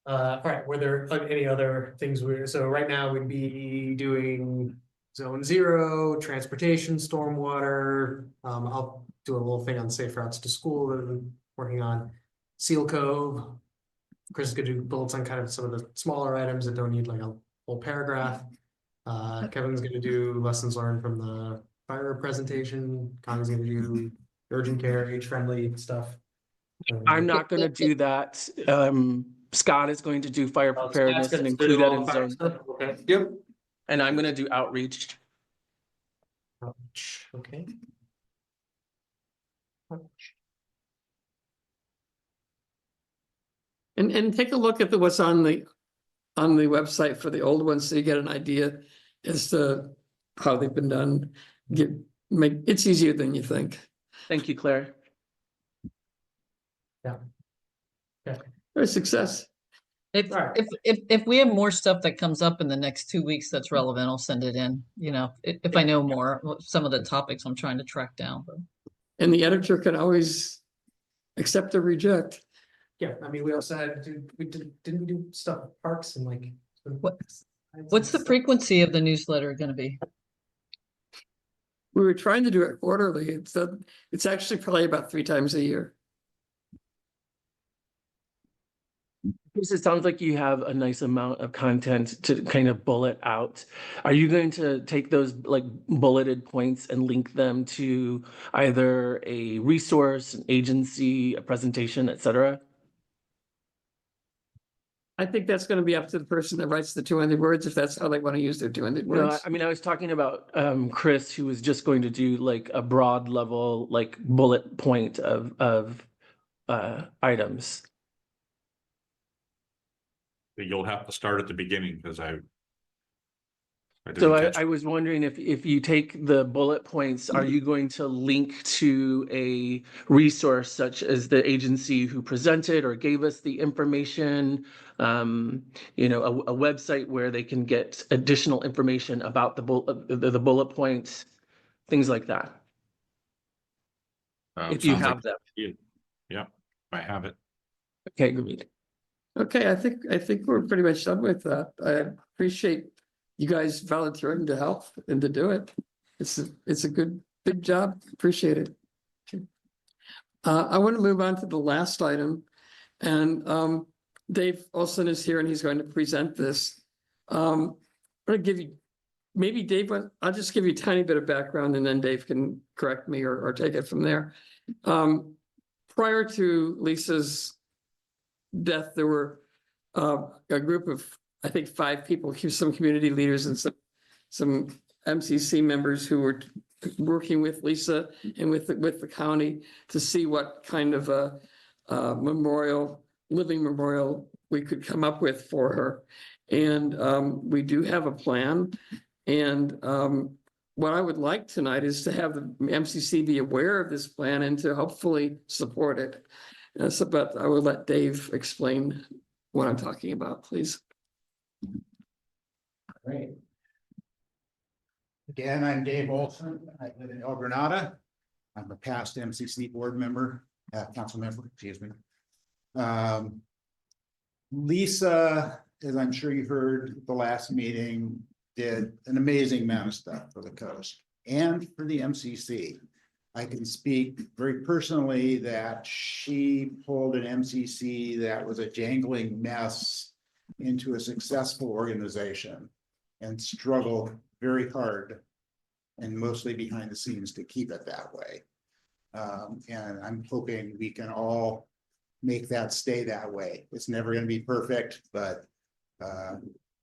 All right, were there any other things so right now we'd be doing zone 0, transportation, stormwater. I'll do a little thing on safe routes to school that I'm working on. Seal Cove. Chris is gonna do bullets on kind of some of the smaller items that don't need like a whole paragraph. Kevin's gonna do lessons learned from the fire presentation. Connie's gonna do urgent care, age-friendly stuff. I'm not going to do that. Scott is going to do fire Scott's preparedness gonna and do include that all in the fire zone. stuff? Okay. Yep. And I'm going to do outreach. Okay. And take a look at what's on the website for the old ones, so you get an idea as to how they've been done. It's easier than you think. Thank you, Claire. Yeah. Okay. Very success. If we have more stuff that comes up in the next 2 weeks that's relevant, I'll send it in, you know, if I know more, some of the topics I'm trying to track down. But. And the editor can always accept or reject. Yeah, I mean, we also had, didn't we do stuff with parks and like. What's the frequency of the newsletter going to be? We were trying to do it quarterly. It's actually probably about 3 times a year. It sounds like you have a nice amount of content to kind of bullet out. Are you going to take those like bulleted points and link them to either a resource, an agency, a presentation, etc.? I think that's going to be up to the person that writes the 200 words, if that's how they want to use their 200 words. No, I mean, I was talking about Chris, who was just going to do like a broad level, like bullet point of items. You'll have to start at the beginning because I So didn't catch I was wondering if you take the bullet points, are you going to link to a resource such as the agency who presented or gave us the information, you know, a website where they can get additional information about the bullet points, things like that? If you sounds have like them. Yeah, I have it. Okay, great. Okay, I think we're pretty much done with that. I appreciate you guys volunteering to help and to do it. It's a good, big job. Appreciate it. I want to move on to the last item. And Dave Olson is here and he's going to present this. I'm going to give you, maybe Dave, I'll just give you a tiny bit of background and then Dave can correct me or take it from there. Prior to Lisa's death, there were a group of, I think, 5 people, some community leaders and some MCC members who were working with Lisa and with the county to see what kind of a living memorial we could come up with for her. And we do have a plan. And what I would like tonight is to have the MCC be aware of this plan and to hopefully support it. But I will let Dave explain what I'm talking about, please. Great. Again, I'm Dave Olson. I live in El Granada. I'm a past MCC board member, council member, excuse me. Lisa, as I'm sure you heard at the last meeting, did an amazing amount of stuff for the coast and for the MCC. I can speak very personally that she pulled an MCC that was a jangling mess into a successful organization and struggled very hard and mostly behind the scenes to keep it that way. And I'm hoping we can all make that stay that way. It's never going to be perfect, but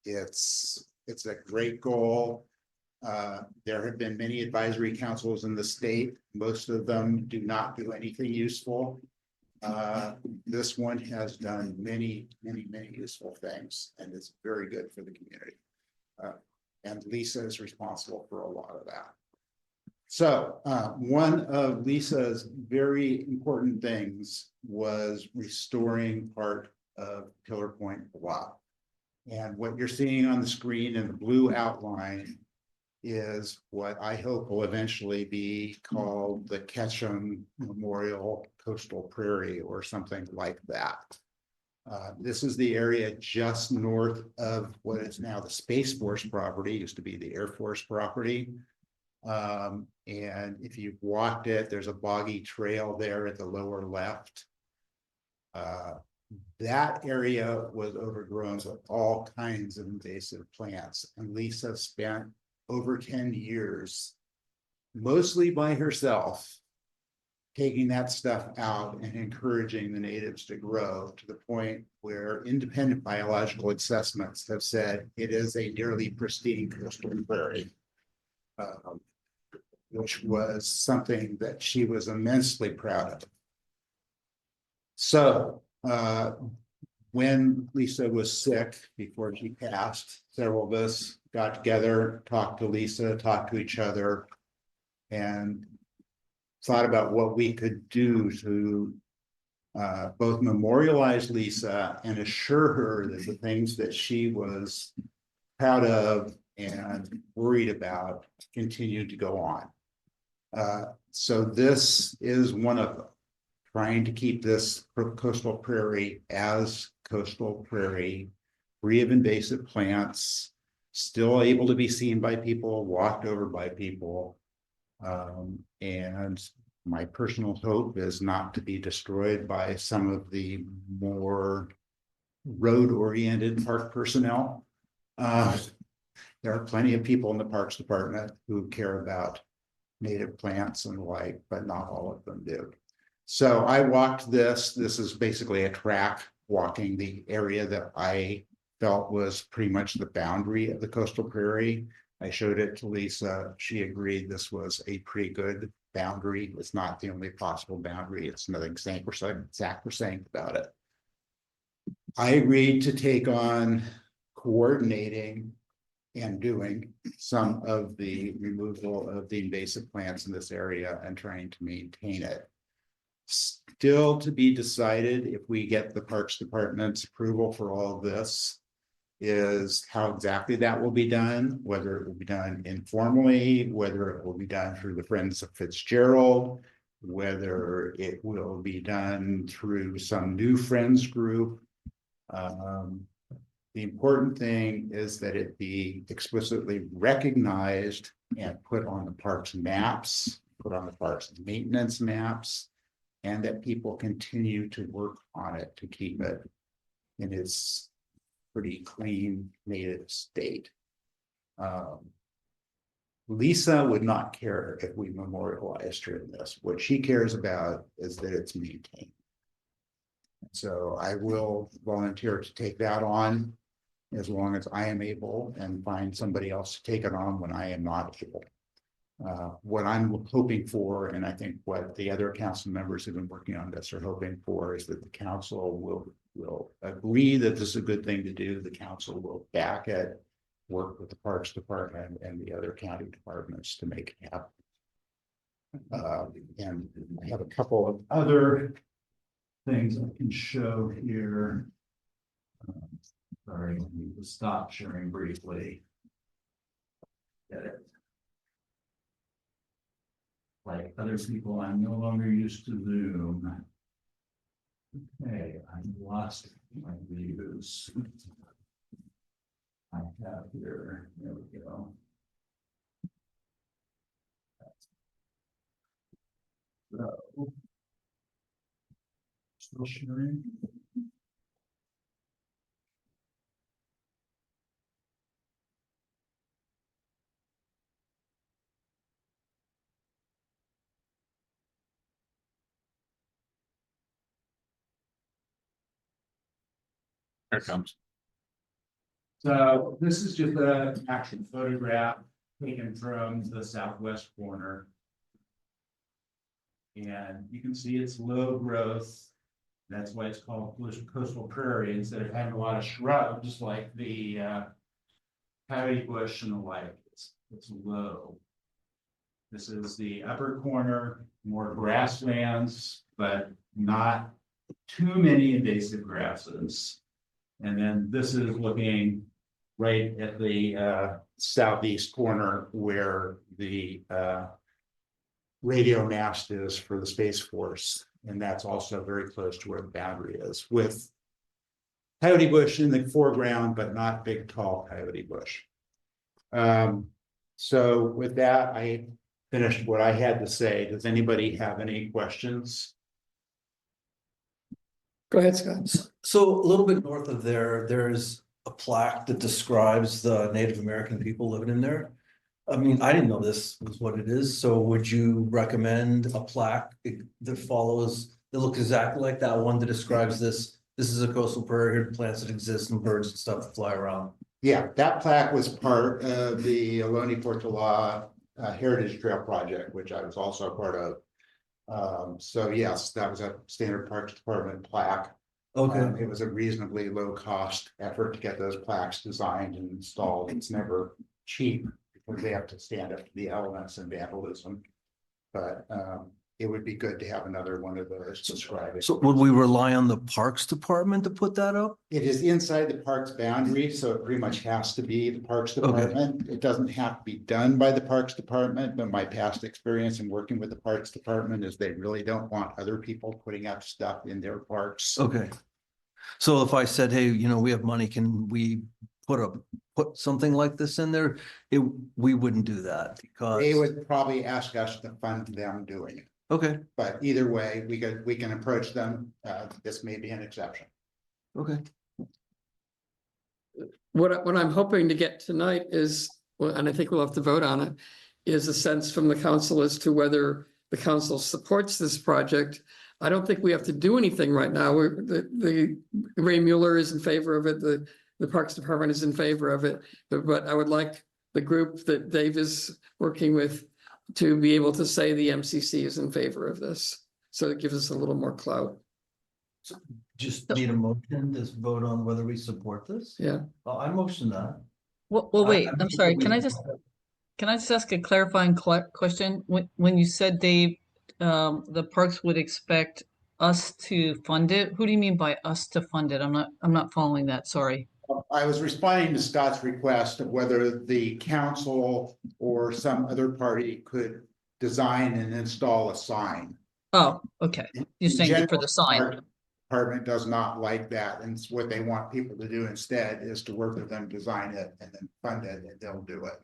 it's a great goal. There have been many advisory councils in the state. Most of them do not do anything useful. This one has done many useful things and it's very good for the community. And Lisa is responsible for a lot of that. So one of Lisa's very important things was restoring part of Pillar Point Bluff. And what you're seeing on the screen in the blue outline is what I hope will eventually be called the Ketchum Memorial Coastal Prairie or something like that. This is the area just north of what is now the Space Force property, used to be the Air Force property. And if you've walked it, there's a boggy trail there at the lower left. That area was overgrown with all kinds of invasive plants, and Lisa spent over 10 years, mostly by herself, taking that stuff out and encouraging the natives to grow to the point where independent biological assessments have said it is a nearly pristine coastal prairie, which was something that she was immensely proud of. So when Lisa was sick before she passed, several of us got together, talked to Lisa, talked to each other, and thought about what we could do to both memorialize Lisa and assure her that the things that she was proud of and worried about continued to go on. So this is one of them, trying to keep this coastal prairie as coastal prairie, free of invasive plants, still able to be seen by people, walked over by people. And my personal hope is not to be destroyed by some of the more road-oriented park personnel. There are plenty of people in the Parks Department who care about native plants and the like, but not all of them do. So I walked this. This is basically a track walking the area that I felt was pretty much the boundary of the coastal prairie. I showed it to Lisa. She agreed this was a pretty good boundary. It's not the only possible boundary. It's nothing sacrosanct about it. I agreed to take on coordinating and doing some of the removal of the invasive plants in this area and trying to maintain it. Still to be decided, if we get the Parks Department's approval for all of this, is how exactly that will be done, whether it will be done informally, whether it will be done through the Friends of Fitzgerald, whether it will be done through some new Friends group. The important thing is that it be explicitly recognized and put on the parks maps, put on the parks maintenance maps, and that people continue to work on it to keep it in its pretty clean native state. Lisa would not care if we memorialized her in this. What she cares about is that it's maintained. So I will volunteer to take that on as long as I am able, and find somebody else to take it on when I am not able. What I'm hoping for, and I think what the other council members who've been working on this are hoping for, is that the council will agree that this is a good thing to do. The council will back it, work with the Parks Department and the other county departments to make it happen. And I have a couple of other things I can show here. Sorry, I need to stop sharing briefly. Get it. Like other people, I'm no longer used to Zoom. Okay, I lost my views. I have here, there we go. So, still sharing. Here it comes. So this is just an action photograph taken from the southwest corner. And you can see it's low growth. That's why it's called coastal prairie, instead of having a lot of shrubs like the coyote bush and the like. It's low. This is the upper corner, more grasslands, but not too many invasive grasses. And then this is looking right at the southeast corner where the radio mast is for the Space Force. And that's also very close to where the boundary is, with coyote bush in the foreground, but not big, tall coyote bush. So with that, I finished what I had to say. Does anybody have any questions? Go ahead, Scott. So a little bit north of there, there's a plaque that describes the Native American people living in there. I mean, I didn't know this was what it is, so would you recommend a plaque that follows, that looks exactly like that one that describes this? This is a coastal prairie, here are plants that exist and birds and stuff that fly around. Yeah, that plaque was part of the Ohlone Portola Heritage Trail Project, which I was also a part of. So yes, that was a standard Parks Department plaque. Okay. It was a reasonably low cost effort to get those plaques designed and installed. It's never cheap because they have to stand up to the elements and vandalism. But it would be good to have another one of those describing. So would we rely on the Parks Department to put that up? It is inside the parks boundary, so it pretty much has to be the Parks Department. It doesn't have to be done by the Parks Department, but my past experience in working with the Parks Department is they really don't want other people putting up stuff in their parks. Okay. So if I said, hey, you know, we have money, can we put something like this in there? We wouldn't do that because They would probably ask us to fund them doing it. Okay. But either way, we can approach them. This may be an exception. Okay. What I'm hoping to get tonight is, well, and I think we'll have to vote on it, is a sense from the council as to whether the council supports this project. I don't think we have to do anything right now. The Ray Mueller is in favor of it. The Parks Department is in favor of it. But I would like the group that Dave is working with to be able to say the MCC is in favor of this. So it gives us a little more clout. So just need a motion to vote on whether we support this? Yeah. I motion that. Well, wait, I'm sorry. Can I just ask a clarifying question? When you said, Dave, the parks would expect us to fund it, who do you mean by us to fund it? I'm not following that, sorry. I was responding to Scott's request of whether the council or some other party could design and install a sign. Oh, okay. You're saying for the sign. Department does not like that, and what they want people to do instead is to work with them, design it, and then fund it, and they'll do it.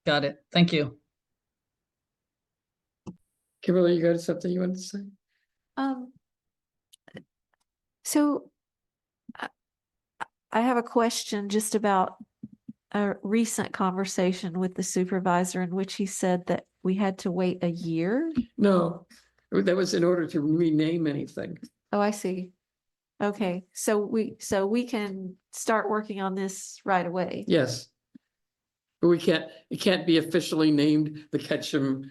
Got it. Thank you. Kimberly, you got something you wanted to say? So I have a question just about a recent conversation with the supervisor in which he said that we had to wait a year. No, that was in order to rename anything. Oh, I see. Okay, so we can start working on this right away. Yes. But it can't be officially named the Ketchum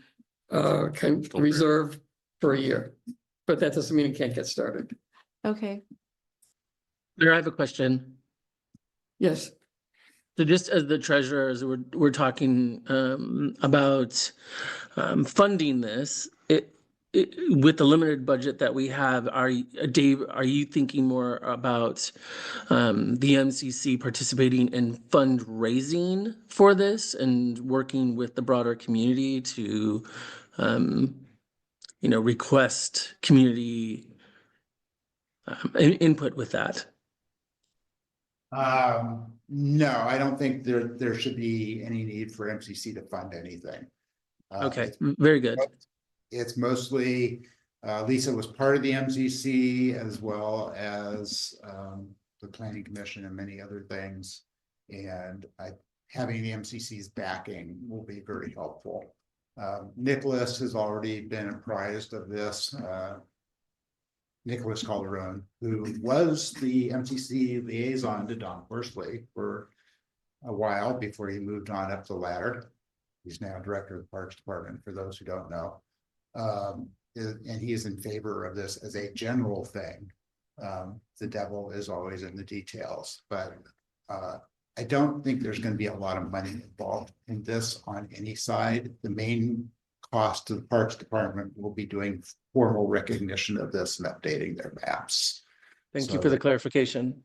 Reserve for a year. But that doesn't mean it can't get started. Okay. There, I have a question. Yes. So just as the treasurer, as we're talking about funding this, with the limited budget that we have, Dave, are you thinking more about the MCC participating in fundraising for this and working with the broader community to, request community input with that? No, I don't think there should be any need for MCC to fund anything. Okay, very good. It's mostly, Lisa was part of the MCC as well as the Planning Commission and many other things. And having the MCC's backing will be very helpful. Nicholas has already been apprised of this. Nicholas Calderon, who was the MCC liaison to Don Horsley for a while before he moved on up the ladder. He's now director of the Parks Department, for those who don't know. And he is in favor of this as a general thing. The devil is always in the details, but I don't think there's going to be a lot of money involved in this on any side. The main cost to the Parks Department will be doing formal recognition of this and updating their maps. Thank you for the clarification.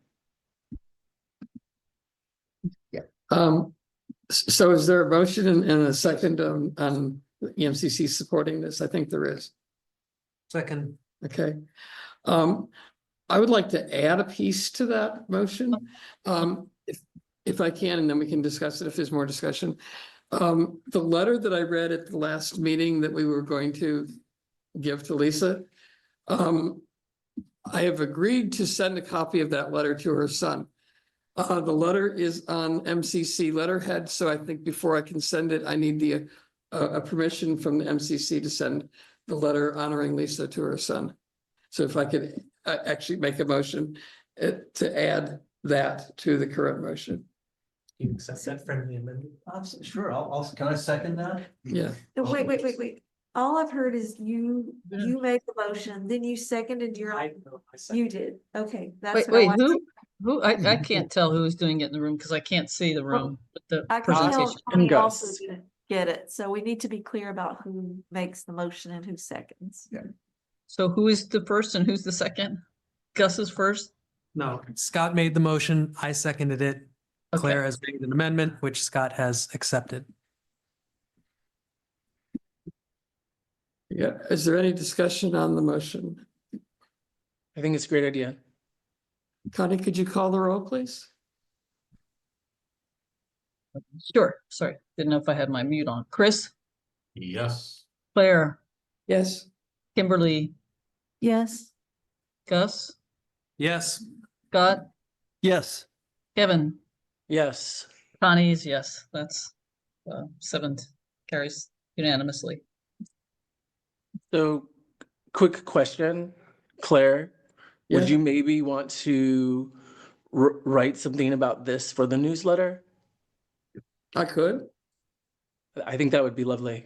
Yeah. So is there a motion and a second on the EMCC supporting this? I think there is. Second. Okay. I would like to add a piece to that motion. If I can, and then we can discuss it if there's more discussion. The letter that I read at the last meeting that we were going to give to Lisa. I have agreed to send a copy of that letter to her son. The letter is on MCC letterhead, so I think before I can send it, I need the a permission from the MCC to send the letter honoring Lisa to her son. So if I could actually make a motion to add that to the current motion. You accept that friendly amendment? Sure, can I second that? Yeah. No, wait. All I've heard is you make the motion, then you seconded you did. Okay, that's. Wait, what I want. who, I can't tell who's doing it in the room because I can't see the room. But the I can tell presentation. Tony Gus. also didn't get it, so we need to be clear about who makes the motion and who seconds. So who is the first and who's the second? Gus is first? No, Scott made the motion. I seconded it. Okay. Claire has made an amendment, which Scott has accepted. Yeah. Is there any discussion on the motion? I think it's a great idea. Connie, could you call the roll, please? Sure, sorry, didn't know if I had my mute on. Chris, Yes. Claire, Yes. Kimberly, Yes. Gus, Yes. Scott, Yes. Kevin, Yes. Connie's, yes, that's 7 carries unanimously. So, quick question, Claire, would Yeah. you maybe want to write something about this for the newsletter? I could. I think that would be lovely.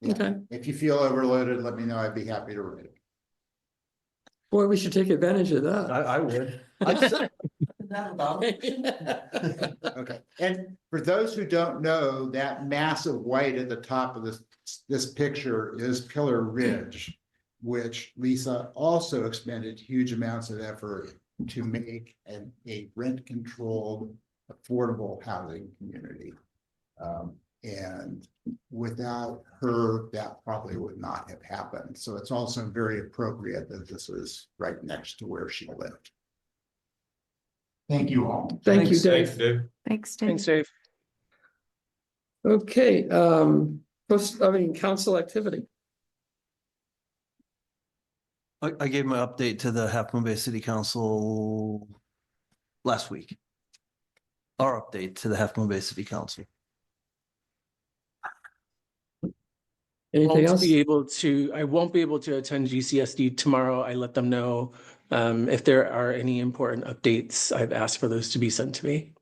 Okay. If you feel overloaded, let me know. I'd be happy to read it. Boy, we should take advantage of that. I would. Okay, and for those who don't know, that mass of white at the top of this picture is Pillar Ridge, which Lisa also expended huge amounts of effort to make a rent-controlled, affordable housing community. And without her, that probably would not have happened. So it's also very appropriate that this is right next to where she lived. Thank you all. Thank you, Thanks, Dave. Dave. Thanks, Dave. Thanks, Dave. Okay, council activity. I gave my update to the Half Moon Bay City Council last week. Our update to the Half Moon Bay City Council. Anything else? I won't be able to attend GCSD tomorrow. I let them know if there are any important updates. I've asked for those to be sent to me.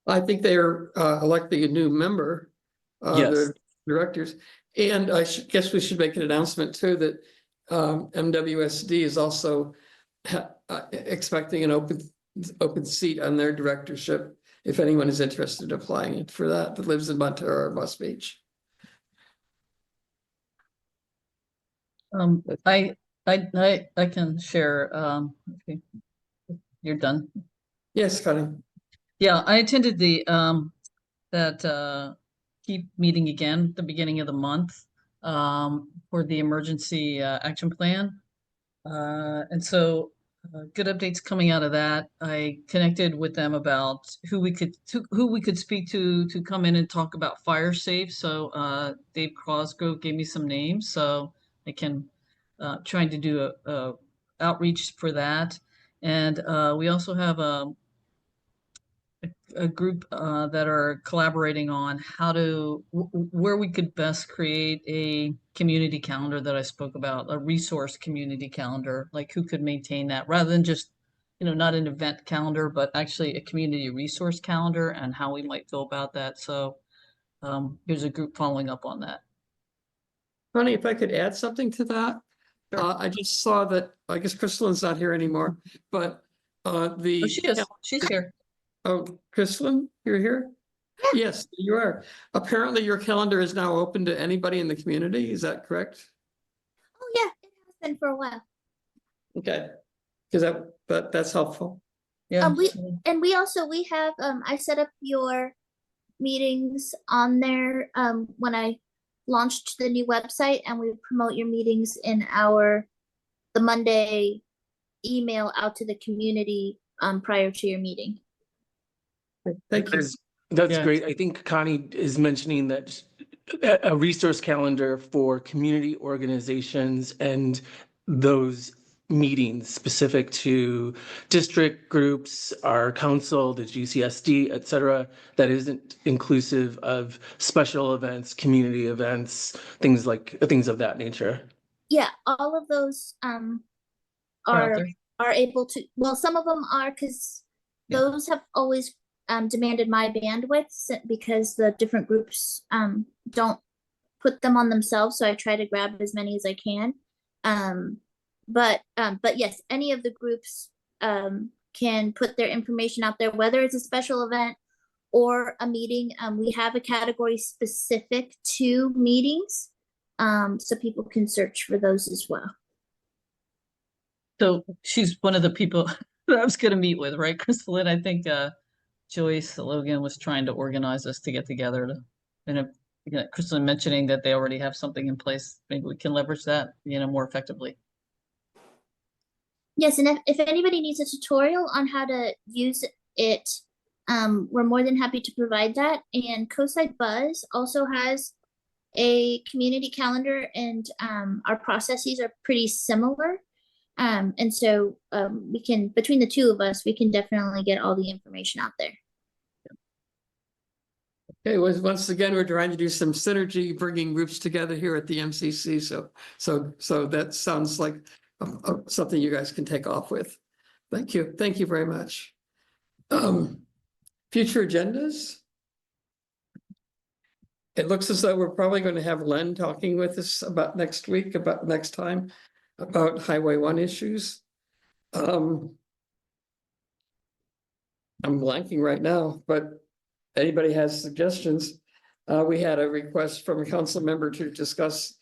I think they're electing a new member. Yes. The directors. And I guess we should make an announcement too that MWSD is also expecting an open seat on their directorship. If anyone is interested in applying for that lives in Montero or West Beach. I can share, okay. You're done. Yes, Connie. Yeah, I attended the that keep meeting again at the beginning of the month for the emergency action plan. And so good updates coming out of that. I connected with them about who we could speak to come in and talk about fire safe. So Dave Crosgrove gave me some names, so I can trying to do a outreach for that. And we also have a group that are collaborating on how to where we could best create a community calendar that I spoke about, a resource community calendar, like who could maintain that rather than just, not an event calendar, but actually a community resource calendar and how we might go about that. So here's a group following up on that. Connie, if I could add something to that. Sure. I just saw that, I guess Crystalline's not here anymore, but the. Oh, she is. She's here. Oh, Crystalline, you're here? Yes, you are. Apparently your calendar is now open to anybody in the community. Is that correct? Oh yeah, it has been for a while. Okay, because that's helpful. Yeah. We have I set up your meetings on there when I launched the new website, and we promote your meetings in the Monday email out to the community prior to your meeting. Thank you. That's Yeah. great. I think Connie is mentioning that a resource calendar for community organizations and those meetings specific to district groups, our council, the GCSD, et cetera, that isn't inclusive of special events, community events, things of that nature. Yeah, all of those are able to, well, some of them are, because those have always demanded my bandwidth because the different groups don't put them on themselves, so I try to grab as many as I can. But yes, any of the groups can put their information out there, whether it's a special event or a meeting. We have a category specific to meetings, so people can search for those as well. So she's one of the people that I was going to meet with, right, Crystalline? I think Joyce Logan was trying to organize us to get together Crystalline mentioning that they already have something in place. Maybe we can leverage that, more effectively. Yes, and if anybody needs a tutorial on how to use it, we're more than happy to provide that. And CoSci Buzz also has a community calendar, and our processes are pretty similar. And so we can, between the two of us, we can definitely get all the information out there. Okay, once again, we're trying to do some synergy, bringing groups together here at the MCC. So that sounds like something you guys can take off with. Thank you very much. Future agendas. It looks as though we're probably going to have Len talking with us about next time, about Highway 1 issues. I'm blanking right now, but anybody has suggestions? We had a request from a council member to discuss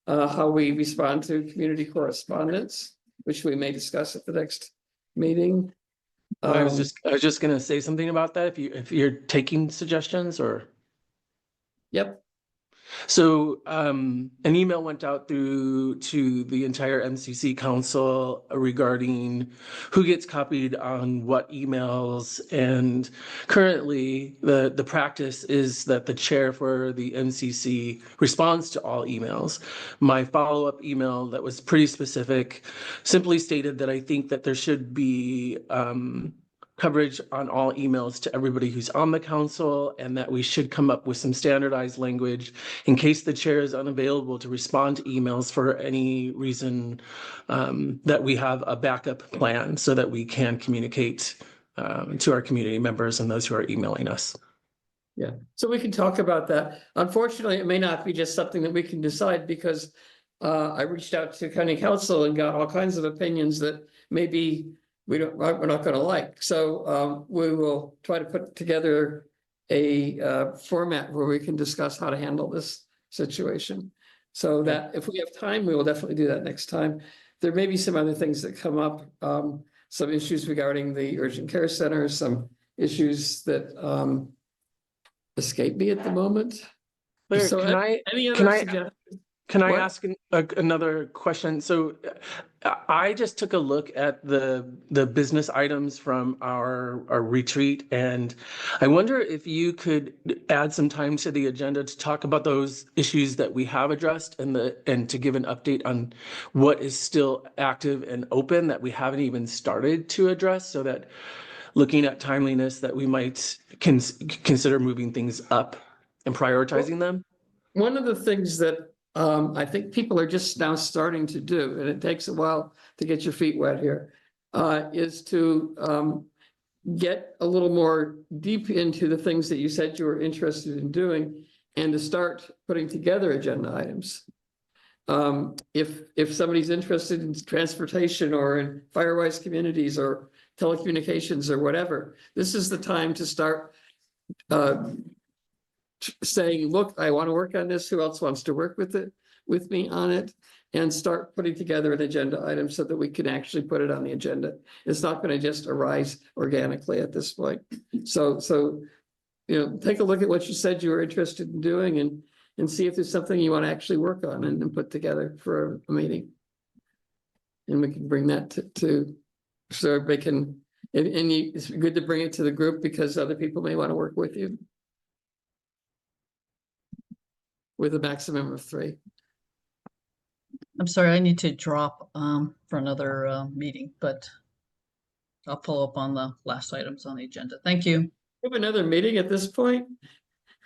how we respond to community correspondence, which we may discuss at the next meeting. I was just going to say something about that. If you're taking suggestions or. Yep. So an email went out to the entire MCC council regarding who gets copied on what emails. And currently the practice is that the chair for the MCC responds to all emails. My follow-up email that was pretty specific simply stated that I think that there should be coverage on all emails to everybody who's on the council, and that we should come up with some standardized language in case the chair is unavailable to respond to emails for any reason, that we have a backup plan so that we can communicate to our community members and those who are emailing us. Yeah, so we can talk about that. Unfortunately, it may not be just something that we can decide, because I reached out to county council and got all kinds of opinions that maybe we're not going to like. So we will try to put together a format where we can discuss how to handle this situation. So that if we have time, we will definitely do that next time. There may be some other things that come up, some issues regarding the urgent care centers, some issues that escape me at the moment. Claire, So can I ask another question? So I just took a look at the business items from our retreat, and I wonder if you could add some time to the agenda to talk about those issues that we have addressed, and to give an update on what is still active and open that we haven't even started to address, so that looking at timeliness, that we might consider moving things up and prioritizing them. One of the things that I think people are just now starting to do, and it takes a while to get your feet wet here, is to get a little more deep into the things that you said you were interested in doing, and to start putting together agenda items. If somebody's interested in transportation or in Firewise communities or telecommunications or whatever, this is the time to start saying, look, I want to work on this. Who else wants to work with me on it? And start putting together an agenda item so that we can actually put it on the agenda. It's not going to just arise organically at this point. So take a look at what you said you were interested in doing and see if there's something you want to actually work on and put together for a meeting. And we can bring that to so everybody can, it's good to bring it to the group because other people may want to work with you. With a maximum of 3. I'm sorry, I need to drop for another meeting, but I'll follow up on the last items on the agenda. Thank you. We have another meeting at this point?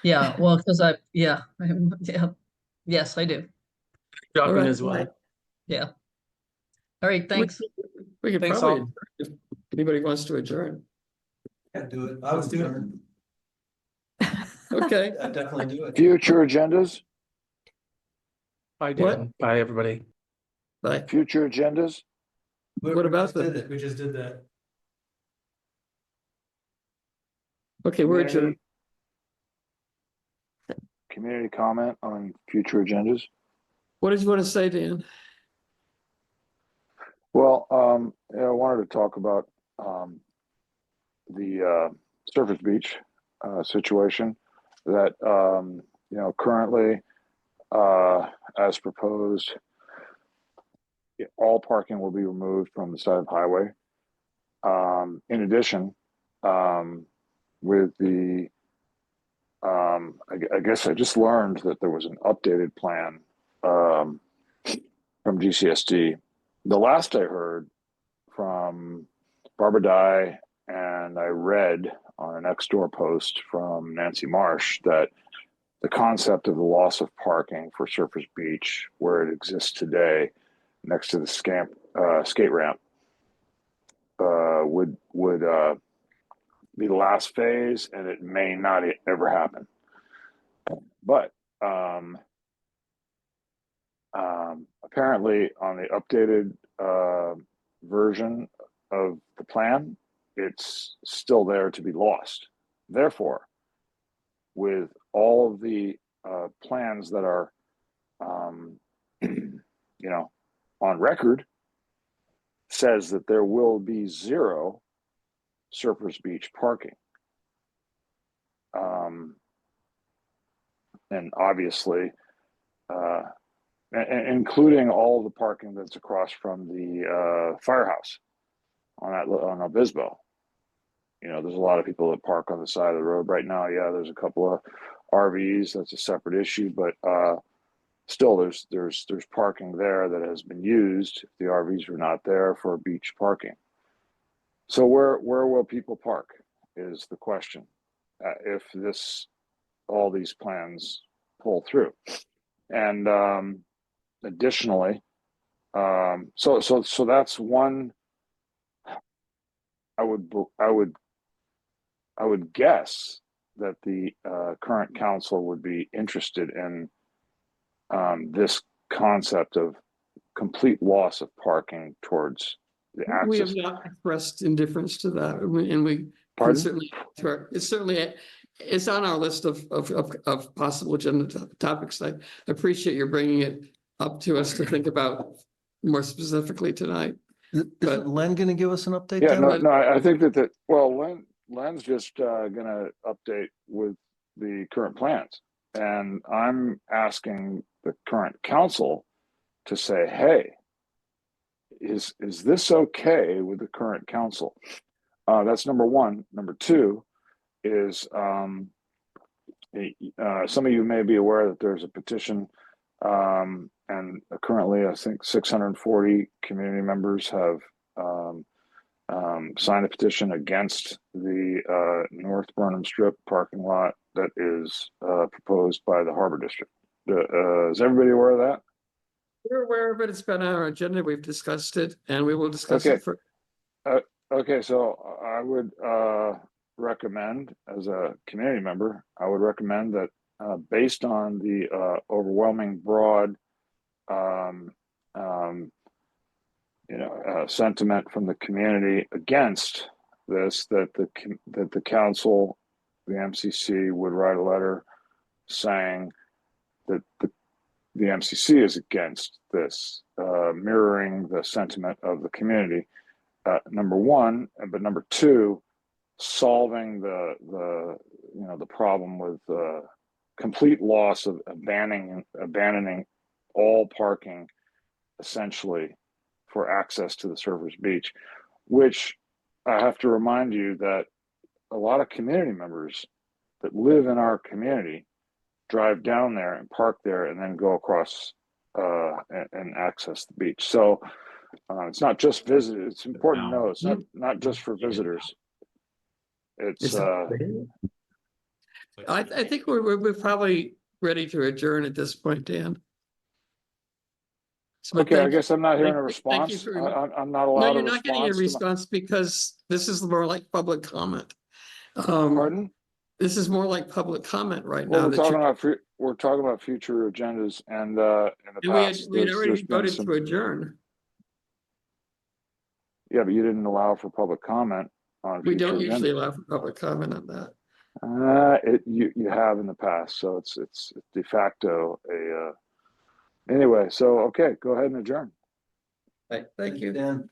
Yeah, well, because yeah, yes, I do. Dropping right, as well. right. Yeah. All right, thanks. We could Thanks, probably, all. if anybody wants to adjourn. Can't do it. I was doing Okay. I definitely do it. Future agendas, Bye, What? Dan. Bye, everybody. Bye. future agendas. What about We the, just did that. okay, we're adjourned. Community comment on future agendas. What did you want to say, Dan? Well, I wanted to talk about the Surface Beach situation that currently, as proposed, all parking will be removed from the side of the highway. In addition, with the I guess I just learned that there was an updated plan from GCSD. The last I heard from Barbara Dye, and I read on an Nextdoor post from Nancy Marsh that the concept of the loss of parking for Surface Beach, where it exists today, next to the skate ramp, would be the last phase, and it may not ever happen. But apparently, on the updated version of the plan, it's still there to be lost. Therefore, with all of the plans that are, on record, says that there will be 0 Surfers Beach parking. And obviously, including all the parking that's across from the firehouse on Obispo. There's a lot of people that park on the side of the road right now. Yeah, there's a couple of RVs. That's a separate issue, but still, there's parking there that has been used. If the RVs were not there for beach parking. So where will people park is the question. If all these plans pull through, and additionally, so that's one. I would guess that the current council would be interested in this concept of complete loss of parking towards the access. We have not expressed indifference to that, and we Pardon? certainly, it's on our list of possible agenda topics. I appreciate your bringing it up to us to think about more specifically tonight. Isn't Len going to give us an update? Yeah, Dan? no, I think Len's just going to update with the current plans, and I'm asking the current council to say, hey, is this okay with the current council? That's number one. Number two is some of you may be aware that there's a petition, and currently I think 640 community members have signed a petition against the North Burnham Strip parking lot that is proposed by the Harbor District. Is everybody aware of that? We're aware of it. It's been on our agenda. We've discussed it, and we will discuss Okay. it for. Okay, so I would recommend, as a community member, I would recommend that based on the overwhelming broad sentiment from the community against this, that the council, the MCC, would write a letter saying that the MCC is against this, mirroring the sentiment of the community. Number one, but number two, solving the the problem with complete loss of abandoning all parking essentially for access to the Surfers Beach, which I have to remind you that a lot of community members that live in our community drive down there and park there and then go across and access the beach. So it's not just visitors. It's important to know it's not just for visitors. It's I think we're probably ready to adjourn at this point, Dan. So, okay. I thank guess you- I'm not hearing a thank you response. for- I'm not No, allowed you're a not getting a response. response because this is more like public comment. Pardon? This is more like public comment right Well, now. we're talking about future agendas, and in the And past, we had there's already been voted some. to adjourn. Yeah, but you didn't allow for public comment on We future don't usually agendas. allow for public comment on that. You have in the past, so it's de facto a anyway. So okay, go ahead and adjourn. Thank you. Dan.